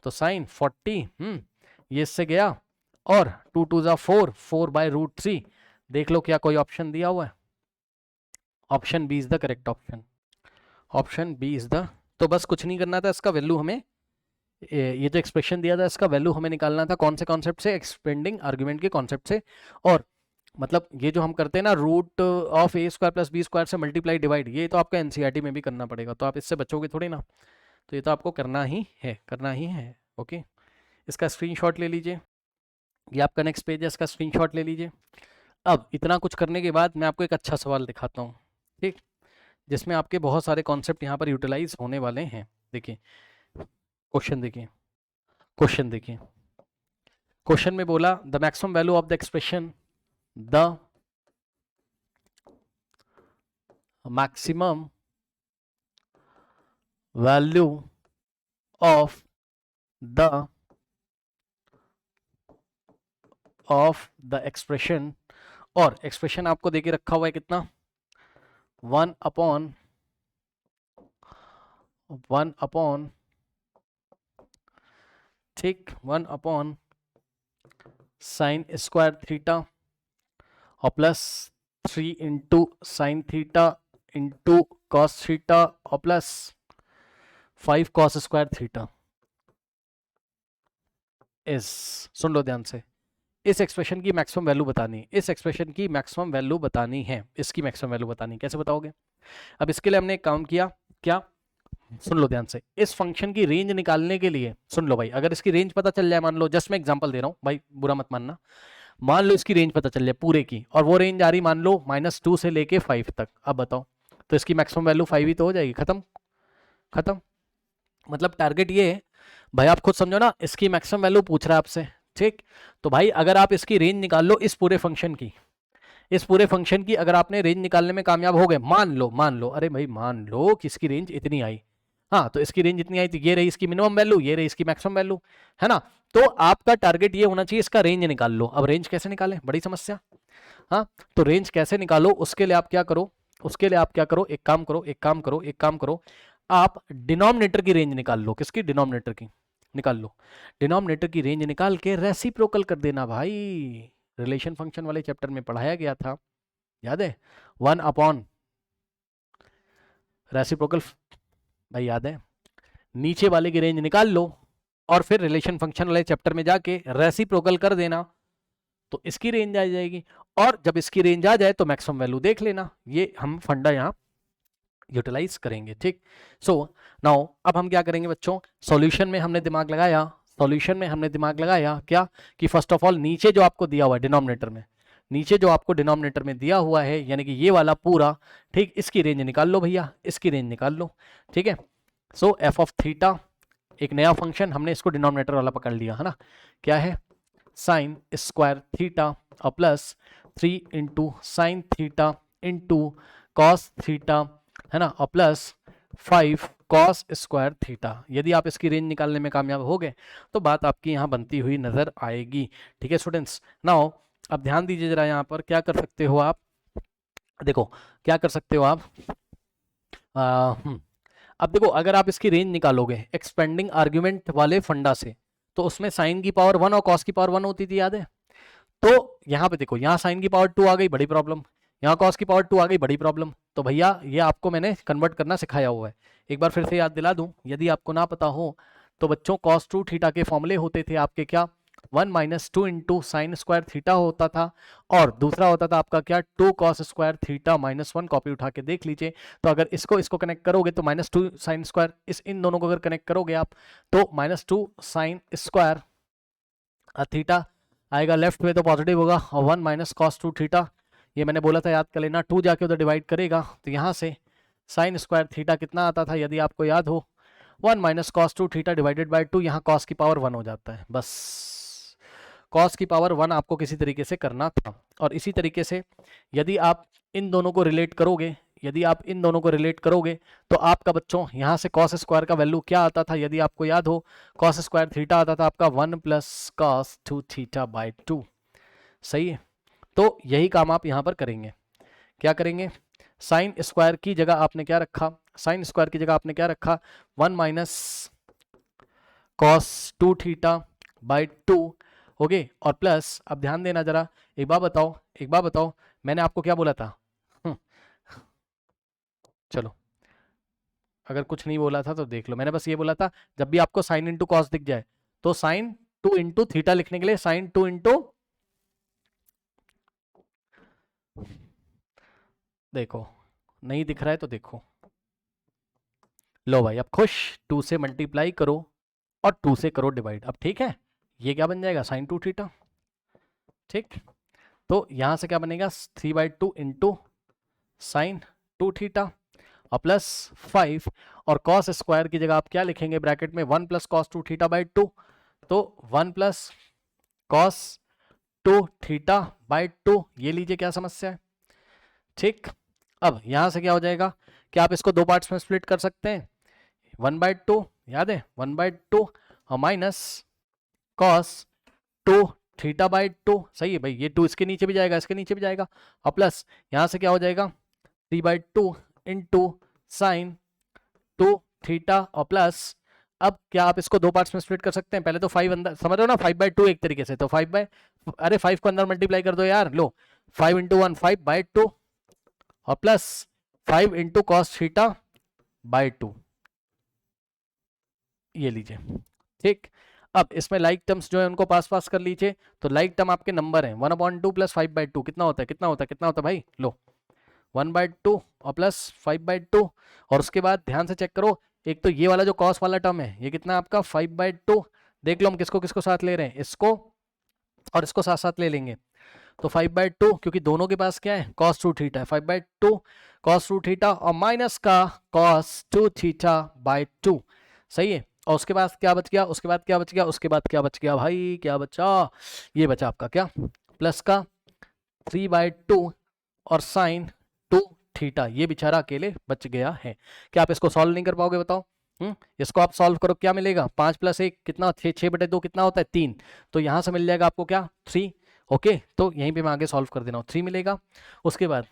तो साइन 40, ये इससे गया, और 2 2 जा 4, 4/√3, देख लो क्या कोई ऑप्शन दिया हुआ है, option B is the correct option, option B is the, तो बस कुछ नहीं करना था, इसका वैल्यू हमें, ये जो एक्सप्रेशन दिया था इसका वैल्यू हमें निकालना था, कौन से कॉन्सेप्ट से, एक्सपेंडिंग आर्गुमेंट के कॉन्सेप्ट से, और मतलब ये जो हम करते हैं ना root of A square plus B square से मल्टीप्लाई डिवाइड, ये तो आपका एनसीईआरटी में भी करना पड़ेगा, तो आप इससे बचोगे थोड़ी ना, तो ये तो आपको करना ही है, करना ही है। ओके, इसका स्क्रीनशॉट ले लीजिए, ये आपका नेक्स्ट पेज है, इसका स्क्रीनशॉट ले लीजिए। अब इतना कुछ करने के बाद मैं आपको एक अच्छा सवाल दिखाता हूँ, ठीक, जिसमें आपके बहुत सारे कॉन्सेप्ट यहाँ पर यूटिलाइज होने वाले हैं। देखिए क्वेश्चन, देखिए क्वेश्चन, देखिए क्वेश्चन में बोला the maximum value of the expression, the maximum value of the expression, और एक्सप्रेशन आपको देके रखा हुआ है कितना, 1 अपॉन ठीक 1 साइन स्क्वायर थीटा और plus 3 into sine theta into cos theta और plus 5 cos square theta is, सुन लो ध्यान से, इस एक्सप्रेशन की मैक्सिमम वैल्यू बतानी है, इस एक्सप्रेशन की मैक्सिमम वैल्यू बतानी है, इसकी मैक्सिमम वैल्यू बतानी है, कैसे बताओगे? अब इसके लिए हमने एक काम किया, क्या, सुन लो ध्यान से, इस फंक्शन की रेंज निकालने के लिए, सुन लो भाई, अगर इसकी रेंज पता चल जाए, मान लो जस्ट मैं एग्जांपल दे रहा हूं भाई, बुरा मत मानना, मान लो इसकी रेंज पता चल जाए पूरे की, और वो रेंज आ रही मान लो -2 से लेके 5 तक, अब बताओ, तो इसकी मैक्सिमम वैल्यू 5 ही तो हो जाएगी, खत्म खत्म। मतलब टारगेट ये है भाई, आप खुद समझो ना, इसकी मैक्सिमम वैल्यू पूछ रहा है आपसे, ठीक, तो भाई अगर आप इसकी रेंज निकाल लो इस पूरे फंक्शन की, इस पूरे फंक्शन की अगर आपने रेंज निकालने में कामयाब हो गए, मान लो अरे भाई मान लो कि इसकी रेंज इतनी आई, हाँ तो इसकी रेंज इतनी आई, तो ये रही इसकी मिनिमम वैल्यू, ये रही इसकी मैक्सिमम वैल्यू, है ना, तो आपका टारगेट ये होना चाहिए इसका रेंज निकाल लो। अब रेंज कैसे निकालें, बड़ी समस्या, हाँ, तो रेंज कैसे निकालो, उसके लिए आप क्या करो, उसके लिए आप क्या करो, एक काम करो, एक काम करो, एक काम करो, आप डिनोमिनेटर की रेंज निकाल लो, किसकी, डिनोमिनेटर की निकाल लो, डिनोमिनेटर की रेंज निकाल के रेसिप्रोकल कर देना भाई, रिलेशन फंक्शन वाले चैप्टर में पढ़ाया गया था, याद है, 1 अपॉन रेसिप्रोकल, भाई याद है, नीचे वाले की रेंज निकाल लो और फिर रिलेशन फंक्शन वाले चैप्टर में जाके रेसिप्रोकल कर देना, तो इसकी रेंज आ जाएगी, और जब इसकी रेंज आ जाए तो मैक्सिमम वैल्यू देख लेना, ये हम फंडा यहाँ यूटिलाइज करेंगे, ठीक। सो नाउ अब हम क्या करेंगे बच्चों, सॉल्यूशन में हमने दिमाग लगाया, सॉल्यूशन में हमने दिमाग लगाया क्या, कि फर्स्ट ऑफ ऑल नीचे जो आपको दिया हुआ है डिनोमिनेटर में, नीचे जो आपको डिनोमिनेटर में दिया हुआ है यानी कि ये वाला पूरा, ठीक, इसकी रेंज निकाल लो भैया, इसकी रेंज निकाल लो, ठीक है। सो एफ ऑफ थीटा, एक नया फंक्शन हमने इसको डिनोमिनेटर वाला पकड़ लिया, है ना, क्या है, साइन स्क्वायर थीटा और plus 3 into sine theta into cos theta, है ना, और प्लस 5 कॉस स्क्वायर थीटा। यदि आप इसकी रेंज निकालने में कामयाब हो गए तो बात आपकी यहाँ बनती हुई नजर आएगी, ठीक है स्टूडेंट्स। नाउ अब ध्यान दीजिए जरा, यहाँ पर क्या कर सकते हो आप, देखो क्या कर सकते हो आप, अब देखो अगर आप इसकी रेंज निकालोगे एक्सपेंडिंग आर्ग्यूमेंट वाले फंडा से, तो उसमें साइन की पावर 1 और कॉस की पावर 1 होती थी, याद है, तो यहाँ पे देखो, यहाँ साइन की पावर 2 आ गई, बड़ी प्रॉब्लम, यहाँ कॉस की पावर 2 आ गई, बड़ी प्रॉब्लम, तो भैया ये आपको मैंने कन्वर्ट करना सिखाया हुआ है, एक बार फिर से याद दिला दूं यदि आपको ना पता हो तो बच्चों, कॉस 2 थीटा के फॉर्मूले होते थे आपके क्या, 1 - 2 इंटू साइन स्क्वायर थीटा होता था, और दूसरा होता था आपका क्या, 2 कॉस स्क्वायर थीटा -1, कॉपी उठा के देख लीजिए, तो अगर इसको कनेक्ट करोगे तो -2 साइन स्क्वायर, इन दोनों को अगर कनेक्ट करोगे आप तो -2 साइन स्क्वायर थीटा आएगा, लेफ्ट में तो पॉजिटिव होगा, और 1 - cos 2 थीटा, ये मैंने बोला था याद कर लेना, 2 जाके उधर डिवाइड करेगा, तो यहाँ से साइन स्क्वायर थीटा कितना आता था यदि आपको याद हो, 1 - cos 2 थीटा डिवाइडेड बाय 2, यहाँ cos की पावर 1 हो जाता है, बस cos की पावर 1 आपको किसी तरीके से करना था। और इसी तरीके से यदि आप इन दोनों को रिलेट करोगे, यदि आप इन दोनों को रिलेट करोगे तो आपका बच्चों यहाँ से cos स्क्वायर का वैल्यू क्या आता था यदि आपको याद हो, cos स्क्वायर थीटा आता था आपका 1 + cos 2 थीटा बाय 2, सही है। तो यही काम आप यहाँ पर करेंगे, क्या करेंगे, साइन स्क्वायर की जगह आपने क्या रखा, साइन स्क्वायर की जगह आपने क्या रखा, 1 - cos 2 थीटा बाय 2, ओके, और प्लस, अब ध्यान देना जरा, एक बात बताओ, एक बात बताओ, मैंने आपको क्या बोला था, चलो अगर कुछ नहीं बोला था तो देख लो, मैंने बस ये बोला था जब भी आपको साइन इंटू कॉस दिख जाए तो साइन 2 इंटू थीटा लिखने के लिए साइन 2 इंटू देखो नहीं दिख रहा है तो देखो, लो भाई अब खुश, 2 से मल्टीप्लाई करो और 2 से करो डिवाइड। अब ठीक है, ये क्या बन जाएगा साइन 2 थीटा। ठीक, तो यहां से क्या बनेगा 3/2 इंटू साइन 2 थीटा और प्लस 5, और कॉस स्क्वायर की जगह आप क्या लिखेंगे ब्रैकेट में 1 प्लस कॉस 2 थीटा बाई 2, तो 1 प्लस कॉस 2 थीटा बाई 2, ये लीजिए क्या समस्या है। ठीक, अब यहां से क्या हो जाएगा कि आप इसको दो पार्ट्स में स्प्लिट कर सकते हैं, 1/2 याद है 1/2 और माइनस कॉस 2 थीटा बाई 2, सही है भाई, ये 2 इसके नीचे भी जाएगा, इसके नीचे भी जाएगा, और प्लस यहां से क्या हो जाएगा 3/2 इंटू साइन 2 थीटा और प्लस, अब क्या आप इसको दो पार्ट्स में स्प्लिट कर सकते हैं, पहले तो 5 अंदर समझ रहे हो ना, 5/2 एक तरीके से, तो 5 को अंदर मल्टीप्लाई कर दो यार, लो 5 इंटू 1 5/2 और plus 5 into cos theta by 2, ये लीजिए। ठीक, अब इसमें लाइक टर्म्स जो है उनको पास पास कर लीजिए, तो लाइक टर्म आपके नंबर है 1/2 प्लस 5/2 कितना होता है, कितना होता है, कितना होता है भाई, लो 1/2 और प्लस 5/2, और उसके बाद ध्यान से चेक करो, एक तो ये वाला जो कॉस वाला टर्म है ये कितना है आपका 5/2, देख लो हम किसको किसको साथ ले रहे हैं, इसको और इसको साथ साथ ले लेंगे, तो 5/2 क्योंकि दोनों के पास क्या है cos 2 थीटा है, 5/2 cos 2 थीटा और माइनस का cos 2 थीटा बाई 2, सही है। और उसके बाद क्या बच गया, उसके बाद क्या बच गया, उसके बाद क्या बच गया भाई, क्या बचा, ये बचा आपका क्या प्लस का 3/2 और साइन 2 थीटा, ये बेचारा अकेले बच गया है। क्या आप इसको सॉल्व नहीं कर पाओगे बताओ, इसको आप सॉल्व करो क्या मिलेगा, 5 + 1 कितना 6, 6/2 कितना होता है 3, तो यहां से मिल जाएगा आपको क्या 3, ओके, तो यहीं पे मैं आगे सॉल्व कर देना हूँ, 3 मिलेगा। उसके बाद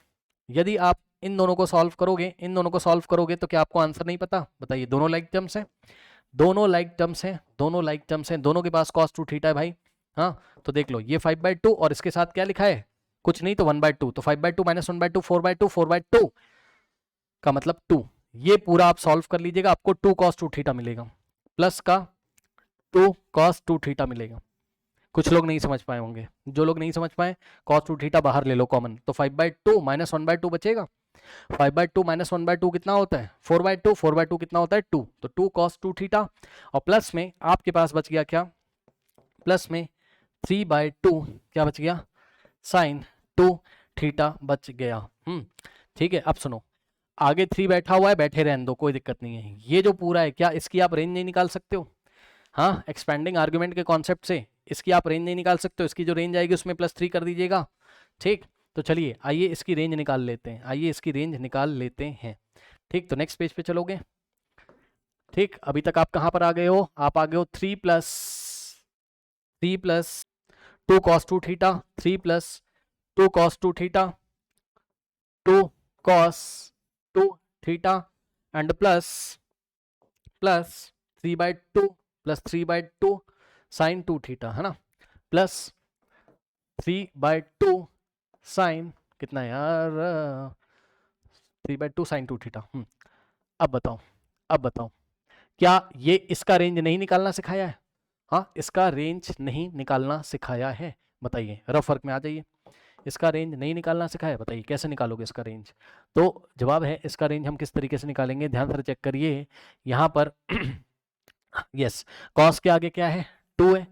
यदि आप इन दोनों को सॉल्व करोगे, इन दोनों को सॉल्व करोगे तो क्या आपको आंसर नहीं पता, बताइए, दोनों लाइक टर्म्स हैं, दोनों लाइक टर्म्स हैं, दोनों लाइक टर्म्स हैं, दोनों के पास cos 2 थीटा है भाई, हाँ, तो देख लो ये 5/2 और इसके साथ क्या लिखा है, कुछ नहीं तो 1/2, तो 5/2 माइनस 1/2 4/2, 4/2 का मतलब 2, ये पूरा आप सॉल्व कर लीजिएगा, आपको 2 cos 2 थीटा मिलेगा, प्लस का 2 cos 2 थीटा मिलेगा। कुछ लोग नहीं समझ पाए होंगे, जो लोग नहीं समझ पाए cos 2 थीटा बाहर ले लो कॉमन, तो 5/2 माइनस 1/2 बचेगा, 5/2 माइनस 1/2 कितना होता है 4/2, 4/2 कितना होता है 2, तो 2 cos 2 थीटा और प्लस में आपके पास बच गया क्या, प्लस में 3/2 क्या बच गया साइन 2 थीटा बच गया। ठीक है, अब सुनो, आगे 3 बैठा हुआ है, बैठे रहने दो, कोई दिक्कत नहीं है, ये जो पूरा है क्या इसकी आप रेंज नहीं निकाल सकते हो, हाँ, एक्सपेंडिंग आर्गुमेंट के कॉन्सेप्ट से इसकी आप रेंज नहीं निकाल सकते हो, इसकी जो रेंज आएगी उसमें +3 कर दीजिएगा। ठीक, तो चलिए आइए इसकी रेंज निकाल लेते हैं, आइए इसकी रेंज निकाल लेते हैं। ठीक, तो नेक्स्ट पेज पे चलोगे। ठीक, अभी तक आप कहाँ पर आ गए हो, आप आ गए हो 3 + 2 cos 2 theta, 3 + 2 cos 2 theta, 2 cos 2 theta and plus 3/2 plus 3/2 sine 2 theta, है ना, प्लस 3/2 साइन कितना है यार 3/2 साइन 2 थीटा। अब बताओ, अब बताओ, क्या ये इसका रेंज नहीं निकालना सिखाया है, हाँ इसका रेंज नहीं निकालना सिखाया है, बताइए, रफ वर्क में आ जाइए, इसका रेंज नहीं निकालना सिखाया है, बताइए कैसे निकालोगे इसका रेंज, तो जवाब है इसका रेंज हम किस तरीके से निकालेंगे, ध्यान से चेक करिए यहाँ पर यस, कॉस के आगे क्या है 2 है,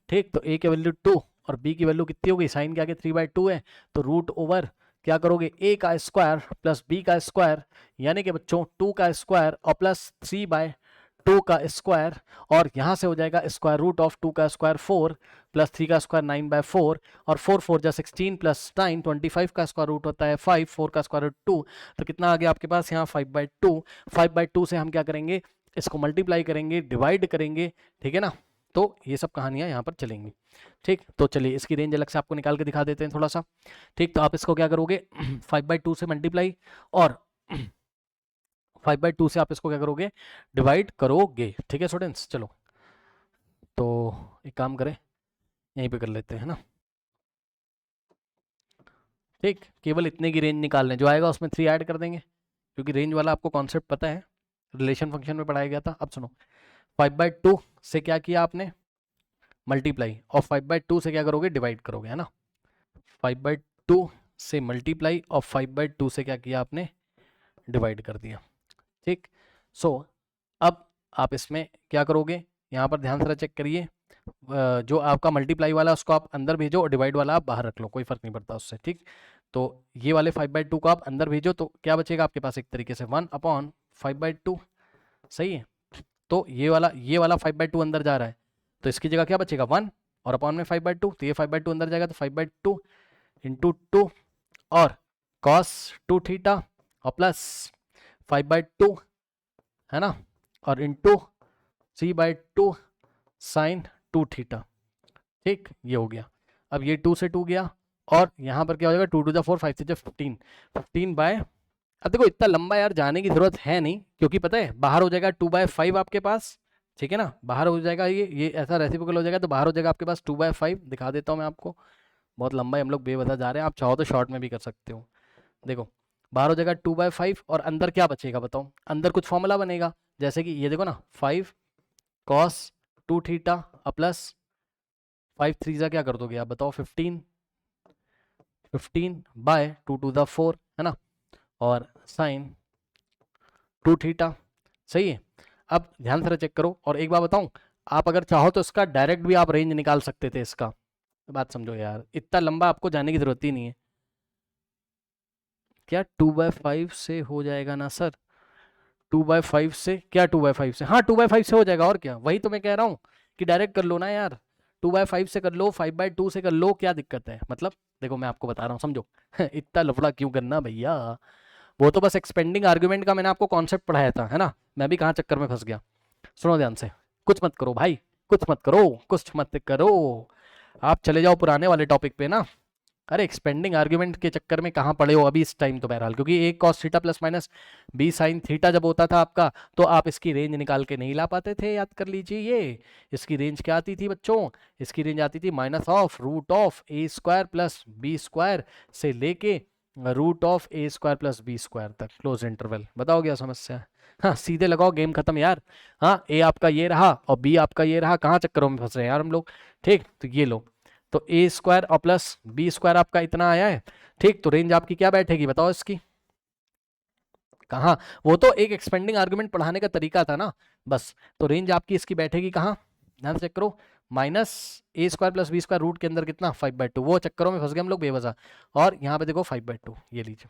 ठीक, तो a की वैल्यू 2 और b की वैल्यू कितनी हो गई, साइन के आगे 3/2 है, तो रूट ओवर क्या करोगे a का स्क्वायर प्लस b का स्क्वायर, यानी कि बच्चों 2 का स्क्वायर और प्लस 3/2 का स्क्वायर, और यहाँ से हो जाएगा स्क्वायर रूट ऑफ 2 का स्क्वायर 4 प्लस 3 का स्क्वायर 9/4, और 4 4 जा 16 प्लस 9 25 का स्क्वायर रूट होता है 5, 4 का स्क्वायर रूट 2, तो कितना आ गया आपके पास यहाँ 5/2, 5/2 से हम क्या करेंगे, इसको मल्टीप्लाई करेंगे, डिवाइड करेंगे, ठीक है ना, तो ये सब कहानियां यहाँ पर चलेंगी। ठीक, तो चलिए इसकी रेंज अलग से आपको निकाल के दिखा देते हैं थोड़ा सा। ठीक, तो आप इसको क्या करोगे 5/2 से मल्टीप्लाई और 5/2 से आप इसको क्या करोगे डिवाइड करोगे। ठीक है स्टूडेंट्स, चलो तो एक काम करें, यहीं पे कर लेते हैं ना। ठीक, केवल इतने की रेंज निकाल लें, जो आएगा उसमें 3 ऐड कर देंगे, क्योंकि रेंज वाला आपको कॉन्सेप्ट पता है, रिलेशन फंक्शन में पढ़ाया गया था। अब सुनो, 5/2 से क्या किया आपने मल्टीप्लाई, और 5/2 से क्या करोगे डिवाइड करोगे, है ना, 5/2 से मल्टीप्लाई और 5/2 से क्या किया आपने, डिवाइड कर दिया। ठीक, सो अब आप इसमें क्या करोगे, यहाँ पर ध्यान से चेक करिए, जो आपका मल्टीप्लाई वाला उसको आप अंदर भेजो और डिवाइड वाला आप बाहर रख लो, कोई फर्क नहीं पड़ता उससे। ठीक, तो ये वाले 5/2 को आप अंदर भेजो तो क्या बचेगा आपके पास, एक तरीके से 1/5/2। सही है, तो ये वाला 5/2 अंदर जा रहा है, तो इसकी जगह क्या बचेगा 1 और अपॉन में 5/2, तो ये 5/2 अंदर जाएगा, तो 5/2 इंटू 2 और cos 2 थीटा और प्लस 5/2 है ना, और इंटू 3/2 साइन 2 थीटा। ठीक, ये हो गया। अब ये 2 से 2 गया और यहाँ पर क्या हो जाएगा, 2 टू द 4, 5 से 15, 15 बाय, अब देखो इतना लंबा यार जाने की जरूरत है नहीं, क्योंकि पता है बाहर हो जाएगा 2/5 आपके पास। ठीक है ना, बाहर हो जाएगा, ये ऐसा रेसिप्रोकल हो जाएगा, तो बाहर हो जाएगा आपके पास 2/5। दिखा देता हूँ मैं आपको, बहुत लंबा है, हम लोग बेवजह जा रहे हैं, आप चाहो तो शॉर्ट में भी कर सकते हो। देखो बाहर हो जाएगा 2/5 और अंदर क्या बचेगा बताओ, अंदर कुछ फॉर्मूला बनेगा, जैसे कि ये देखो ना, 5 cos 2 थीटा प्लस 5 3 जा क्या कर दोगे आप बताओ, 15 बाय 2 टू द 4 है ना, और साइन 2 थीटा। सही है, अब ध्यान से चेक करो, और एक बात बताऊं, आप अगर चाहो तो इसका डायरेक्ट भी आप रेंज निकाल सकते थे इसका, बात समझो यार, इतना लंबा आपको जाने की जरूरत ही नहीं है। क्या 2/5 से हो जाएगा ना सर, 2/5 से क्या, 2/5 से, हाँ 2/5 से हो जाएगा, और क्या, वही तो मैं कह रहा हूँ कि डायरेक्ट कर लो ना यार, 2/5 से कर लो, 5/2 से कर लो, क्या दिक्कत है, मतलब देखो मैं आपको बता रहा हूँ समझो इतना लफड़ा क्यों करना भैया, वो तो बस एक्सपेंडिंग आर्गुमेंट का मैंने आपको कॉन्सेप्ट पढ़ाया था, है ना, मैं भी कहाँ चक्कर में फंस गया। सुनो ध्यान से, कुछ मत करो भाई, कुछ मत करो, कुछ मत करो, आप चले जाओ पुराने वाले टॉपिक पे ना। अरे एक्सपेंडिंग आर्ग्यूमेंट के चक्कर में कहाँ पड़े हो अभी इस टाइम, तो बहरहाल, क्योंकि एक cos theta plus minus B sine theta जब होता था आपका, तो आप इसकी रेंज निकाल के नहीं ला पाते थे, याद कर लीजिए। ये इसकी रेंज क्या आती थी बच्चों, इसकी रेंज आती थी -√(a² + b² से लेके √(a² + b² तक, क्लोज इंटरवल। बताओ क्या समस्या, हाँ सीधे लगाओ, गेम खत्म यार। हाँ, ए आपका ये रहा और बी आपका ये रहा, कहाँ चक्करों में फंस रहे हैं यार हम लोग। ठीक, तो ये लो, तो a² और प्लस b² आपका इतना आया है। ठीक, तो रेंज आपकी क्या बैठेगी बताओ इसकी, कहाँ, वो तो एक एक्सपेंडिंग आर्गुमेंट पढ़ाने का तरीका था ना बस, तो रेंज आपकी इसकी बैठेगी कहाँ, ध्यान से चेक करो, -a² + b² रूट के अंदर कितना 5/2, वो चक्करों में फंस गए हम लोग बेवजह, और यहाँ पे देखो 5/2, ये लीजिए,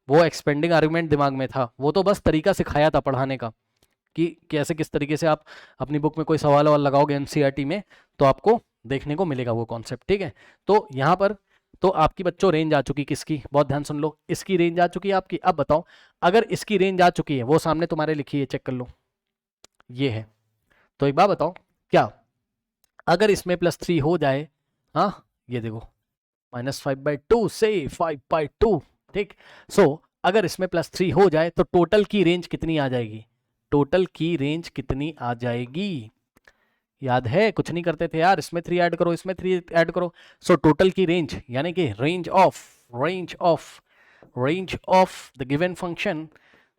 वो एक्सपेंडिंग आर्गुमेंट दिमाग में था, वो तो बस तरीका सिखाया था पढ़ाने का, कि कैसे किस तरीके से आप अपनी बुक में कोई सवाल वाल लगाओगे एनसीईआरटी में, तो आपको देखने को मिलेगा वो कॉन्सेप्ट। ठीक है, तो यहाँ पर तो आपकी बच्चों रेंज आ चुकी किसकी, बहुत ध्यान सुन लो, इसकी रेंज आ चुकी है आपकी। अब बताओ, अगर इसकी रेंज आ चुकी है, वो सामने तुम्हारे लिखी है, चेक कर लो, ये है, तो एक बात बताओ, क्या अगर इसमें +3 हो जाए, हाँ ये देखो, -5/2 से 5/2। ठीक, सो अगर इसमें +3 हो जाए तो टोटल की रेंज कितनी आ जाएगी, टोटल की रेंज कितनी आ जाएगी, याद है, कुछ नहीं करते थे यार, इसमें 3 ऐड करो, इसमें 3 ऐड करो, सो टोटल की रेंज, यानी कि range of the given function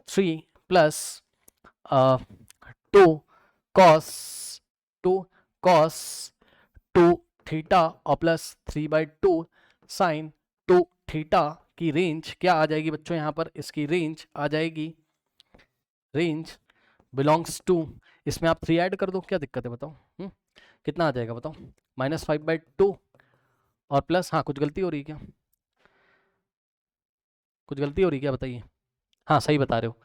3 + 2 cos 2 theta और प्लस 3/2 साइन 2 थीटा की रेंज क्या आ जाएगी बच्चों, यहाँ पर इसकी रेंज आ जाएगी, रेंज बिलोंग्स टू, इसमें आप 3 ऐड कर दो, क्या दिक्कत है बताओ, कितना आ जाएगा बताओ, -5/2 और प्लस, हाँ कुछ गलती हो रही है क्या, कुछ गलती हो रही है क्या बताइए, हाँ सही बता रहे हो,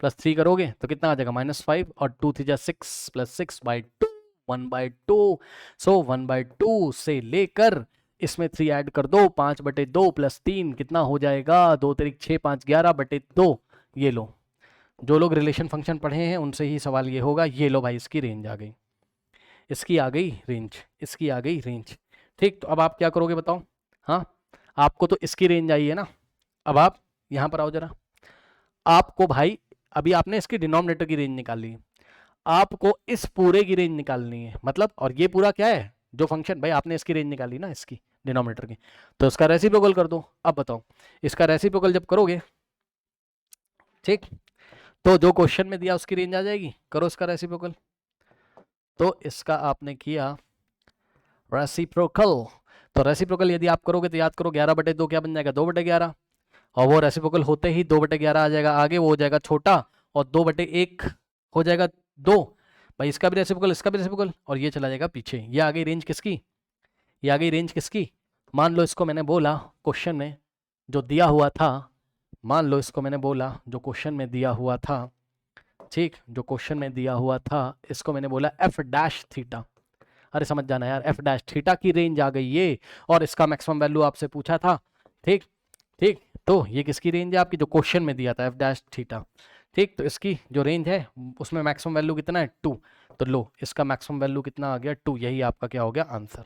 +3 करोगे तो कितना आ जाएगा -5 और 2 3 6 + 6/2 1/2, सो 1/2 से लेकर इसमें 3 ऐड कर दो, 5/2 + 3 कितना हो जाएगा, 2 3 6 5 11/2, ये लो, जो लोग रिलेशन फंक्शन पढ़े हैं उनसे ही सवाल ये होगा, ये लो भाई इसकी रेंज आ गई, इसकी आ गई रेंज, इसकी आ गई रेंज। ठीक, तो अब आप क्या करोगे बताओ, हाँ आपको तो इसकी रेंज आई है ना, अब आप यहाँ पर आओ जरा, आपको भाई अभी आपने इसकी डिनोमिनेटर की रेंज निकाल ली, आपको इस पूरे की रेंज निकालनी है, मतलब, और ये पूरा क्या है जो फंक्शन, भाई आपने इसकी रेंज निकाली ना इसकी डिनोमिनेटर की, तो इसका रेसिप्रोकल कर दो। अब बताओ, इसका रेसिप्रोकल जब करोगे, ठीक, तो जो क्वेश्चन में दिया उसकी रेंज आ जाएगी, करो इसका रेसिप्रोकल, तो इसका आपने किया रेसिप्रोकल, तो रेसिप्रोकल यदि आप करोगे तो याद करो 11/2 क्या बन जाएगा, 2/11, और वो रेसिप्रोकल होते ही 2/11 आ जाएगा, आगे वो हो जाएगा छोटा और 2/1 हो जाएगा 2। भाई इसका भी रेसिप्रोकल, इसका भी रेसिप्रोकल, और ये चला जाएगा पीछे। ये आ गई रेंज किसकी, ये आ गई रेंज किसकी। मान लो इसको मैंने बोला क्वेश्चन में जो दिया हुआ था, मान लो इसको मैंने बोला जो क्वेश्चन में दिया हुआ था, ठीक, जो क्वेश्चन में दिया हुआ था इसको मैंने बोला एफ डैश थीटा। अरे समझ जाना यार, एफ डैश थीटा की रेंज आ गई ये, और इसका मैक्सिमम वैल्यू आपसे पूछा था। ठीक ठीक, तो ये किसकी रेंज है आपकी, जो क्वेश्चन में दिया था एफ डैश थीटा। ठीक, तो इसकी जो रेंज है उसमें मैक्सिमम वैल्यू कितना है, 2। तो लो इसका मैक्सिमम वैल्यू कितना आ गया, 2। यही आपका क्या हो गया आंसर,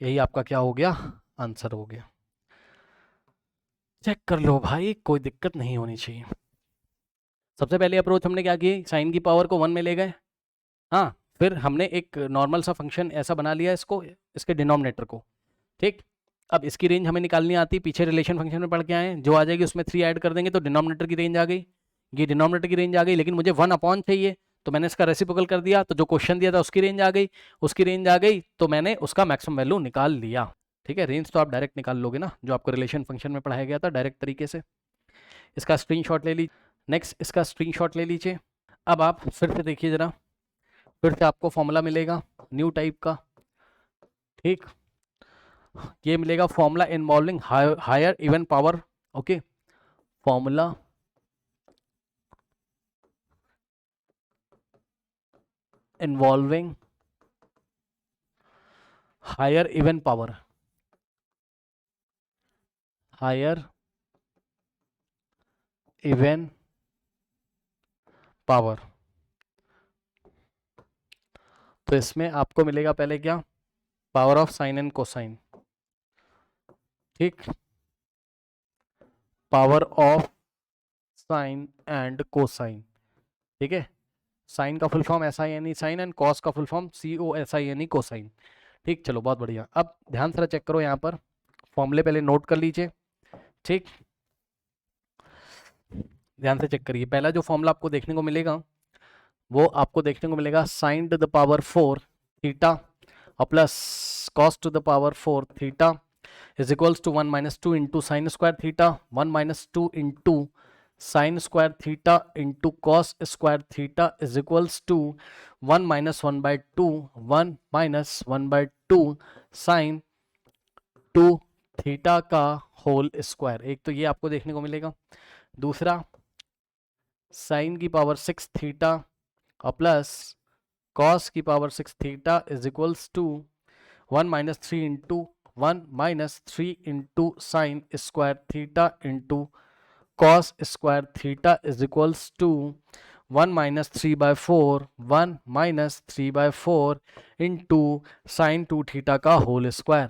यही आपका क्या हो गया आंसर हो गया। चेक कर लो भाई, कोई दिक्कत नहीं होनी चाहिए। सबसे पहले अप्रोच हमने क्या की, साइन की पावर को 1 में ले गए, हाँ, फिर हमने एक नॉर्मल सा फंक्शन ऐसा बना लिया इसको, इसके डिनोमिनेटर को। ठीक, अब इसकी रेंज हमें निकालनी आती, पीछे रिलेशन फंक्शन में पढ़ के आए, जो आ जाएगी उसमें 3 ऐड कर देंगे तो डिनोमिनेटर की रेंज आ गई। ये डिनोमिनेटर की रेंज आ गई, लेकिन मुझे 1 चाहिए, तो मैंने इसका रेसिप्रोकल कर दिया, तो जो क्वेश्चन दिया था उसकी रेंज आ गई, उसकी रेंज आ गई तो मैंने उसका मैक्सिमम वैल्यू निकाल लिया। ठीक है, रेंज तो आप डायरेक्ट निकाल लोगे ना, जो आपको रिलेशन फंक्शन में पढ़ाया गया था डायरेक्ट तरीके से। इसका स्क्रीनशॉट ले लीजिए, नेक्स्ट इसका स्क्रीनशॉट ले लीजिए। अब आप फिर से देखिए जरा, फिर से आपको फॉर्मूला मिलेगा न्यू टाइप का। ठीक, ये मिलेगा formula involving higher even power. Okay, formula involving higher even power, higher even power. तो इसमें आपको मिलेगा पहले क्या, power of sine and cosine. ठीक, power of sine and cosine. ठीक है, साइन का full form SINE sine and cos का फुल फॉर्म COSINE कोसाइन। ठीक, चलो बहुत बढ़िया। अब ध्यान से चेक करो, यहाँ पर फॉर्मूले पहले नोट कर लीजिए। ठीक, ध्यान से चेक करिए, पहला जो फॉर्मूला आपको देखने को मिलेगा वो आपको देखने को मिलेगा sine to the power 4 theta और plus cos to the power 4 theta is equals to 1 minus 2 into sine square theta, 1 minus 2 into sine square theta into cos square theta is equals to 1 minus 1/2, 1 minus 1/2 sine 2 theta का whole square. एक तो ये आपको देखने को मिलेगा। दूसरा sine की पावर 6 थीटा और प्लस कॉस की power 6 theta is equals to 1 minus 3 into 1 minus 3 into sine square theta into cos square theta is equals to 1 minus 3/4, 1 minus 3/4 into sine 2 theta का होल स्क्वायर।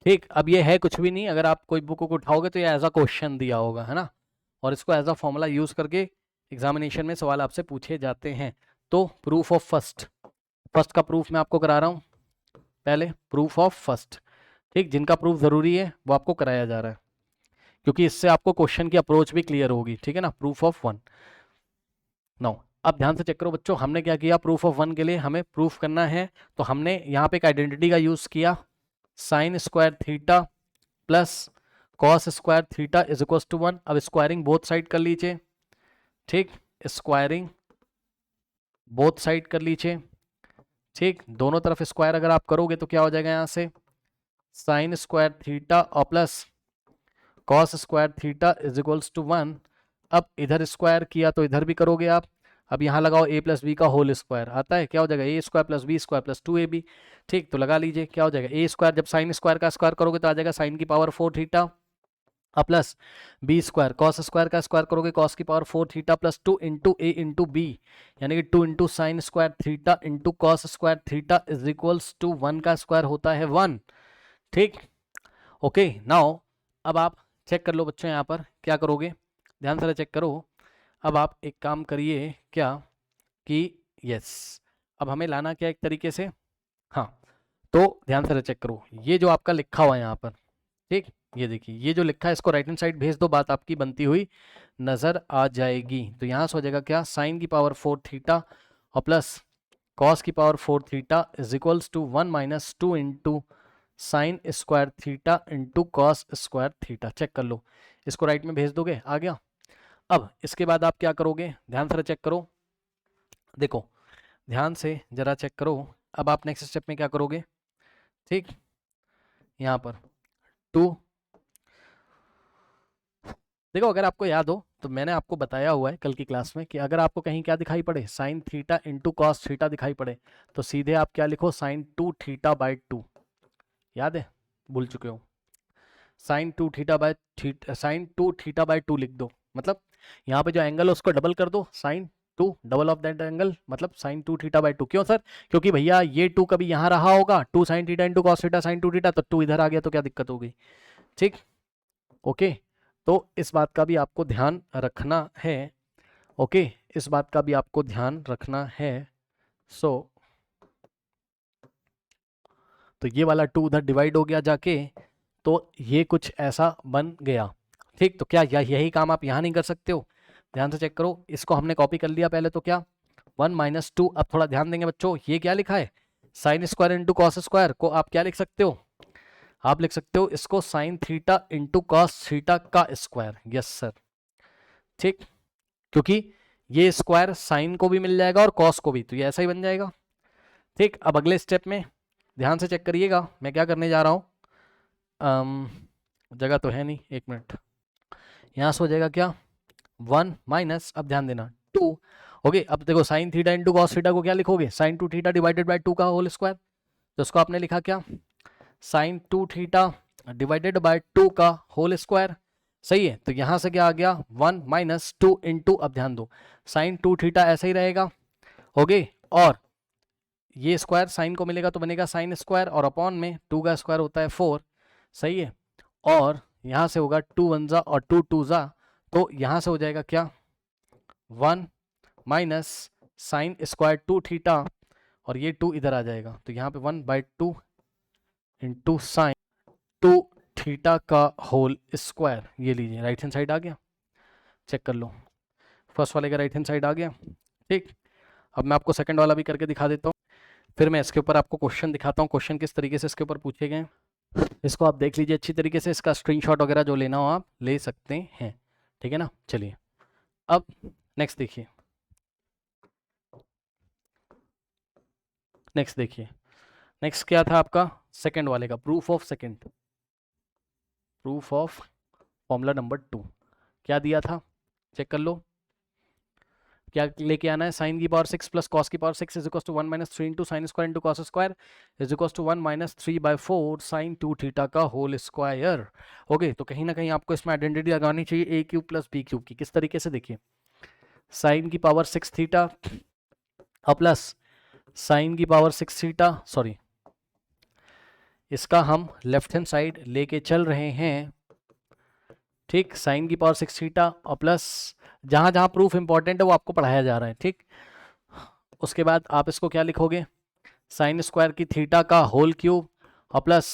ठीक, अब ये है कुछ भी नहीं, अगर आप कोई बुक को उठाओगे तो ये एज अ क्वेश्चन दिया होगा, है ना, और इसको एज अ फॉर्मूला यूज करके एग्जामिनेशन में सवाल आपसे पूछे जाते हैं। तो प्रूफ ऑफ फर्स्ट, फर्स्ट का प्रूफ मैं आपको करा रहा हूँ, पहले प्रूफ ऑफ फर्स्ट। ठीक, जिनका प्रूफ ज़रूरी है वो आपको कराया जा रहा है, क्योंकि इससे आपको क्वेश्चन की अप्रोच भी क्लियर होगी। ठीक है ना, प्रूफ ऑफ 1। नाउ अब ध्यान से चेक करो बच्चों, हमने क्या किया, प्रूफ ऑफ 1 के लिए हमें प्रूफ करना है, तो हमने यहाँ पे एक आइडेंटिटी का यूज़ किया, sine square theta plus cos square theta is equal to 1। अब स्क्वायरिंग बोथ साइड कर लीजिए। ठीक, स्क्वायरिंग बोथ साइड कर लीजिए। ठीक, दोनों तरफ स्क्वायर अगर आप करोगे तो क्या हो जाएगा, यहाँ से साइन स्क्वायर थीटा और plus cos square theta is equals to 1। अब इधर स्क्वायर किया तो इधर भी करोगे आप। अब यहाँ लगाओ a प्लस बी का होल स्क्वायर, आता है क्या हो जाएगा, a square plus B square plus 2ab। ठीक, तो लगा लीजिए क्या हो जाएगा, a स्क्वायर जब साइन स्क्वायर का स्क्वायर करोगे तो आ जाएगा साइन की पावर 4 थीटा और plus B square, cos square का स्क्वायर करोगे कॉस की power 4 theta plus 2 into A into B, यानी कि 2 into sine square theta into cos square theta is equals to 1 का स्क्वायर होता है 1। ठीक, ओके, नाउ अब आप चेक कर लो बच्चों, यहाँ पर क्या करोगे, ध्यान से चेक करो। अब आप एक काम करिए क्या कि यस, अब हमें लाना क्या एक तरीके से, हाँ, तो ध्यान से चेक करो, ये जो आपका लिखा हुआ है यहाँ पर, ठीक, ये देखिए ये जो लिखा है इसको राइट हैंड साइड भेज दो, बात आपकी बनती हुई नजर आ जाएगी। तो यहाँ से हो जाएगा क्या, साइन की पावर 4 थीटा और प्लस कॉस की power 4 theta is equals to 1 minus 2 into sine square theta into cos square theta. Check कर लो, इसको राइट में भेज दोगे, आ गया। अब इसके बाद आप क्या करोगे, ध्यान से चेक करो, देखो ध्यान से जरा चेक करो। अब आप नेक्स्ट स्टेप में क्या करोगे, ठीक, यहाँ पर 2, देखो अगर आपको याद हो तो मैंने आपको बताया हुआ है कल की क्लास में कि अगर आपको कहीं क्या दिखाई पड़े, sign theta into cos theta दिखाई पड़े, तो सीधे आप क्या लिखो, साइन 2 थीटा बाई 2। याद है, भूल चुके हो, sine 2 theta by sine 2 theta by 2 लिख दो। मतलब यहाँ पे जो एंगल है उसको डबल कर दो, sine 2 double of that angle, मतलब साइन 2 थीटा बाई 2। क्यों सर, क्योंकि भैया ये 2 कभी यहाँ रहा होगा, 2 sine theta into cos theta sine 2 theta, तो 2 इधर आ गया तो क्या दिक्कत होगी, ठीक, ओके। तो इस बात का भी आपको ध्यान रखना है, ओके, इस बात का भी आपको ध्यान रखना है। सो तो ये वाला 2 उधर डिवाइड हो गया जाके, तो ये कुछ ऐसा बन गया, ठीक। तो क्या यही काम आप यहाँ नहीं कर सकते हो, ध्यान से चेक करो, इसको हमने कॉपी कर लिया पहले, तो क्या 1 माइनस 2, अब थोड़ा ध्यान देंगे बच्चों, ये क्या लिखा है, sign square into cos square को आप क्या लिख सकते हो, आप लिख सकते हो इसको sign theta into cos theta का स्क्वायर, यस सर, ठीक, क्योंकि ये स्क्वायर साइन को भी मिल जाएगा और कॉस को भी, तो ये ऐसा ही बन जाएगा, ठीक। अब अगले स्टेप में ध्यान से चेक करिएगा, मैं क्या करने जा रहा हूँ, जगह तो है नहीं, एक मिनट, यहाँ से हो जाएगा क्या 1 माइनस, अब ध्यान देना 2, ओके। अब देखो sign theta into cos theta को क्या लिखोगे, साइन 2 थीटा डिवाइडेड बाई 2 का होल स्क्वायर, तो इसको आपने लिखा क्या, साइन 2 थीटा डिवाइडेड बाय 2 का होल स्क्वायर, सही है। तो यहां से क्या आ गया 1 माइनस 2 इंटू, अब ध्यान दो साइन 2 थीटा ऐसा ही रहेगा, ओके, और ये स्क्वायर साइन को मिलेगा तो बनेगा साइन स्क्वायर, और अपॉन में 2 का स्क्वायर होता है 4, सही है, और यहां से होगा 2 1 जा और 2 2 जा, तो यहां से हो जाएगा क्या 1 माइनस साइन स्क्वायर 2 थीटा, और ये 2 इधर आ जाएगा, तो यहाँ पे 1 बाई 2 इंटू साइन 2 थीटा का होल स्क्वायर, ये लीजिए राइट हैंड साइड आ गया, चेक कर लो, फर्स्ट वाले का राइट हैंड साइड आ गया, ठीक। अब मैं आपको सेकंड वाला भी करके दिखा देता हूँ, फिर मैं इसके ऊपर आपको क्वेश्चन दिखाता हूँ, क्वेश्चन किस तरीके से इसके ऊपर पूछे गए, इसको आप देख लीजिए अच्छी तरीके से, इसका स्क्रीनशॉट वगैरह जो लेना हो आप ले सकते हैं, ठीक है ना। चलिए अब नेक्स्ट देखिए, नेक्स्ट देखिए, नेक्स्ट क्या था आपका, सेकंड वाले का proof of second, proof of formula number 2, क्या दिया था, चेक कर लो, क्या लेके आना है, साइन की पावर 6 प्लस कॉस की power 6 is equal to 1 minus 3 into sine square into cos square is equal to 1 minus 3 by 4 sine 2 theta का होल स्क्वायर, ओके। तो कहीं ना कहीं आपको इसमें आइडेंटिटी लगानी चाहिए a cube plus b cube की, किस तरीके से, देखिए साइन की पावर 6 थीटा और प्लस साइन की पावर 6 थीटा, सॉरी इसका हम लेफ्ट हैंड साइड लेके चल रहे हैं, ठीक, साइन की पावर 6 थीटा और प्लस जहां जहां प्रूफ इंपॉर्टेंट है वो आपको पढ़ाया जा रहा है, ठीक। उसके बाद आप इसको क्या लिखोगे, साइन स्क्वायर की थीटा का होल क्यूब और प्लस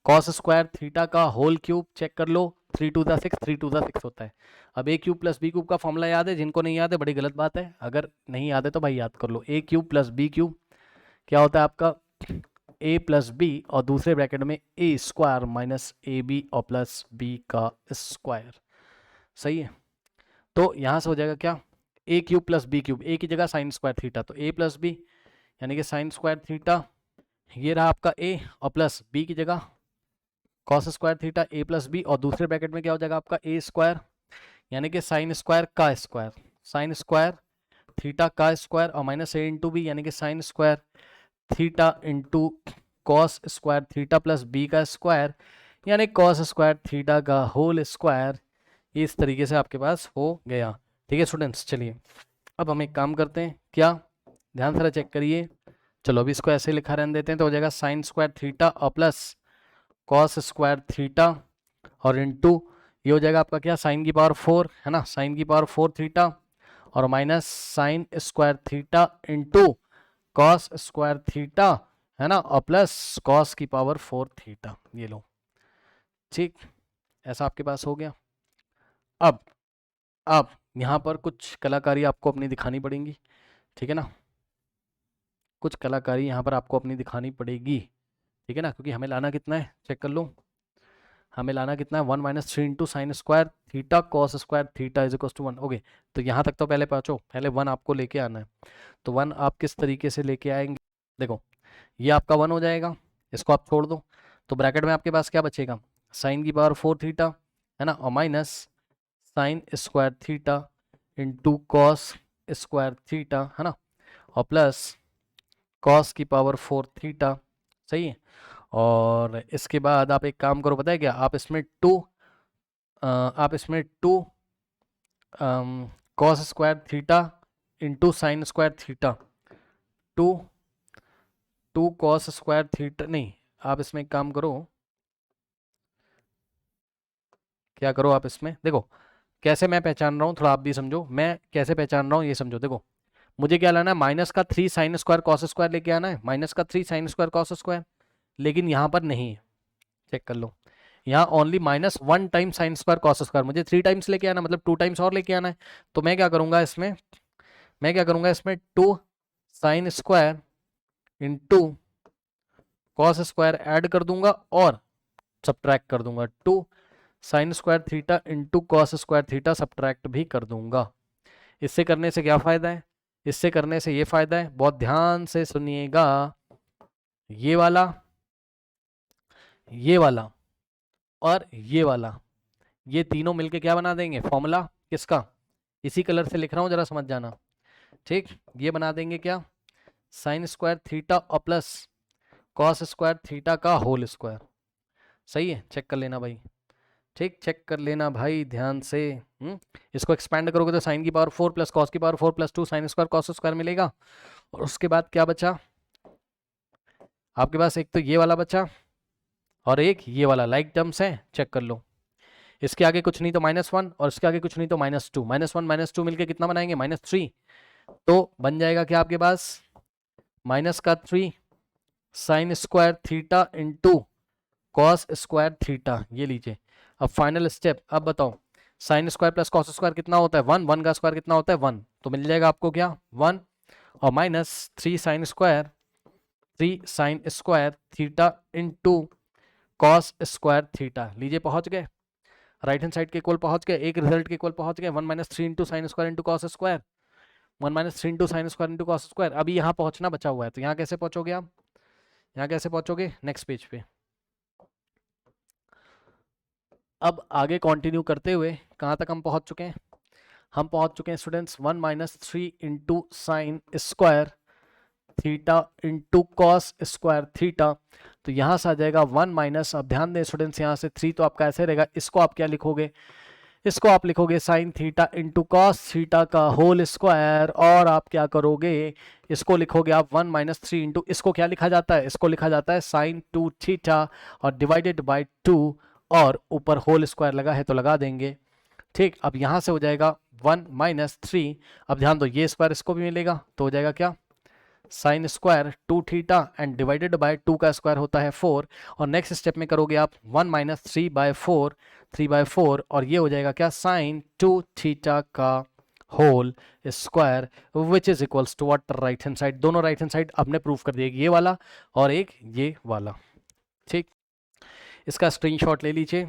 कॉस स्क्वायर थीटा का होल क्यूब, चेक कर लो 3 टू द 6, 3 टू द 6 होता है। अब ए क्यूब प्लस बी क्यूब का फॉर्मूला याद है, जिनको नहीं याद है बड़ी गलत बात है, अगर नहीं याद है तो भाई याद कर लो, ए क्यूब प्लस बी क्यूब क्या होता है आपका ए प्लस बी और दूसरे ब्रैकेट में ए स्क्वायर माइनस ए बी और प्लस बी का स्क्वायर, सही है। तो यहाँ से हो जाएगा क्या ए क्यूब प्लस बी क्यूब, ए की जगह साइन स्क्वायर थीटा, तो ए प्लस बी यानी कि साइन स्क्वायर थीटा, ये रहा आपका ए, और प्लस बी की जगह कॉस स्क्वायर थीटा ए प्लस बी, और दूसरे ब्रैकेट में क्या हो जाएगा आपका ए स्क्वायर यानी कि साइन स्क्वायर का स्क्वायर, साइन स्क्वायर थीटा का स्क्वायर, और माइनस ए इंटू बी यानी कि sine square theta into cos square theta plus B का स्क्वायर यानी कॉस स्क्वायर थीटा का होल स्क्वायर, ये इस तरीके से आपके पास हो गया, ठीक है स्टूडेंट्स। चलिए अब हम एक काम करते हैं, क्या, ध्यान से चेक करिए, चलो अभी इसको ऐसे लिखा रहने देते हैं, तो हो जाएगा साइन स्क्वायर थीटा और प्लस कॉस स्क्वायर थीटा और इंटू ये हो जाएगा आपका क्या, साइन की पावर 4 है ना, साइन की पावर 4 थीटा और minus sine square theta into cos square theta है ना, और प्लस कॉस की पावर 4 थीटा, ये लो, ठीक, ऐसा आपके पास हो गया। अब यहाँ पर कुछ कलाकारी आपको अपनी दिखानी पड़ेगी, ठीक है ना, कुछ कलाकारी यहाँ पर आपको अपनी दिखानी पड़ेगी, ठीक है ना, क्योंकि हमें लाना कितना है, चेक कर लो, हमें लाना कितना है, 1 minus 3 into sine square theta cos square theta is equal to 1। Okay, तो यहाँ तक तो पहले पहुँचो, पहले 1 आपको लेके आना है। तो 1 आप किस तरीके से लेके आएंगे, देखो ये आपका 1 हो जाएगा, इसको आप छोड़ दो, तो ब्रैकेट में आपके पास क्या बचेगा, साइन की पावर 4 थीटा, है ना, और minus sine square theta into cos square theta, है ना, और प्लस कॉस की पावर 4 थीटा, सही है। और इसके बाद आप एक काम करो, पता है क्या, आप इसमें two cos square theta into sine square theta, two cos square theta, नहीं आप इसमें एक काम करो, क्या करो आप इसमें, देखो कैसे मैं पहचान रहा हूँ, थोड़ा आप भी समझो मैं कैसे पहचान रहा हूँ, ये समझो। देखो मुझे क्या लाना है, माइनस का 3 साइन स्क्वायर कॉस स्क्वायर लेके आना है, माइनस का 3 साइन स्क्वायर कॉस स्क्वायर, लेकिन यहाँ पर नहीं है, चेक कर लो, यहाँ only -1 time sine square cos square, मुझे 3 टाइम्स लेके आना, मतलब 2 टाइम्स और लेके आना है। तो मैं क्या करूँगा इसमें, 2 sign square into cos square add कर दूंगा और सब्ट्रैक्ट कर दूंगा, 2 sign square theta into cos square theta subtract भी कर दूंगा। इससे करने से क्या फायदा है, इससे करने से ये फायदा है, बहुत ध्यान से सुनिएगा, ये वाला और ये वाला, ये तीनों मिलके क्या बना देंगे, फॉर्मूला किसका, इसी कलर से लिख रहा हूं, जरा समझ जाना, ठीक, ये बना देंगे क्या, साइन स्क्वायर थीटा और प्लस कॉस स्क्वायर थीटा का होल स्क्वायर, सही है, चेक कर लेना भाई, ठीक, चेक कर लेना भाई ध्यान से। इसको एक्सपेंड करोगे तो साइन की पावर 4 प्लस कॉस की power 4 plus 2 sine square cos square मिलेगा, और उसके बाद क्या बचा आपके पास, एक तो ये वाला बचा और एक ये वाला, लाइक टर्म्स है, चेक कर लो, इसके आगे कुछ नहीं तो -1 और इसके आगे कुछ नहीं तो -2, -1 -2 मिलके कितना बनाएंगे, -3, तो बन जाएगा क्या आपके पास, -3 sign square theta into cos square theta, ये लीजिए। अब फाइनल स्टेप, अब बताओ sine square plus cos square कितना होता है, 1, 1 का स्क्वायर कितना होता है 1, तो मिल जाएगा आपको क्या 1, और -3 sign square theta into cos square theta, लीजिए पहुंच गए, राइट हैंड साइड के इक्वल पहुंच गए, एक रिजल्ट के इक्वल पहुंच गए, 1 - 3 into sine square into cos square, 1 - 3 into sine square into cos square. अभी यहाँ पहुंचना बचा हुआ है, तो यहाँ कैसे पहुंचोगे आप, यहाँ कैसे पहुंचोगे, नेक्स्ट पेज पे। अब आगे कंटिन्यू करते हुए कहाँ तक हम पहुंच चुके हैं, हम पहुंच चुके हैं students 1 - 3 into sine square theta into cos square theta, तो यहाँ से आ जाएगा 1 माइनस, अब ध्यान दें स्टूडेंट्स, यहाँ से 3 तो आपका ऐसे रहेगा, इसको आप क्या लिखोगे, इसको आप लिखोगे sign theta into cos theta का होल स्क्वायर, और आप क्या करोगे, इसको लिखोगे आप 1 - 3 इंटू, इसको क्या लिखा जाता है, इसको लिखा जाता है साइन 2 थीटा और डिवाइडेड बाई 2, और ऊपर होल स्क्वायर लगा है तो लगा देंगे, ठीक। अब यहाँ से हो जाएगा 1 - 3, अब ध्यान दो ये स्क्वायर इसको भी मिलेगा, तो हो जाएगा क्या, sine square 2 theta and divided by 2 का स्क्वायर होता है 4, और नेक्स्ट स्टेप में करोगे आप 1 - 3/4, 3/4, और ये हो जाएगा क्या, साइन 2 थीटा का whole square, which is equals to what, right hand side, दोनों राइट हैंड साइड आपने प्रूव कर दिया, ये वाला और एक ये वाला, ठीक। इसका स्क्रीनशॉट ले लीजिए,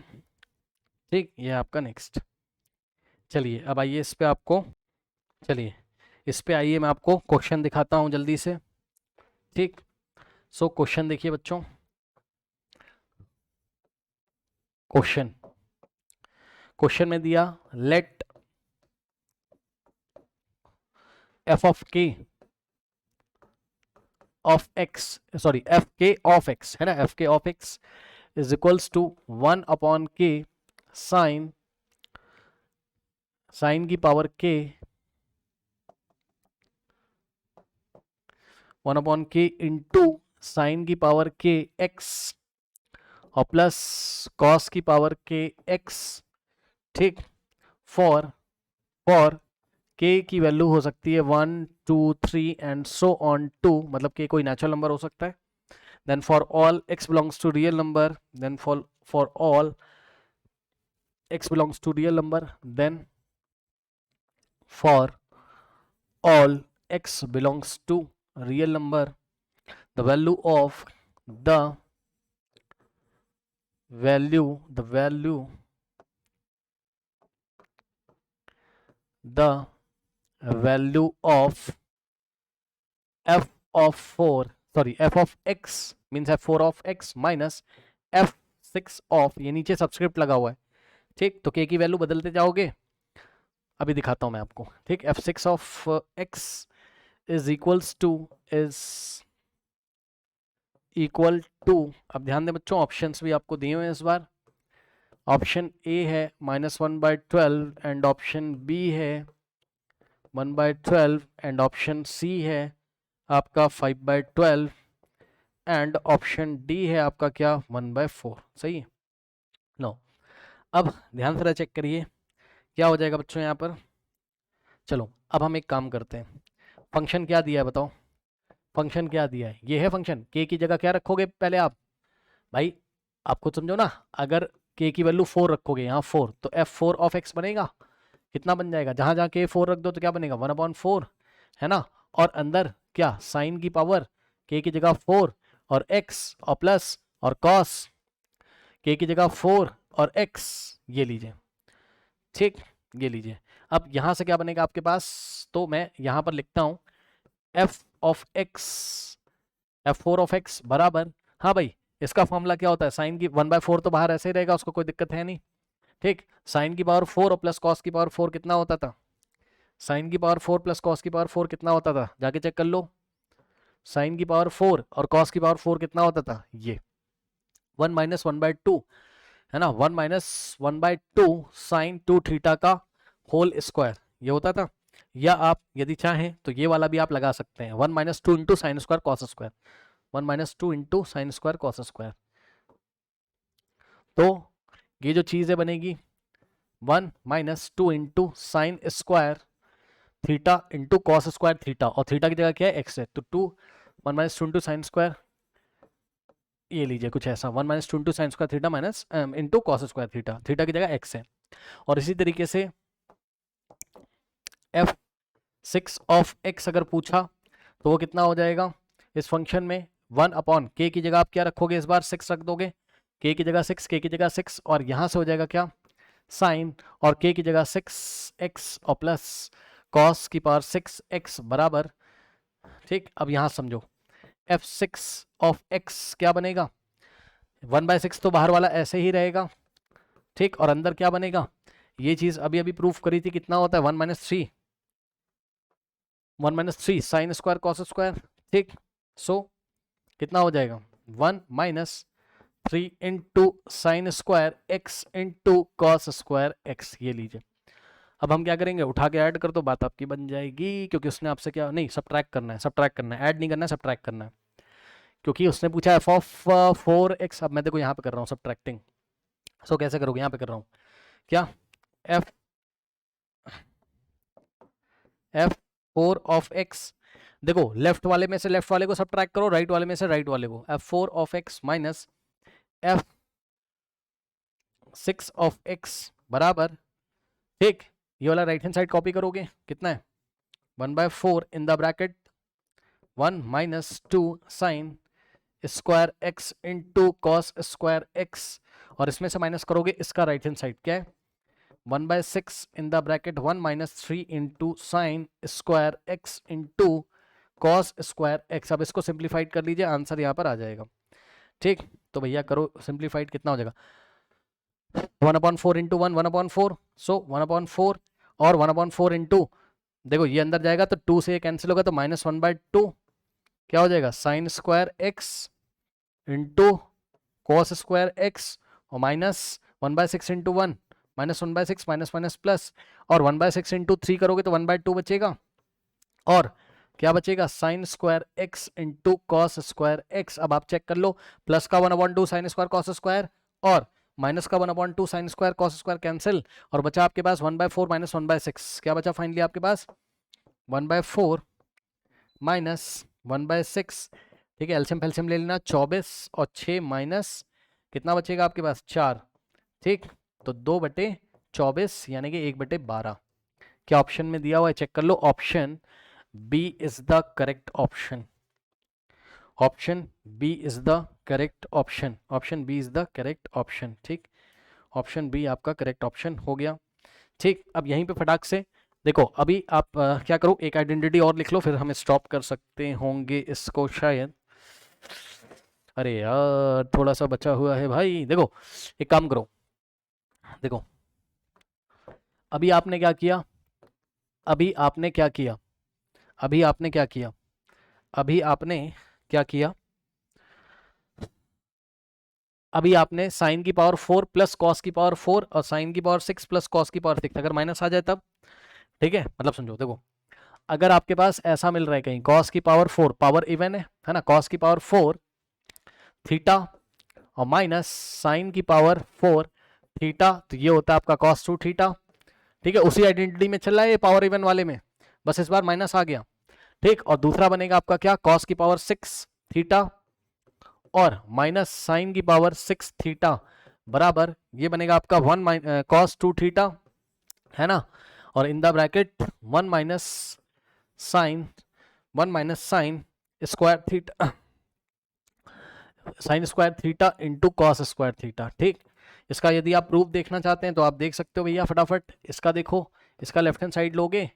ठीक, ये आपका नेक्स्ट। चलिए अब आइए इस पे आपको, चलिए इस पे आइए मैं आपको क्वेश्चन दिखाता हूँ जल्दी से, ठीक। सो क्वेश्चन देखिए बच्चों, क्वेश्चन में दिया let f of k of x, sorry fk of x है ना, fk of x is equals to 1/k sine की power k, 1/k into sine की पावर k x और प्लस कॉस की पावर k x, ठीक, for k की value हो सकती है 1 2 3 एंड सो ऑन 2, मतलब k कोई नेचुरल नंबर हो सकता है, then for all x belongs to real number, then for all x belongs to real number, then for all x belongs to real number, the value of the value of f of 4, sorry, f of x means f4 of x minus f6 of, ये नीचे subscript लगा हुआ है, ठीक, तो k की value बदलते जाओगे, अभी दिखाता हूं मैं आपको, ठीक। f6 of x is equal to, अब ध्यान दें बच्चों, ऑप्शंस भी आपको दिए हुए हैं इस बार। ऑप्शन ए है -1/12 एंड ऑप्शन बी है 1/12 एंड ऑप्शन सी है आपका 5/12 एंड ऑप्शन डी है आपका क्या 1/4, सही है। नो, अब ध्यान से चेक करिए क्या हो जाएगा बच्चों यहाँ पर। चलो अब हम एक काम करते हैं, फंक्शन क्या दिया है बताओ, फंक्शन क्या दिया है, ये है फंक्शन। के की जगह क्या रखोगे पहले आप, भाई आप खुद समझो ना, अगर के की वैल्यू 4 रखोगे यहाँ 4, तो f4 ऑफ x बनेगा, कितना बन जाएगा, जहां जहां के 4 रख दो तो क्या बनेगा 1/4, है ना। और अंदर क्या, साइन की पावर, के की जगह 4 और x और प्लस और कॉस, के की जगह 4 और x, ये लीजिए, ठीक, ये लीजिए। अब यहां से क्या बनेगा आपके पास, तो मैं यहां पर लिखता हूं f of x, f4 of x बराबर, हाँ भाई इसका फॉर्मूला क्या होता है, साइन की 1/4 तो बाहर ऐसे ही रहेगा, उसको कोई दिक्कत है नहीं, ठीक। साइन की पावर 4 और प्लस कॉस की पावर 4 कितना होता था, साइन की पावर 4 प्लस कॉस की पावर 4 कितना होता था, जाके चेक कर लो। साइन की पावर 4 और कॉस की पावर 4 कितना होता था, ये 1 - 1/2 है ना, 1 - 1/2 साइन 2 थीटा का होल स्क्वायर, ये होता था। या आप यदि चाहें तो ये वाला भी आप लगा सकते हैं, 1 - 2 into sine square cos square, 1 - 2 into sine square cos square. तो ये जो चीज़ है बनेगी 1 - 2 into sine square theta into cos square theta, और थीटा की जगह क्या है एक्स है, तो 1 - 2 इंटू साइन स्क्वायर, ये लीजिए कुछ ऐसा, 1 - 2 into sine square theta minus into cos square theta, theta की जगह एक्स है। और इसी तरीके से f6 ऑफ x अगर पूछा तो वो कितना हो जाएगा इस फंक्शन में, 1/k की जगह आप क्या रखोगे, इस बार 6 रख दोगे, k की जगह 6, k की जगह 6, और यहां से हो जाएगा क्या साइन, और k की जगह 6x और प्लस कॉस की पावर 6x बराबर, ठीक। अब यहां समझो f6 ऑफ x क्या बनेगा, 1/6 तो बाहर वाला ऐसे ही रहेगा, ठीक, और अंदर क्या बनेगा, ये चीज अभी अभी प्रूफ करी थी, कितना होता है 1 - 3, 1 - 3 साइन स्क्वायर कॉस स्क्वायर, ठीक। सो कितना हो जाएगा 1 - 3 into sine square x into cos square x, ये लीजिए। अब हम क्या करेंगे, उठा के ऐड कर दो, बात आपकी बन जाएगी, क्योंकि उसने आपसे क्या नहीं, सब्ट्रैक्ट करना है, सब्ट्रैक्ट करना है, ऐड नहीं करना है, सब्ट्रैक्ट करना है, क्योंकि उसने पूछा f ऑफ 4x। अब मैं देखो यहाँ पे कर रहा हूँ सब्ट्रैक्टिंग, सो कैसे करोगे, यहाँ पे कर रहा हूँ क्या, f4 ऑफ x, देखो लेफ्ट वाले में से लेफ्ट वाले को सब्ट्रैक्ट करो, राइट वाले में से राइट वाले को, f4 of x minus f6 of x बराबर, ठीक, ये वाला राइट हैंड साइड कॉपी करोगे, कितना है 1/4 इन the bracket 1 - 2 sine square x into cos square x, और इसमें से माइनस करोगे इसका राइट हैंड साइड, क्या है 1/6 इन the bracket 1 - 3 into sine square x into cos square x। अब इसको सिंप्लीफाइड कर लीजिए, आंसर यहाँ पर आ जाएगा, ठीक। तो भैया करो सिंप्लीफाइड, कितना हो जाएगा 1/4 इंटू 1 1/4, सो 1/4 और 1/4 इंटू, देखो ये अंदर जाएगा तो 2 से ये कैंसिल होगा, तो -1/2 क्या हो जाएगा sine square x into cos square x, और -1/6 इंटू 1 -1/6 माइनस माइनस प्लस, और 1/6 इंटू 3 करोगे तो 1/2 बचेगा, और क्या बचेगा sine square x into cos square x। अब आप चेक कर लो, प्लस का 1/2 साइन स्क्वायर कॉस स्क्वायर, और माइनस का 1/2 sine square cos square cancel, और बचा आपके पास 1/4 माइनस 1/6, क्या बचा फाइनली आपके पास 1/4 माइनस 1/6, ठीक है। एलसीएम फेलसीएम ले लेना, 24 और 6 माइनस कितना बचेगा आपके पास 4, ठीक। तो 2/24 यानी कि 1/12। क्या ऑप्शन में दिया हुआ है चेक कर लो, option B is the correct option. Option B is the correct option, option B is the correct option. ठीक, ऑप्शन बी आपका करेक्ट ऑप्शन हो गया। ठीक, अब यहीं पे फटाक से देखो, अभी आप क्या करो, एक आइडेंटिटी और लिख लो, फिर हम स्टॉप कर सकते होंगे इसको शायद। अरे यार थोड़ा सा बचा हुआ है भाई। देखो एक काम करो, देखो अभी आपने क्या किया, अभी आपने क्या किया, अभी आपने क्या किया, अभी आपने क्या किया, अभी आपने साइन की पावर 4 प्लस कॉस की पावर 4 और साइन की पावर 6 प्लस कॉस की पावर 6, अगर माइनस आ जाए तब, ठीक है, मतलब समझो, देखो अगर आपके पास ऐसा मिल रहा है कहीं कॉस की पावर 4, पावर इवन है ना, कॉस की पावर 4 थीटा और माइनस साइन की पावर 4 थीटा, तो ये होता है आपका कॉस 2 थीटा। ठीक है, उसी आइडेंटिटी में चल रहा है ये पावर इवन वाले में, बस इस बार माइनस आ गया। ठीक, और दूसरा बनेगा आपका क्या, कॉस की पावर 6 थीटा और माइनस साइन की पावर 6 थीटा बराबर ये बनेगा आपका 1 कॉस 2 थीटा, है ना, और in the bracket 1 minus sine, 1 minus sine square theta, sine square theta into cos square theta. ठीक, इसका यदि आप प्रूफ देखना चाहते हैं तो आप देख सकते हो भैया, फटाफट इसका देखो, इसका लेफ्ट हैंड साइड लोगे।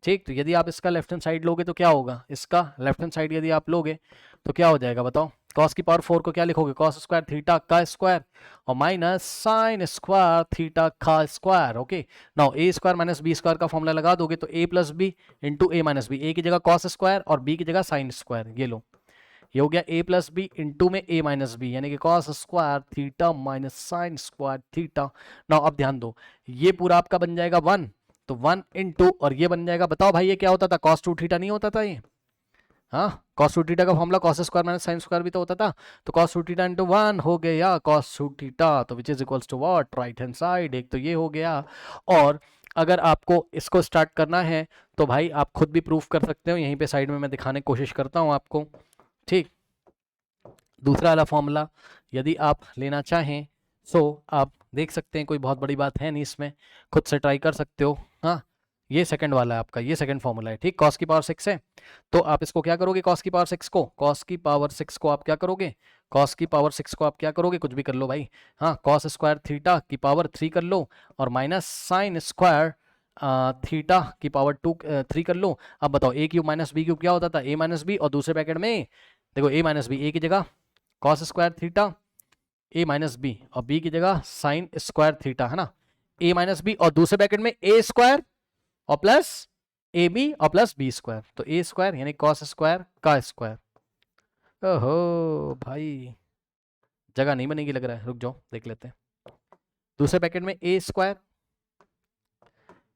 ठीक, तो यदि आप इसका लेफ्ट हैंड साइड लोगे तो क्या होगा, इसका लेफ्ट हैंड साइड यदि आप लोगे तो क्या हो जाएगा बताओ, कॉस की पावर 4 को क्या लिखोगे, कॉस स्क्वायर थीटा का स्क्वायर और माइनस साइन स्क्वायर थीटा का स्क्वायर। ओके, नाउ ए स्क्वायर माइनस बी स्क्वायर का फॉर्मूला लगा दोगे तो ए प्लस बी इंटू ए माइनस बी, ए की जगह कॉस स्क्वायर और बी की जगह साइन स्क्वायर, ये लो, ये हो गया a प्लस बी इंटू में a माइनस बी यानी कि cos square theta minus sine square theta. Now अब ध्यान दो, ये पूरा आपका बन जाएगा 1, तो 1 इंटू और ये बन जाएगा, बताओ भाई ये क्या होता था, कॉस 2 थीटा नहीं होता था ये, हाँ कॉस 2 थीटा का formula cos square minus sine square भी तो होता था, तो कॉस 2 थीटा इंटू 1 हो गया कॉस 2 थीटा, तो which is equals to what, right hand side, एक तो ये हो गया। और अगर आपको इसको स्टार्ट करना है तो भाई आप खुद भी प्रूफ कर सकते हो, यहीं पे साइड में मैं दिखाने की कोशिश करता हूँ आपको। ठीक, दूसरा वाला फॉर्मूला यदि आप लेना चाहें सो आप देख सकते हैं, कोई बहुत बड़ी बात है नहीं इसमें, खुद से ट्राई कर सकते हो। हाँ, ये सेकंड वाला है आपका, ये सेकंड फॉर्मूला है। ठीक, कॉस की पावर 6 है तो आप इसको क्या करोगे, कॉस की पावर 6 को, कॉस की पावर 6 को आप क्या करोगे, कॉस की पावर 6 को आप क्या करोगे, कुछ भी कर लो भाई, हाँ कॉस स्क्वायर थीटा की पावर 3 कर लो और माइनस साइन स्क्वायर थीटा की पावर 3 कर लो। अब बताओ ए क्यूब माइनस बी क्यूब क्या होता था, ए माइनस बी, और दूसरे ब्रैकेट में देखो ए माइनस बी, ए की जगह कॉस स्क्वायर थीटा ए माइनस बी और बी की जगह साइन स्क्वायर थीटा, है ना, ए माइनस बी और दूसरे ब्रैकेट में ए स्क्वायर और प्लस ए बी और प्लस बी स्क्वायर, तो ए स्क्वायर यानी कॉस स्क्वायर का स्क्वायर। ओहो भाई जगह नहीं बनेगी लग रहा है, रुक जाओ देख लेते हैं। दूसरे ब्रैकेट में ए स्क्वायर,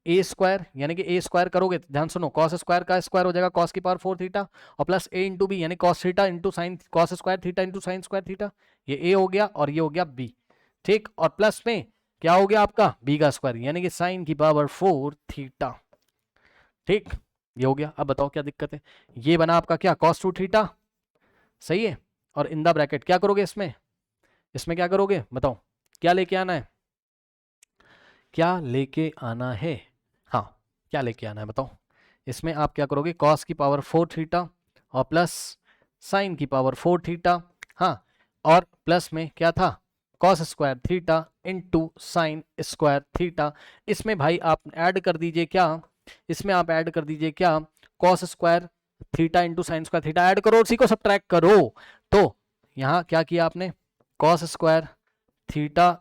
ए स्क्वायर यानी कि ए स्क्वायर करोगे, ध्यान सुनो, कॉस स्क्वायर का स्क्वायर हो जाएगा कॉस की पावर 4 थीटा और प्लस ए इंटू बी यानी cos theta into sign, cos square theta into sine square theta, ये ए हो गया और ये हो गया बी। ठीक, और प्लस में क्या हो गया आपका बी का स्क्वायर यानी कि साइन की पावर 4 थीटा। ठीक, ये हो गया। अब बताओ क्या दिक्कत है, ये बना आपका क्या कॉस 2 थीटा, सही है, और इन द ब्रैकेट क्या करोगे इसमें, इसमें क्या करोगे बताओ, क्या लेके आना है, क्या लेके आना है, हाँ क्या लेके आना है बताओ, इसमें आप क्या करोगे, कॉस की पावर 4 थीटा और प्लस साइन की पावर 4 थीटा, हाँ और प्लस में क्या था cos square theta into sine square theta, इसमें भाई आप ऐड कर दीजिए क्या, इसमें आप ऐड कर दीजिए क्या, cos square theta into sine square theta add करो, उसी को सब्ट्रैक्ट करो, तो यहाँ क्या किया आपने, cos square theta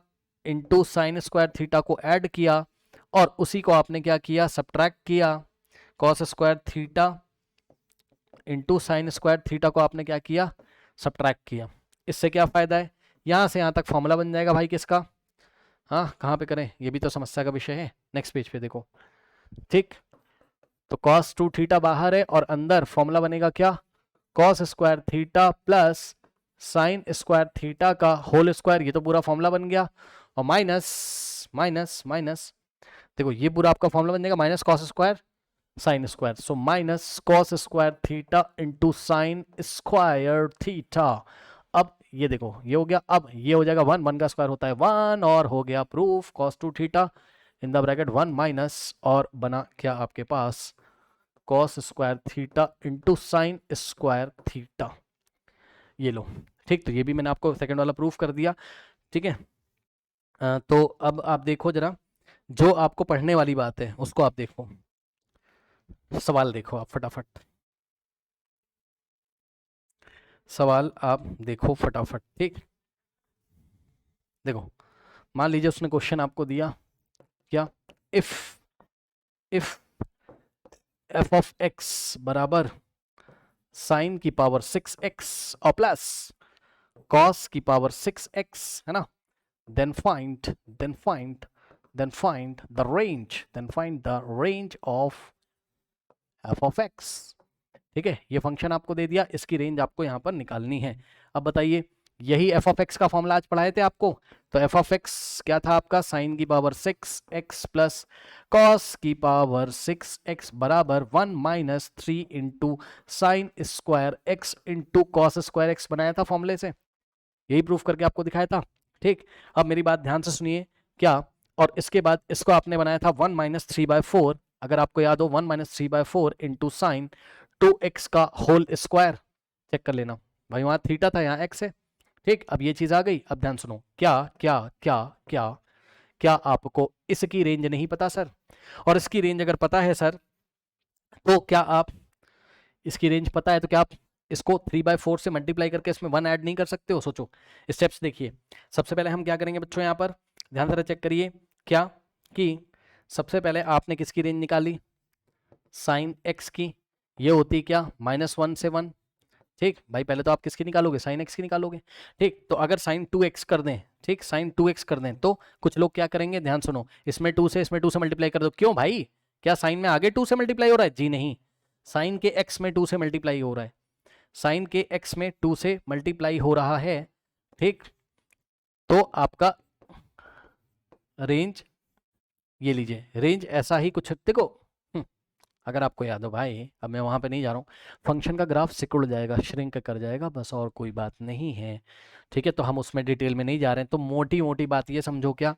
into sine square theta को ऐड किया और उसी को आपने क्या किया सब्ट्रैक्ट किया, cos square theta into sine square theta को आपने क्या किया सब्ट्रैक्ट किया। इससे क्या फायदा है, यहां से यहां तक फॉर्मूला बन जाएगा भाई किसका, हाँ कहाँ पे करें, ये भी तो समस्या का विषय है, नेक्स्ट पेज पे देखो। ठीक, तो कॉस 2 थीटा बाहर है और अंदर फॉर्मूला बनेगा क्या, cos square theta plus sign square theta का होल स्क्वायर, ये तो पूरा फॉर्मूला बन गया, और माइनस माइनस माइनस, देखो ये पूरा आपका फॉर्मूला बन जाएगा minus cos square sine square, so minus cos square theta into sine square theta अब ये देखो ये हो गया, अब ये हो जाएगा 1, 1 का स्क्वायर होता है 1 और हो गया proof cos 2 theta in the bracket 1 minus और बना क्या आपके पास cos square theta into sine square theta. ये लो, ठीक, तो ये भी मैंने आपको सेकंड वाला प्रूफ कर दिया, ठीक है। तो अब आप देखो जरा, जो आपको पढ़ने वाली बात है उसको आप देखो, सवाल देखो आप फटाफट, सवाल आप देखो फटाफट, ठीक। देखो मान लीजिए उसने क्वेश्चन आपको दिया क्या, if if F of x बराबर साइन की पावर 6x और प्लस कॉस की पावर 6x है ना, then find the range of f of x। ठीक है, ये फंक्शन आपको दे दिया, इसकी रेंज आपको यहाँ पर निकालनी है। अब बताइए, यही f of x का फॉर्मूला आज पढ़ाए थे आपको, तो f of x क्या था आपका, साइन की पावर 6x प्लस कॉस की पावर 6x बराबर 1 minus 3 into sine square x into cos square x बनाया था फॉर्मूले से, यही प्रूफ करके आपको दिखाया था, ठीक। अब मेरी बात ध्यान से सुनिए, क्या, और इसके बाद इसको आपने बनाया था 1 माइनस 3/4, अगर आपको याद हो 1 माइनस 3/4 इंटू साइन 2x का होल स्क्वायर, चेक कर लेना भाई, वहां थीटा था यहाँ x है, ठीक। अब ये चीज आ गई, अब ध्यान सुनो, क्या क्या क्या क्या क्या आपको इसकी रेंज नहीं पता सर, और इसकी रेंज अगर पता है सर, तो क्या आप इसकी रेंज पता है तो क्या आप इसको 3/4 से मल्टीप्लाई करके इसमें 1 ऐड नहीं कर सकते हो? सोचो, स्टेप्स देखिए। सबसे पहले हम क्या करेंगे बच्चों, यहाँ पर ध्यान से चेक करिए, क्या कि सबसे पहले आपने किसकी रेंज निकाली, साइन एक्स की, ये होती क्या -1 से 1, ठीक भाई, पहले तो आप किसकी निकालोगे, साइन एक्स की निकालोगे, ठीक। तो अगर साइन 2x कर दें, ठीक, साइन 2x कर दें, तो कुछ लोग क्या करेंगे, ध्यान सुनो, इसमें 2 से मल्टीप्लाई कर दो, क्यों भाई, क्या साइन में आगे 2 से मल्टीप्लाई हो रहा है, जी नहीं, साइन के x में 2 से मल्टीप्लाई हो रहा है, साइन के x में 2 से मल्टीप्लाई हो रहा है, ठीक। तो आपका रेंज ये लीजिए, रेंज ऐसा ही कुछ, देखो अगर आपको याद हो भाई, अब मैं वहां पे नहीं जा रहा हूँ, फंक्शन का ग्राफ सिकुड़ जाएगा, श्रिंक कर जाएगा, बस और कोई बात नहीं है, ठीक है। तो हम उसमें डिटेल में नहीं जा रहे हैं, तो मोटी मोटी बात ये समझो क्या,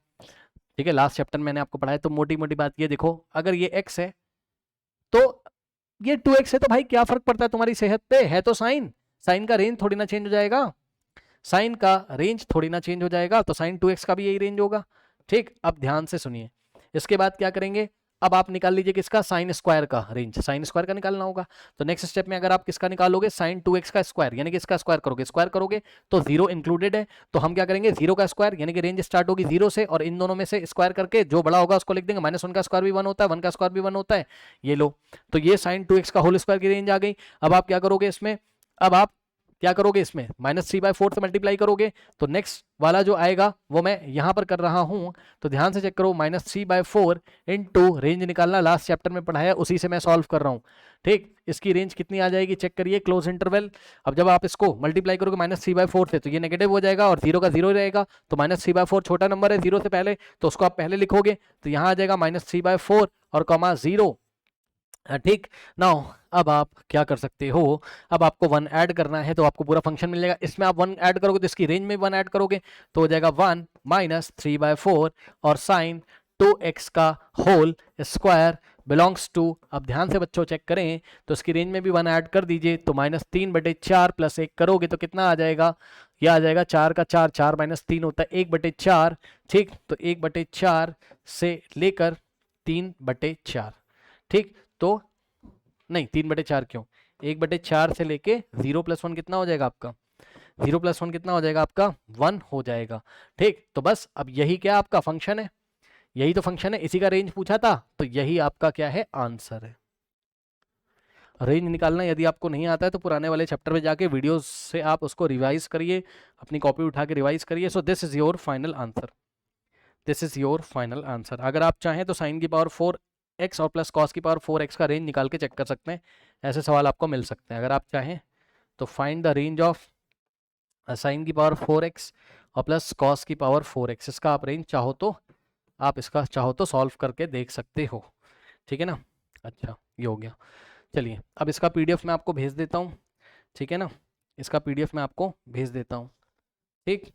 ठीक है, लास्ट चैप्टर मैंने आपको पढ़ाया, तो मोटी मोटी बात ये देखो, अगर ये x है तो ये 2x है, तो भाई क्या फर्क पड़ता है तुम्हारी सेहत पे, है तो साइन, साइन का रेंज थोड़ी ना चेंज हो जाएगा, साइन का रेंज थोड़ी ना चेंज हो जाएगा, तो साइन 2x का भी यही रेंज होगा, ठीक। अब ध्यान से सुनिए, इसके बाद क्या करेंगे, अब आप निकाल लीजिए किसका, साइन स्क्वायर का रेंज, साइन स्क्वायर का निकालना होगा, तो नेक्स्ट स्टेप में अगर आप किसका निकालोगे, साइन 2x का स्क्वायर, यानी कि इसका स्क्वायर करोगे तो 0 इंक्लूडेड है, तो हम क्या करेंगे 0 का स्क्वायर, यानी कि रेंज स्टार्ट होगी 0 से, और इन दोनों में से स्क्वायर करके जो बड़ा होगा उसको लिख देंगे, -1 का स्क्वायर भी 1 होता है, 1 का स्क्वायर भी 1 होता है, ये लो, तो ये साइन 2x का होल स्क्वायर की रेंज आ गई। अब आप क्या करोगे इसमें, अब आप क्या करोगे इसमें, -3/4 से मल्टीप्लाई करोगे, तो नेक्स्ट वाला जो आएगा वो मैं यहां पर कर रहा हूं, तो ध्यान से चेक करो, -3/4 इंटू रेंज निकालना लास्ट चैप्टर में पढ़ाया, उसी से मैं सॉल्व कर रहा हूं, ठीक। इसकी रेंज कितनी आ जाएगी, चेक करिए, क्लोज इंटरवल। अब जब आप इसको मल्टीप्लाई करोगे -3/4 से, तो ये नेगेटिव हो जाएगा और 0 का 0 रहेगा, तो -3/4 छोटा नंबर है 0 से पहले, तो उसको आप पहले लिखोगे, तो यहां आ जाएगा -3/4 और कॉमा 0, ठीक। नाउ अब आप क्या कर सकते हो, अब आपको 1 ऐड करना है, तो आपको पूरा फंक्शन मिल जाएगा, इसमें आप 1 ऐड करोगे तो इसकी रेंज में 1 ऐड करोगे, तो हो जाएगा 1 माइनस 3/4 और साइन 2x का होल स्क्वायर बिलोंग्स टू, अब ध्यान से बच्चों चेक करें, तो इसकी रेंज में भी 1 ऐड कर दीजिए, तो -3/4 प्लस 1 करोगे तो कितना आ जाएगा, यह आ जाएगा 4 का 4, 4 - 3 होता है 1/4, ठीक। तो 1/4 से लेकर 3/4, ठीक, तो नहीं 3/4 क्यों, 1/4 से लेके 0 + 1 कितना हो जाएगा आपका, 0 + 1 कितना हो जाएगा आपका 1 हो जाएगा, ठीक। तो बस अब यही क्या आपका फंक्शन है, यही तो फंक्शन है, इसी का रेंज पूछा था, तो यही आपका क्या है, आंसर है। रेंज निकालना यदि आपको नहीं आता है तो पुराने वाले चैप्टर में जाके वीडियोस से आप उसको रिवाइज करिए, अपनी कॉपी उठा के रिवाइज करिए। So this is your final answer, this is your final answer. अगर आप चाहें तो साइन की पावर 4x और प्लस कॉस की पावर 4x का रेंज निकाल के चेक कर सकते हैं, ऐसे सवाल आपको मिल सकते हैं। अगर आप चाहें तो find the range of sine की पावर 4x और प्लस कॉस की पावर 4x, इसका आप रेंज चाहो तो आप इसका चाहो तो सॉल्व करके देख सकते हो, ठीक है ना। अच्छा ये हो गया, चलिए अब इसका PDF मैं आपको भेज देता हूँ, ठीक है ना, इसका PDF मैं आपको भेज देता हूँ, ठीक।